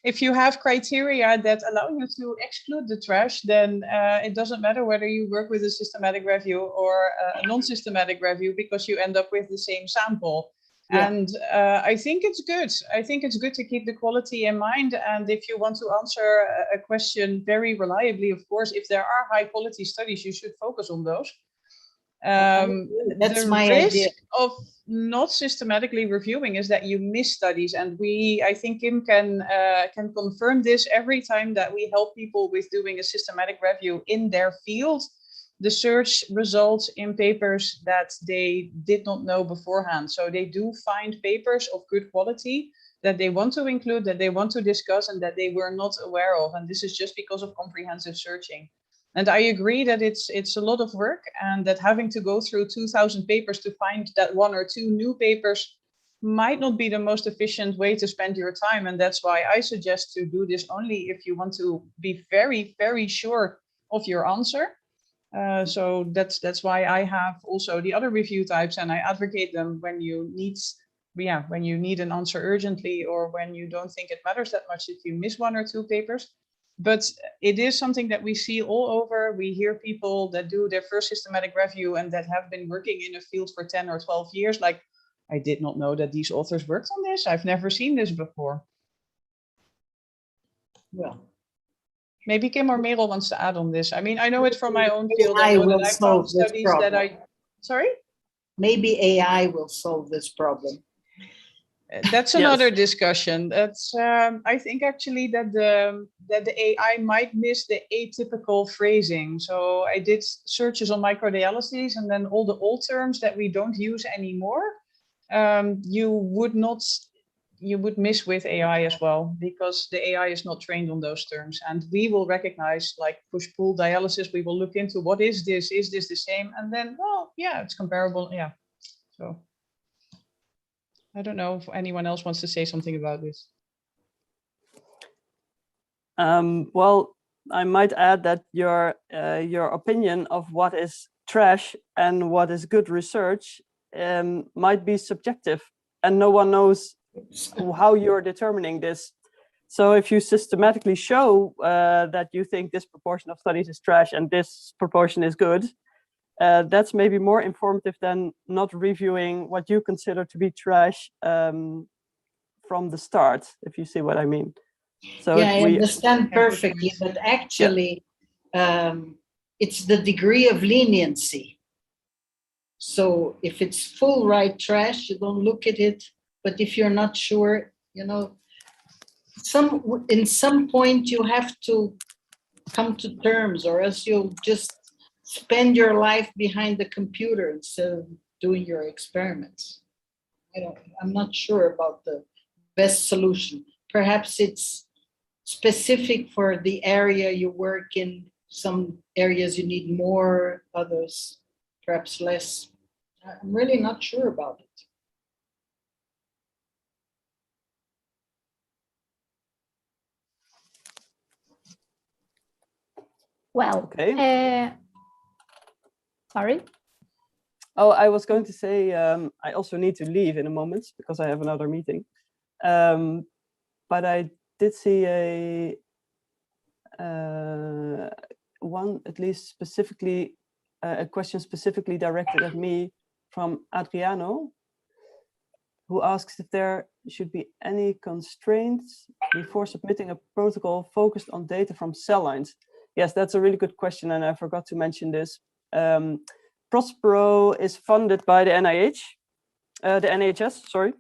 E: If you have criteria that allow you to exclude the trash, then it doesn't matter whether you work with a systematic review or a non-systematic review, because you end up with the same sample. Yeah. And I think it's good. I think it's good to keep the quality in mind. And if you want to answer a question very reliably, of course, if there are high quality studies, you should focus on those.
I: That's my
E: risk
I: idea
E: of not systematically reviewing is that you miss studies, and I think Kim can confirm this. Every time that we help people with doing a systematic review in their field, the search results in papers that they did not know beforehand. So they do find papers of good quality that they want to include, that they want to discuss, and that they were not aware of. And this is just because of comprehensive searching. And I agree that it's a lot of work, and that having to go through 2,000 papers to find that 1 or 2 new papers might not be the most efficient way to spend your time. And that's why I suggest to do this only if you want to be very, very sure of your answer. So that's why I have also the other review types, and I advocate them when you need an answer urgently, or when you don't think it matters that much if you miss 1 or 2 papers. But it is something that we see all over. We hear people that do their first systematic review and that have been working in a field for 10 or 12 years. Like, I did not know that these authors worked on this. I've never seen this before.
I: Well,
E: maybe Kim or Merel wants to add on this. I mean, I know it from my own field.
I: I
E: know
I: will
E: that I
I: solve
E: found studies
I: this
E: that
I: problem.
E: Sorry?
I: Maybe AI will solve this problem.
E: That's another discussion. That's I think actually that the AI might miss the atypical phrasing. So I did searches on microdialysis, and then all the old terms that we don't use anymore, you would miss with AI as well, because the AI is not trained on those terms. And we will recognize, like push-pull dialysis, we will look into what is this the same? And then, well, yeah, it's comparable. Yeah. So I don't know if anyone else wants to say something about this.
H: Well, I might add that your opinion of what is trash and what is good research might be subjective, and no one knows how you're determining this. So if you systematically show that you think this proportion of studies is trash and this proportion is good, that's maybe more informative than not reviewing what you consider to be trash from the start, if you see what I mean. So
I: yeah, I understand perfectly, but actually it's the degree of leniency. So if it's full right trash, you don't look at it. But if you're not sure, you know, in some point you have to come to terms, or else you'll just spend your life behind the computer instead of doing your experiments. I'm not sure about the best solution. Perhaps it's specific for the area you work in. Some areas you need more, others perhaps less. I'm really not sure about it.
G: Well, okay. Sorry?
H: Oh, I was going to say, I also need to leave in a moment because I have another meeting. But I did see one, at least specifically, a question specifically directed at me from Adriano, who asks if there should be any constraints before submitting a protocol focused on data from cell lines. Yes, that's a really good question, and I forgot to mention this. Prospero is funded by the NHS, sorry,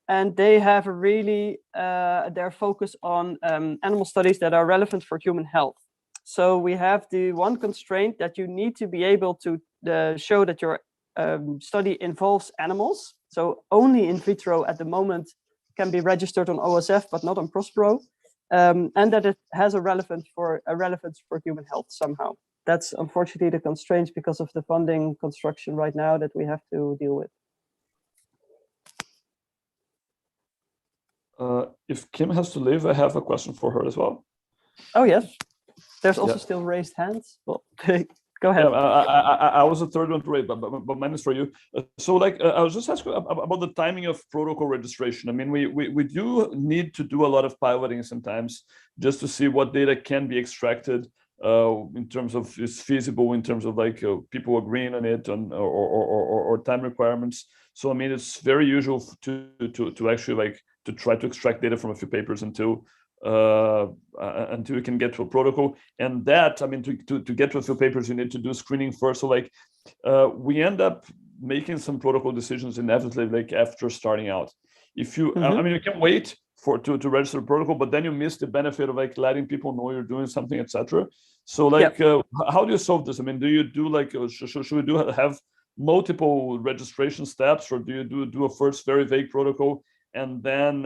H: and they have a really their focus on animal studies that are relevant for human health. So we have the one constraint that you need to be able to show that your study involves animals. So only in vitro at the moment can be registered on OSF, but not on Prospero, and that it has a relevance for human health somehow. That's unfortunately the constraints because of the funding construction right now that we have to deal with.
A: If Kim has to leave, I have a question for her as well.
H: Oh yes, there's also still raised hands. Well, go ahead.
A: Yeah, I was the third one to raise, but mine is for you. So like, I was just asking about the timing of protocol registration. I mean, we do need to do a lot of piloting sometimes just to see what data can be extracted in terms of is feasible, in terms of like people agreeing on it, or time requirements. So I mean, it's very usual to actually like to try to extract data from a few papers until you can get to a protocol. And that, I mean, to get to a few papers, you need to do screening first. So like we end up making some protocol decisions inevitably like after starting out. If you, I mean, you can wait to register a protocol, but then you miss the benefit of like letting people know you're doing something, etc. So like, how do you solve this? I mean, do you do like, should we have multiple registration steps, or do you do a first very vague protocol and then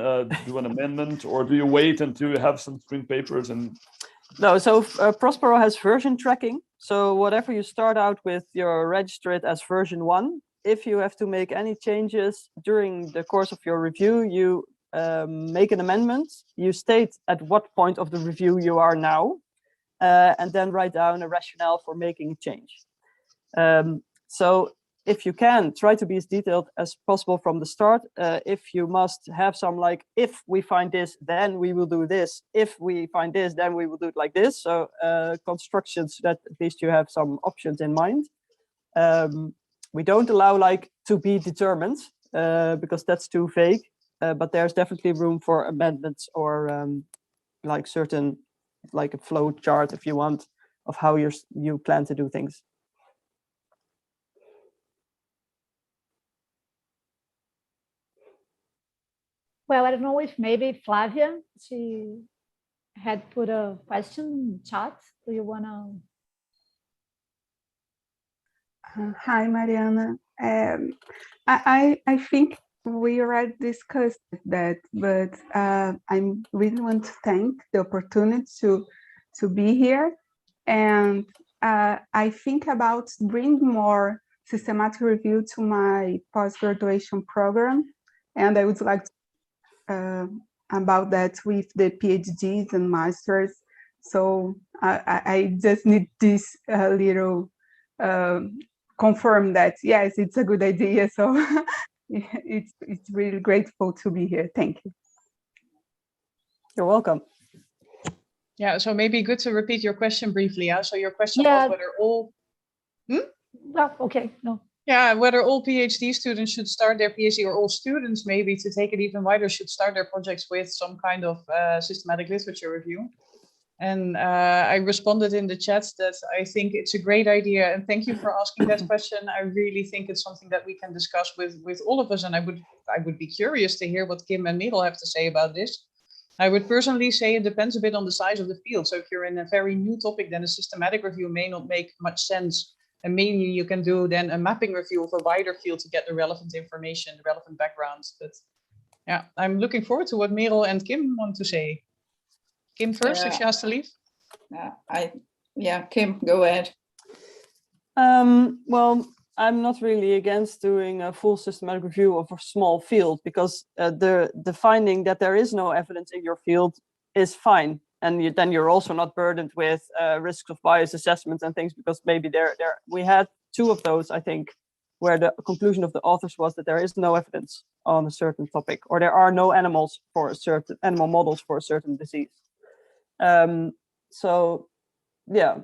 A: do an amendment, or do you wait until you have some screen papers? And
H: no, so Prospero has version tracking. So whatever you start out with, you're registered as version 1. If you have to make any changes during the course of your review, you make an amendment. You state at what point of the review you are now, and then write down a rationale for making a change. So if you can, try to be as detailed as possible from the start. If you must have some like, if we find this, then we will do this. If we find this, then we will do it like this. So constructions that at least you have some options in mind. We don't allow like to be determined because that's too vague. But there's definitely room for amendments or like certain, like a flow chart if you want, of how you plan to do things.
G: Well, I don't know if maybe Flavia, she had put a question in the chat. Do you want to?
J: Hi, Mariana. I think we already discussed that, but I really want to thank the opportunity to be here. And I think about bringing more systematic review to my post-graduation program. And I would like to about that with the PhDs and masters. So I just need this little confirm that, yes, it's a good idea. So it's really grateful to be here. Thank you.
H: You're welcome.
E: Yeah, so maybe good to repeat your question briefly. Yeah? So your question was whether all...
G: Well, okay, no.
E: Yeah, whether all PhD students should start their PhD, or all students maybe, to take it even wider, should start their projects with some kind of systematic literature review. And I responded in the chat that I think it's a great idea, and thank you for asking that question. I really think it's something that we can discuss with all of us, and I would be curious to hear what Kim and Merel have to say about this. I would personally say it depends a bit on the size of the field. So if you're in a very new topic, then a systematic review may not make much sense. And mainly you can do then a mapping review of a wider field to get the relevant information, the relevant backgrounds. But yeah, I'm looking forward to what Merel and Kim want to say. Kim first, if she has to leave.
C: Kim, go ahead.
H: Well, I'm not really against doing a full systematic review of a small field, because the finding that there is no evidence in your field is fine. And then you're also not burdened with risks of bias assessments and things, because maybe we had 2 of those, I think, where the conclusion of the authors was that there is no evidence on a certain topic, or there are no animal models for a certain disease. So yeah,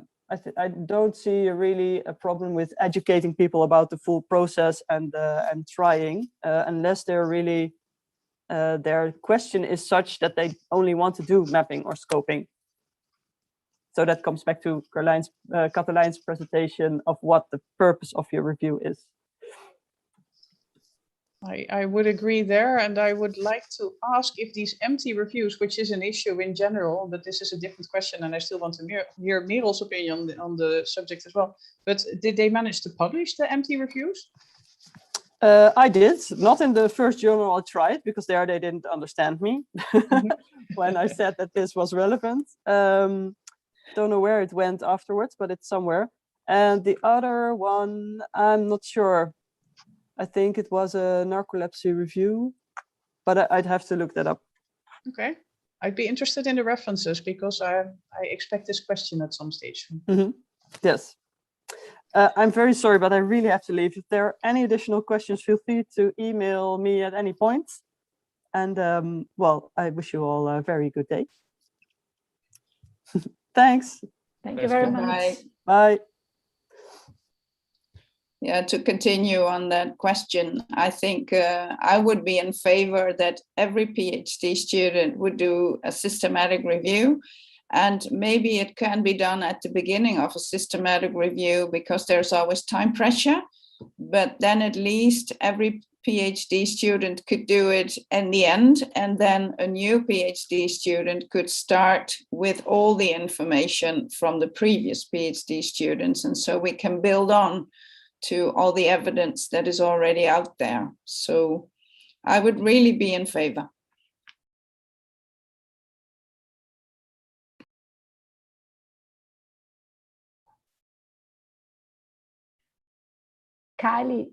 H: I don't see really a problem with educating people about the full process and trying, unless they're really their question is such that they only want to do mapping or scoping. So that comes back to Katelijn's presentation of what the purpose of your review is.
E: I would agree there, and I would like to ask if these empty reviews, which is an issue in general, but this is a different question, and I still want to hear Merel's opinion on the subject as well. But did they manage to publish the empty reviews?
H: I did, not in the first journal I tried, because there they didn't understand me when I said that this was relevant. Don't know where it went afterwards, but it's somewhere. And the other one, I'm not sure. I think it was a narcolepsy review, but I'd have to look that up.
E: Okay, I'd be interested in the references because I expect this question at some stage.
H: Yes. I'm very sorry, but I really have to leave. If there are any additional questions, feel free to email me at any point. And well, I wish you all a very good day. Thanks.
G: Thank you very much.
C: Bye.
H: Bye.
C: Yeah, to continue on that question, I think I would be in favor that every PhD student would do a systematic review. And maybe it can be done at the beginning of a systematic review because there's always time pressure. But then at least every PhD student could do it in the end. And then a new PhD student could start with all the information from the previous PhD students. And so we can build on to all the evidence that is already out there. So I would really be in favor.
G: Kylie,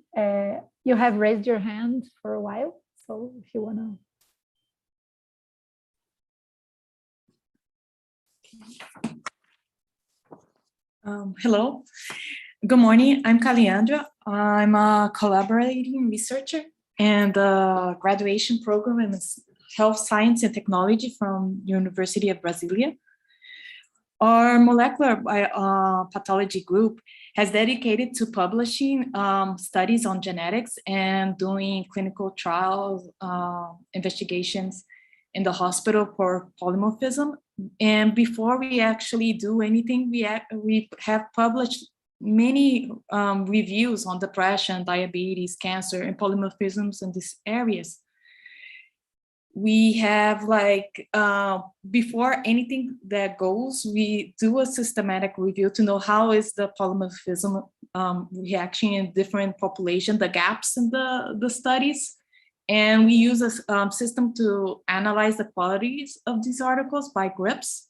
G: you have raised your hand for a while, so if you want
K: to. Hello, good morning. I'm Caliandra. I'm a collaborating researcher and a graduation program in health science and technology from University of Brasilia. Our molecular pathology group has dedicated to publishing studies on genetics and doing clinical trials, investigations in the hospital for polymorphism. And before we actually do anything, we have published many reviews on depression, diabetes, cancer, and polymorphisms in these areas. We have before anything that goes, we do a systematic review to know how is the polymorphism reaction in different populations, the gaps in the studies. And we use a system to analyze the qualities of these articles by groups.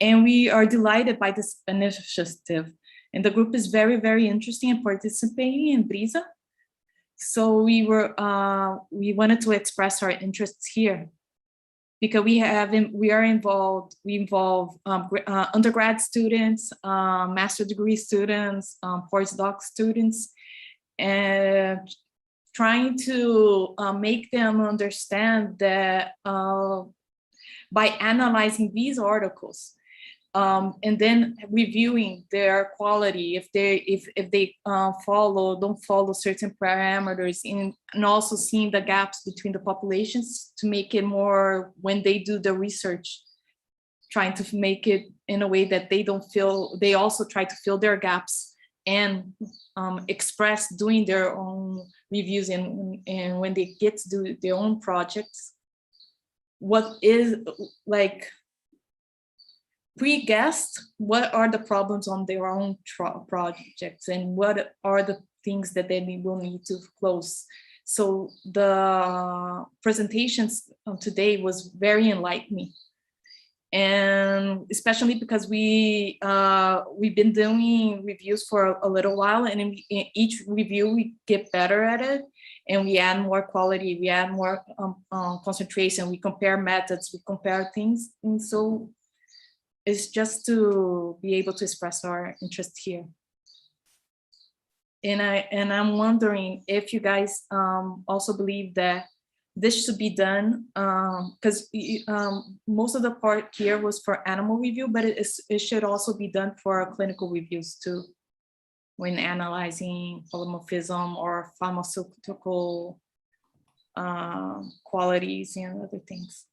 K: And we are delighted by this initiative. And the group is very, very interesting in participating in BRISA. So we wanted to express our interests here because we involve undergrad students, master degree students, postdoc students, and trying to make them understand that by analyzing these articles, and then reviewing their quality, if they don't follow certain parameters, and also seeing the gaps between the populations to make it more, when they do the research, trying to make it in a way that they also try to fill their gaps and express doing their own reviews, and when they get to do their own projects, what is pre-guessed what are the problems on their own projects and what are the things that they will need to close. So the presentations today was very enlightening, and especially because we've been doing reviews for a little while, and in each review we get better at it, and we add more quality, we add more concentration, we compare methods, we compare things, and so it's just to be able to express our interest here. And I'm wondering if you guys also believe that this should be done, because most of the part here was for animal review, but it should also be done for clinical reviews too, when analyzing polymorphism or pharmaceutical qualities and other things.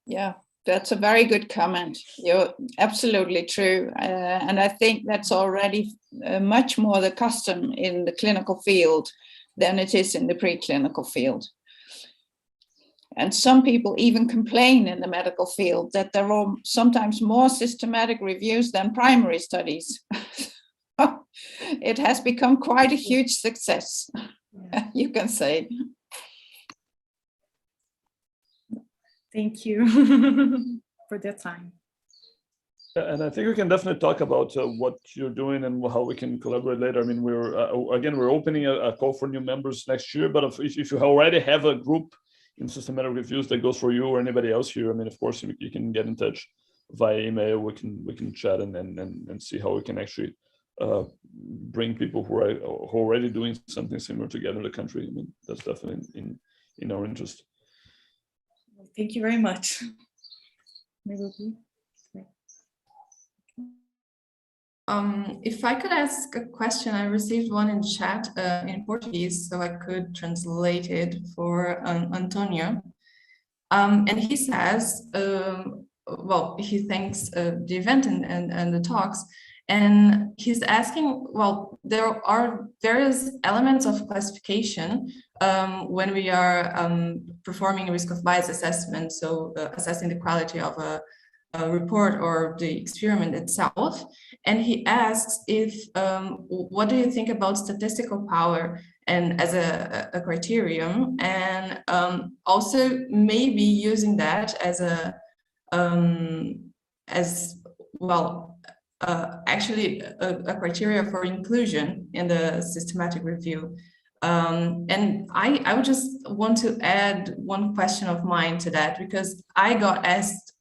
C: Yeah, that's a very good comment. You're absolutely true. And I think that's already much more the custom in the clinical field than it is in the preclinical field. And some people even complain in the medical field that there are sometimes more systematic reviews than primary studies. It has become quite a huge success, you can say.
K: Thank you for that time.
A: And I think we can definitely talk about what you're doing and how we can collaborate later. I mean, we're opening a call for new members next year, but if you already have a group in systematic reviews that goes for you or anybody else here, I mean, of course, you can get in touch via email. We can chat and see how we can actually bring people who are already doing something similar together in the country. I mean, that's definitely in our interest.
K: Thank you very much.
B: If I could ask a question, I received one in chat in Portuguese, so I could translate it for Antonio. And he says, well, he thanks the event and the talks, and he's asking, well, there are various elements of classification when we are performing a risk of bias assessment, so assessing the quality of a report or the experiment itself. And he asks if, what do you think about statistical power and as a criterion, and also maybe using that as actually a criteria for inclusion in the systematic review. And I would just want to add one question of mine to that, because I got asked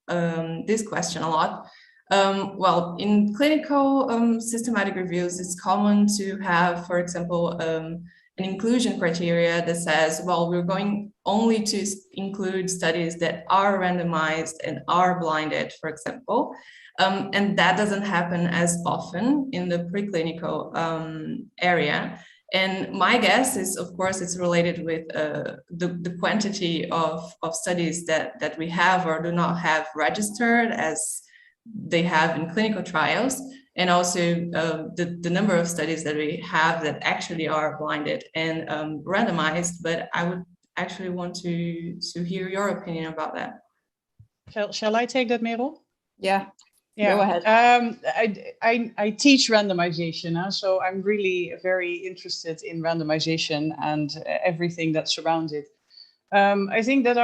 B: this question a lot. Well, in clinical systematic reviews, it's common to have, for example, an inclusion criteria that says, well, we're going only to include studies that are randomized and are blinded, for example. And that doesn't happen as often in the preclinical area. And my guess is, of course, it's related with the quantity of studies that we have or do not have registered as they have in clinical trials, and also the number of studies that we have that actually are blinded and randomized. But I would actually want to hear your opinion about that.
E: Shall I take that, Merel?
C: Yeah.
E: Yeah,
C: go ahead.
E: I teach randomization, so I'm really very interested in randomization and everything that surrounds it. I think that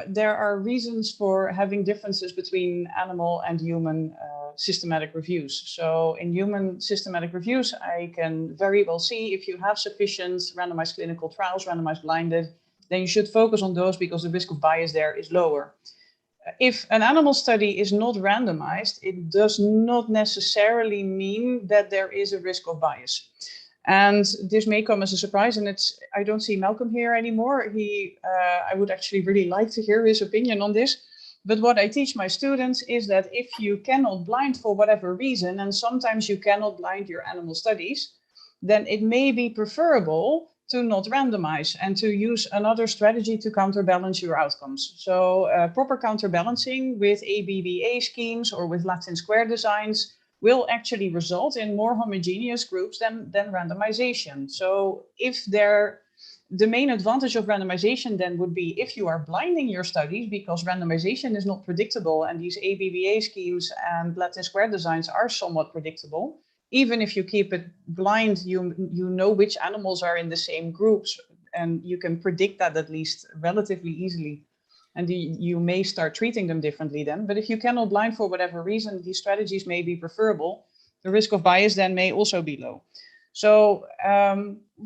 E: there are reasons for having differences between animal and human systematic reviews. So in human systematic reviews, I can very well see if you have sufficient randomized clinical trials, randomized blinded, then you should focus on those because the risk of bias there is lower. If an animal study is not randomized, it does not necessarily mean that there is a risk of bias. And this may come as a surprise, and I don't see Malcolm here anymore. I would actually really like to hear his opinion on this. But what I teach my students is that if you cannot blind for whatever reason, and sometimes you cannot blind your animal studies, then it may be preferable to not randomize and to use another strategy to counterbalance your outcomes. So proper counterbalancing with ABBA schemes or with Latin square designs will actually result in more homogeneous groups than randomization. So the main advantage of randomization then would be if you are blinding your studies, because randomization is not predictable and these ABBA schemes and Latin square designs are somewhat predictable. Even if you keep it blind, you know which animals are in the same groups, and you can predict that at least relatively easily. And you may start treating them differently then. But if you cannot blind for whatever reason, these strategies may be preferable. The risk of bias then may also be low. So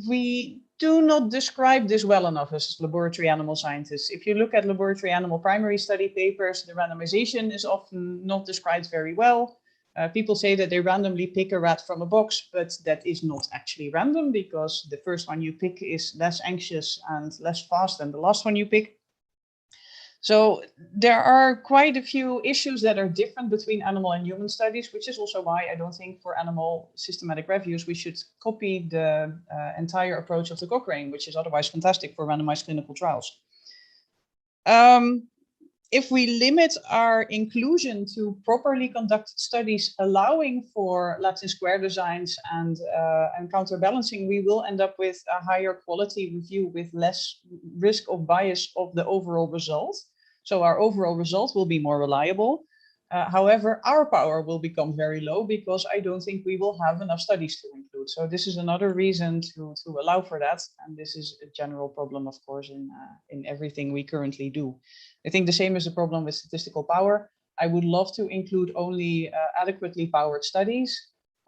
E: we do not describe this well enough as laboratory animal scientists. If you look at laboratory animal primary study papers, the randomization is often not described very well. People say that they randomly pick a rat from a box, but that is not actually random because the first one you pick is less anxious and less fast than the last one you pick. So there are quite a few issues that are different between animal and human studies, which is also why I don't think for animal systematic reviews, we should copy the entire approach of the Cochrane, which is otherwise fantastic for randomized clinical trials. If we limit our inclusion to properly conducted studies, allowing for Latin square designs and counterbalancing, we will end up with a higher quality review with less risk of bias of the overall result. So our overall result will be more reliable. However, our power will become very low because I don't think we will have enough studies to include. So this is another reason to allow for that. And this is a general problem, of course, in everything we currently do. I think the same is the problem with statistical power. I would love to include only adequately powered studies.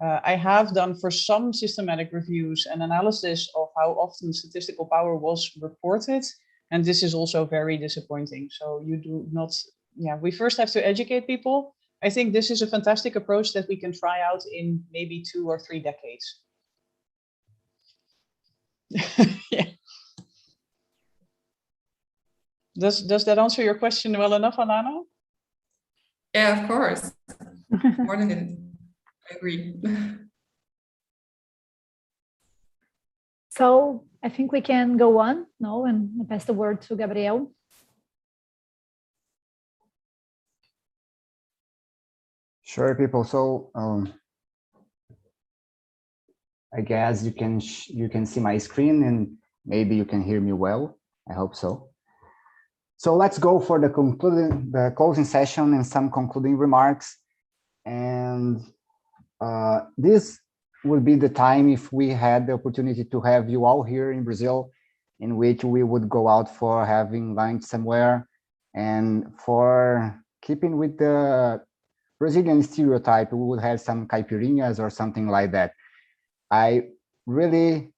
E: I have done for some systematic reviews an analysis of how often statistical power was reported. And this is also very disappointing. So you do not, we first have to educate people. I think this is a fantastic approach that we can try out in maybe 2 or 3 decades. Yeah. Does that answer your question well enough, Alana?
B: Yeah, of course. More than it. I agree.
G: So I think we can go on now and pass the word to Gabriel.
L: Sure, people. So I guess you can see my screen and maybe you can hear me well. I hope so. So let's go for the closing session and some concluding remarks. And this would be the time if we had the opportunity to have you all here in Brazil, in which we would go out for having lunch somewhere and for keeping with the Brazilian stereotype, we would have some caipirinhas or something like that. I really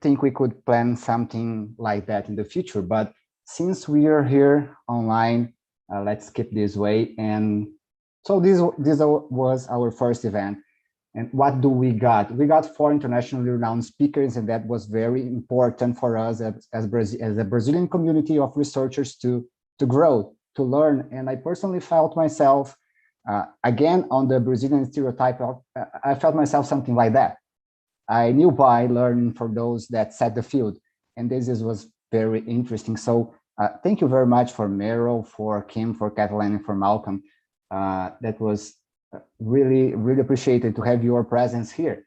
L: think we could plan something like that in the future, but since we are here online, let's keep this way. And so this was our first event. And what do we got? We got 4 internationally renowned speakers, and that was very important for us as a Brazilian community of researchers to grow, to learn. And I personally felt myself, again, on the Brazilian stereotype, I felt myself something like that. I knew by learning from those that set the field. And this was very interesting. So thank you very much for Maro, for Kim, for Kathleen, and for Malcolm. That was really, really appreciated to have your presence here.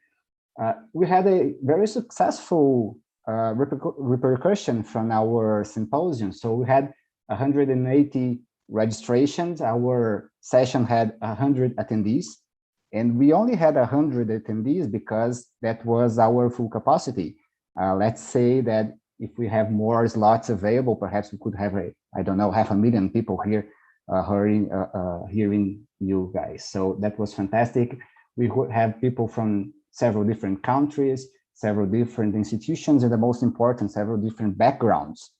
L: We had a very successful repercussion from our symposium. So we had 180 registrations. Our session had 100 attendees, and we only had 100 attendees because that was our full capacity. Let's say that if we have more slots available, perhaps we could have I don't know, 500,000 people here hearing you guys. So that was fantastic. We would have people from several different countries, several different institutions, and the most important, several different backgrounds.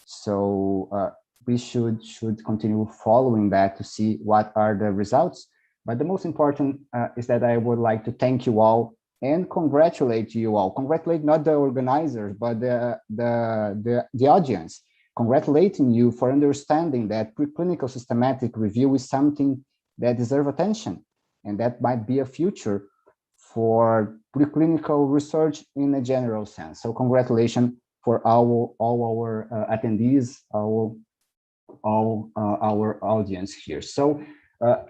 L: So we should continue following that to see what are the results. But the most important is that I would like to thank you all and congratulate you all. Congratulate not the organizers, but the audience. Congratulating you for understanding that preclinical systematic review is something that deserves attention, and that might be a future for preclinical research in a general sense. So congratulations for all our attendees, all our audience here. So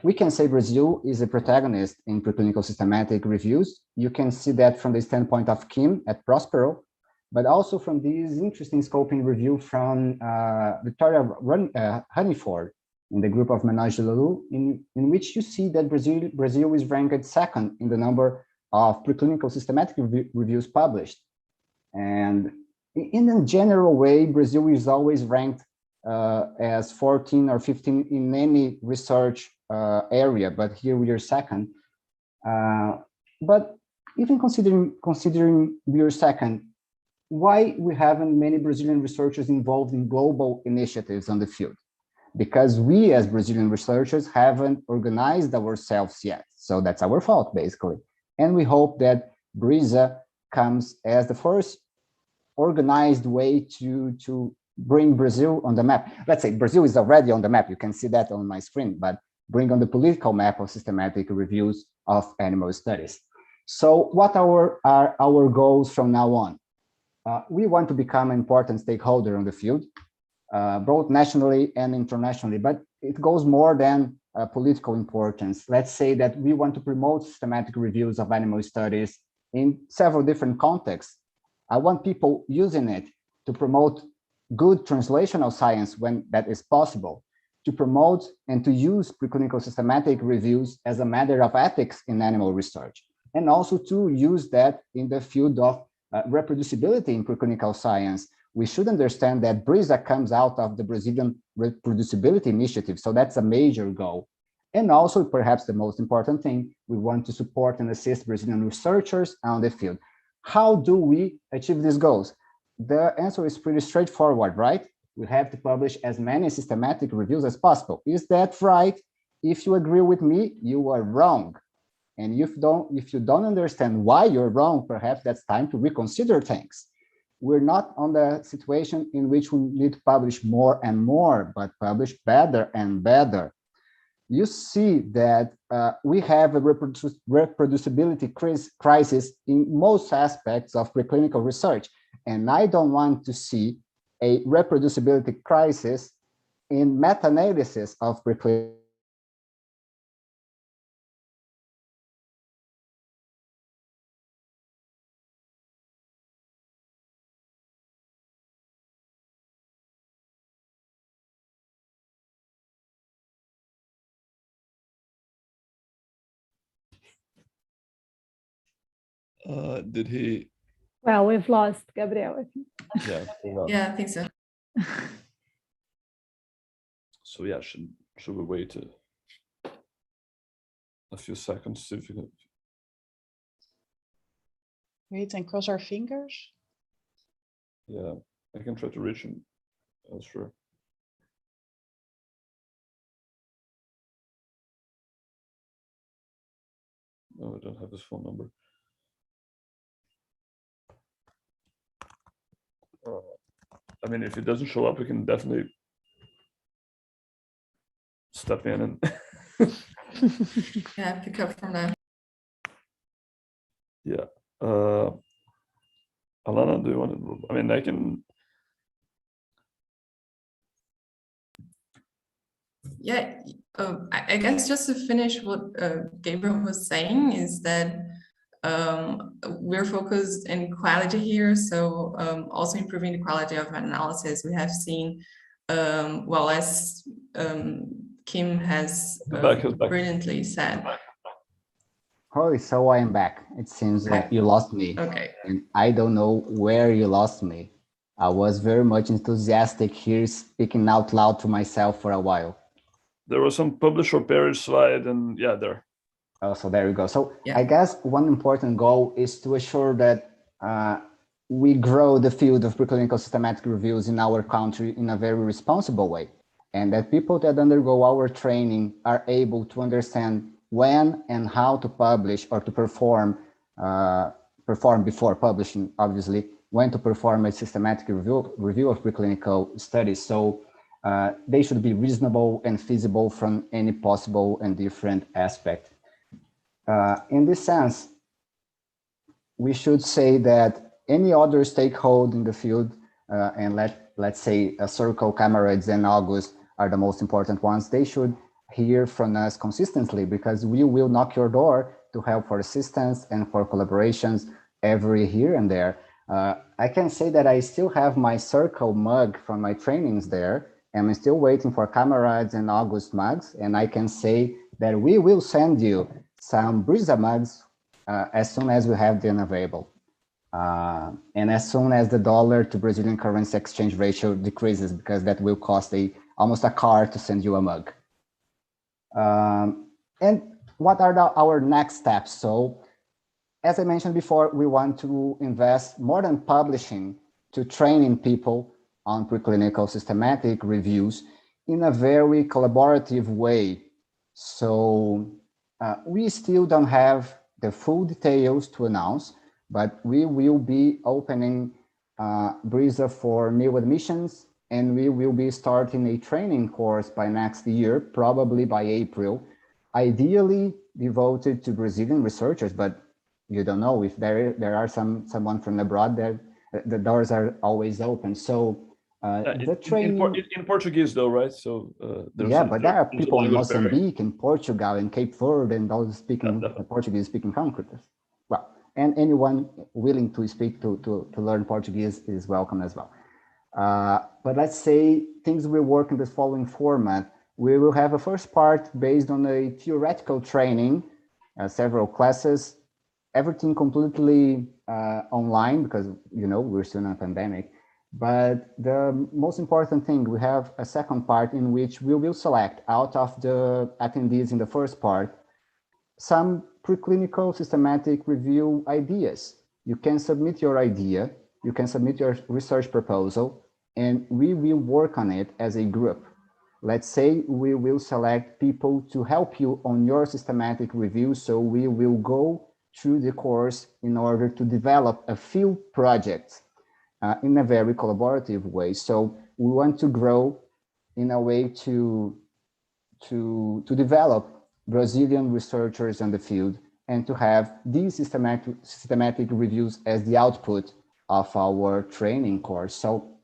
L: we can say Brazil is a protagonist in preclinical systematic reviews. You can see that from the standpoint of Kim at Prospero, but also from this interesting scoping review from Victoria Honeyford in the group of Menage de Lelou, in which you see that Brazil is ranked second in the number of preclinical systematic reviews published. And in a general way, Brazil is always ranked as 14 or 15 in any research area, but here we are second. But even considering we are second, why we haven't many Brazilian researchers involved in global initiatives on the field? Because we as Brazilian researchers haven't organized ourselves yet. So that's our fault, basically. And we hope that BRISA comes as the first organized way to bring Brazil on the map. Let's say Brazil is already on the map. You can see that on my screen, but bring on the political map of systematic reviews of animal studies. So what are our goals from now on? We want to become an important stakeholder in the field, both nationally and internationally, but it goes more than political importance. Let's say that we want to promote systematic reviews of animal studies in several different contexts. I want people using it to promote good translational science when that is possible, to promote and to use preclinical systematic reviews as a matter of ethics in animal research, and also to use that in the field of reproducibility in preclinical science. We should understand that BRISA comes out of the Brazilian Reproducibility Initiative, so that's a major goal. And also, perhaps the most important thing, we want to support and assist Brazilian researchers on the field. How do we achieve these goals? The answer is pretty straightforward, right? We have to publish as many systematic reviews as possible. Is that right? If you agree with me, you are wrong. And if you don't understand why you're wrong, perhaps that's time to reconsider things. We're not on the situation in which we need to publish more and more, but publish better and better. You see that we have a reproducibility crisis in most aspects of preclinical research. And I don't want to see a reproducibility crisis in meta-analysis of preclinical.
A: Did he?
G: Well, we've lost Gabriel, I think.
B: Yeah, I think so.
A: So yeah, should we wait a few seconds, see if you can...
E: Wait and cross our fingers.
A: Yeah, I can try to reach him elsewhere. No, I don't have his phone number. I mean, if it doesn't show up, we can definitely step in and
B: Yeah, pick up from there.
A: yeah. Alana, do you want to? I mean, I can.
B: Yeah, I guess just to finish what Gabriel was saying is that we're focused in quality here, so also improving the quality of analysis. We have seen, well, as Kim has brilliantly said.
L: Oh, so I am back. It seems that you lost me.
B: Okay.
L: And I don't know where you lost me. I was very much enthusiastic here, speaking out loud to myself for a while.
A: There was some publish or perish slide, and yeah, there.
L: Oh, so there you go. So
B: yeah.
L: I guess one important goal is to assure that we grow the field of preclinical systematic reviews in our country in a very responsible way, and that people that undergo our training are able to understand when and how to publish or to perform before publishing, obviously, when to perform a systematic review of preclinical studies. So they should be reasonable and feasible from any possible and different aspect. In this sense, we should say that any other stakeholder in the field, and let's say Circle, Comrades, and August are the most important ones, they should hear from us consistently, because we will knock your door to help for assistance and for collaborations every here and there. I can say that I still have my Circle mug from my trainings there, and I'm still waiting for Comrades and August mugs, and I can say that we will send you some BRISA mugs as soon as we have them available. And as soon as the dollar to Brazilian currency exchange ratio decreases, because that will cost almost a car to send you a mug. And what are our next steps? So, as I mentioned before, we want to invest more than publishing to training people on preclinical systematic reviews in a very collaborative way. So we still don't have the full details to announce, but we will be opening BRISA for new admissions and we will be starting a training course by next year, probably by April, ideally devoted to Brazilian researchers, but you don't know if there are someone from abroad there. The doors are always open. So the training
A: in Portuguese though, right? So
L: yeah, but there are people in Mozambique, in Portugal, in Cape Verde, and all speaking Portuguese-speaking countries. Well, and anyone willing to speak to learn Portuguese is welcome as well. But let's say things will work in the following format. We will have a first part based on a theoretical training, several classes, everything completely online because, you know, we're still in a pandemic. But the most important thing, we have a second part in which we will select out of the attendees in the first part, some preclinical systematic review ideas. You can submit your idea, you can submit your research proposal, and we will work on it as a group. Let's say we will select people to help you on your systematic review. So we will go through the course in order to develop a field project in a very collaborative way. So we want to grow in a way to develop Brazilian researchers in the field and to have these systematic reviews as the output of our training course. So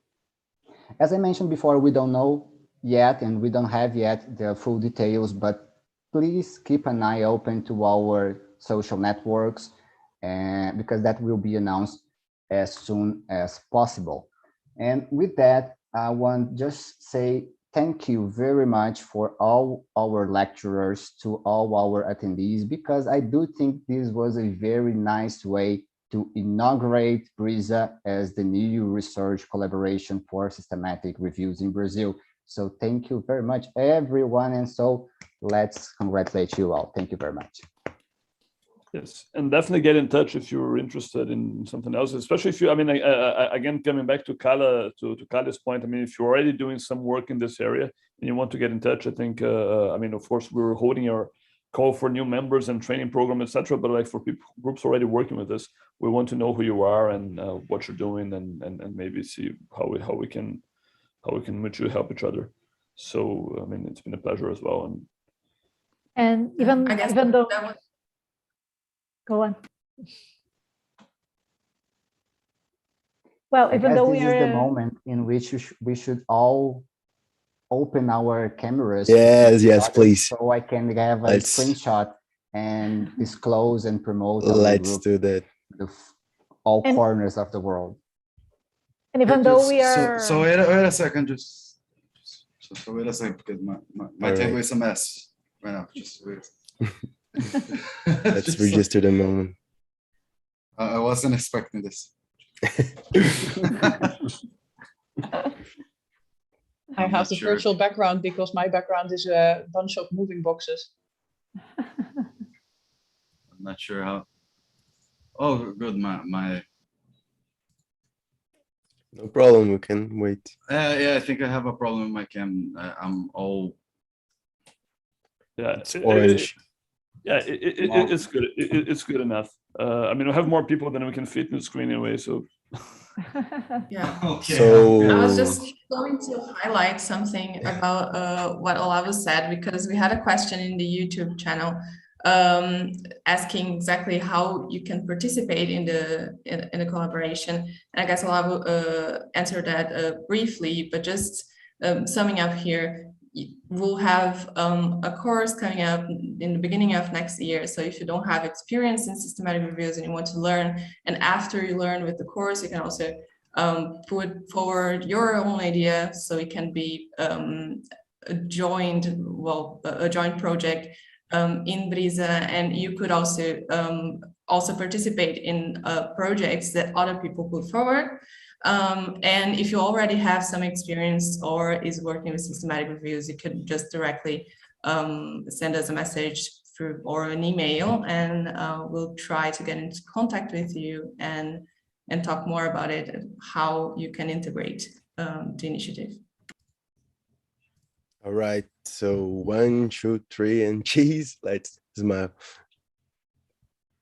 L: as I mentioned before, we don't know yet and we don't have yet the full details, but please keep an eye open to our social networks because that will be announced as soon as possible. And with that, I want just say thank you very much for all our lecturers, to all our attendees, because I do think this was a very nice way to inaugurate BRISA as the new research collaboration for systematic reviews in Brazil. So thank you very much, everyone. And so let's congratulate you all. Thank you very much.
A: Yes, and definitely get in touch if you're interested in something else, especially if you, I mean, again, coming back to Kale's point, I mean, if you're already doing some work in this area and you want to get in touch, I think, I mean, of course, we're holding our call for new members and training program, etc. But like for people, groups already working with this, we want to know who you are and what you're doing, and maybe see how we can mutually help each other. So, I mean, it's been a pleasure as well.
G: And even though, go on. Well, even though
L: this is the moment in which we should all open our cameras.
M: Yes, please.
L: So I can have a screenshot and disclose and promote.
M: Let's do that.
L: To all corners of the world.
G: And even though we are.
F: So wait a second, just wait a second, because my table is a mess right now. Just wait.
M: Let's register the moment.
F: I wasn't expecting this.
E: I have the virtual background because my background is a bunch of moving boxes.
F: I'm not sure how. Oh, good. My.
M: No problem. We can wait.
F: Yeah, I think I have a problem with my cam. I'm all.
A: Yeah,
M: it's orange.
A: It's good. It's good enough. I mean, we have more people than we can fit in the screen anyway. So.
B: Yeah.
F: Okay.
M: So
B: I was just going to highlight something about what Olavo said, because we had a question in the YouTube channel asking exactly how you can participate in the collaboration. And I guess Olavo answered that briefly, but just summing up here, we'll have a course coming up in the beginning of next year. So if you don't have experience in systematic reviews and you want to learn, and after you learn with the course, you can also put forward your own idea, so it can be a joint project in BRISA, and you could also participate in projects that other people put forward. And if you already have some experience or is working with systematic reviews, you could just directly send us a message through or an email, and we'll try to get into contact with you and talk more about it and how you can integrate the initiative.
M: All right. So 1, 2, 3, and cheese. Let's smile.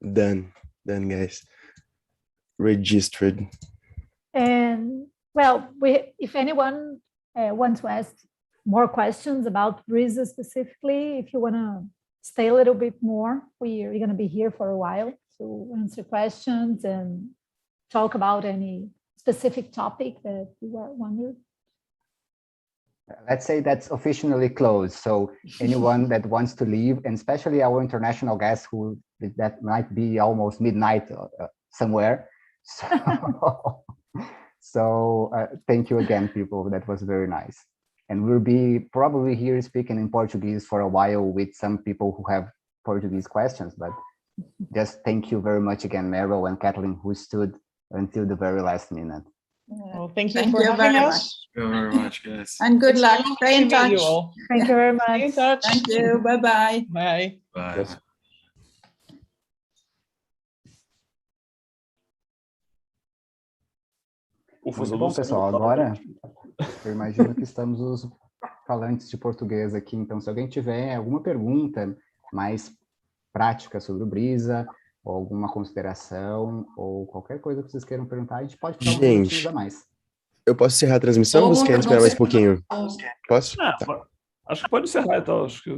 M: Done, guys. Registered.
G: And well, if anyone want to ask more questions about BRISA specifically, if you want to stay a little bit more, we're going to be here for a while to answer questions and talk about any specific topic that you were wondering.
L: Let's say that's officially closed. So anyone that wants to leave, and especially our international guests who that might be almost midnight somewhere. So, thank you again, people. That was very nice. And we'll be probably here speaking in Portuguese for a while with some people who have Portuguese questions, but just thank you very much again, Maro and Kathleen, who stood until the very last minute.
E: Well, thank you for having us.
F: Thank you very much, guys.
C: And good luck. Stay in touch.
G: Thank you very much.
E: Stay in touch.
C: Thank you. Bye-bye.
E: Bye.
F: Bye.
L: Muito bom, pessoal. Agora, eu imagino que estamos os falantes de português aqui. Então, se alguém tiver alguma pergunta mais prática sobre o BRISA, ou alguma consideração, ou qualquer coisa que vocês queiram perguntar, a gente pode falar
M: Gente,
L: a mais.
M: Eu posso encerrar a transmissão ou vocês querem esperar mais um pouquinho? Posso?
A: Acho que pode encerrar, então. Acho que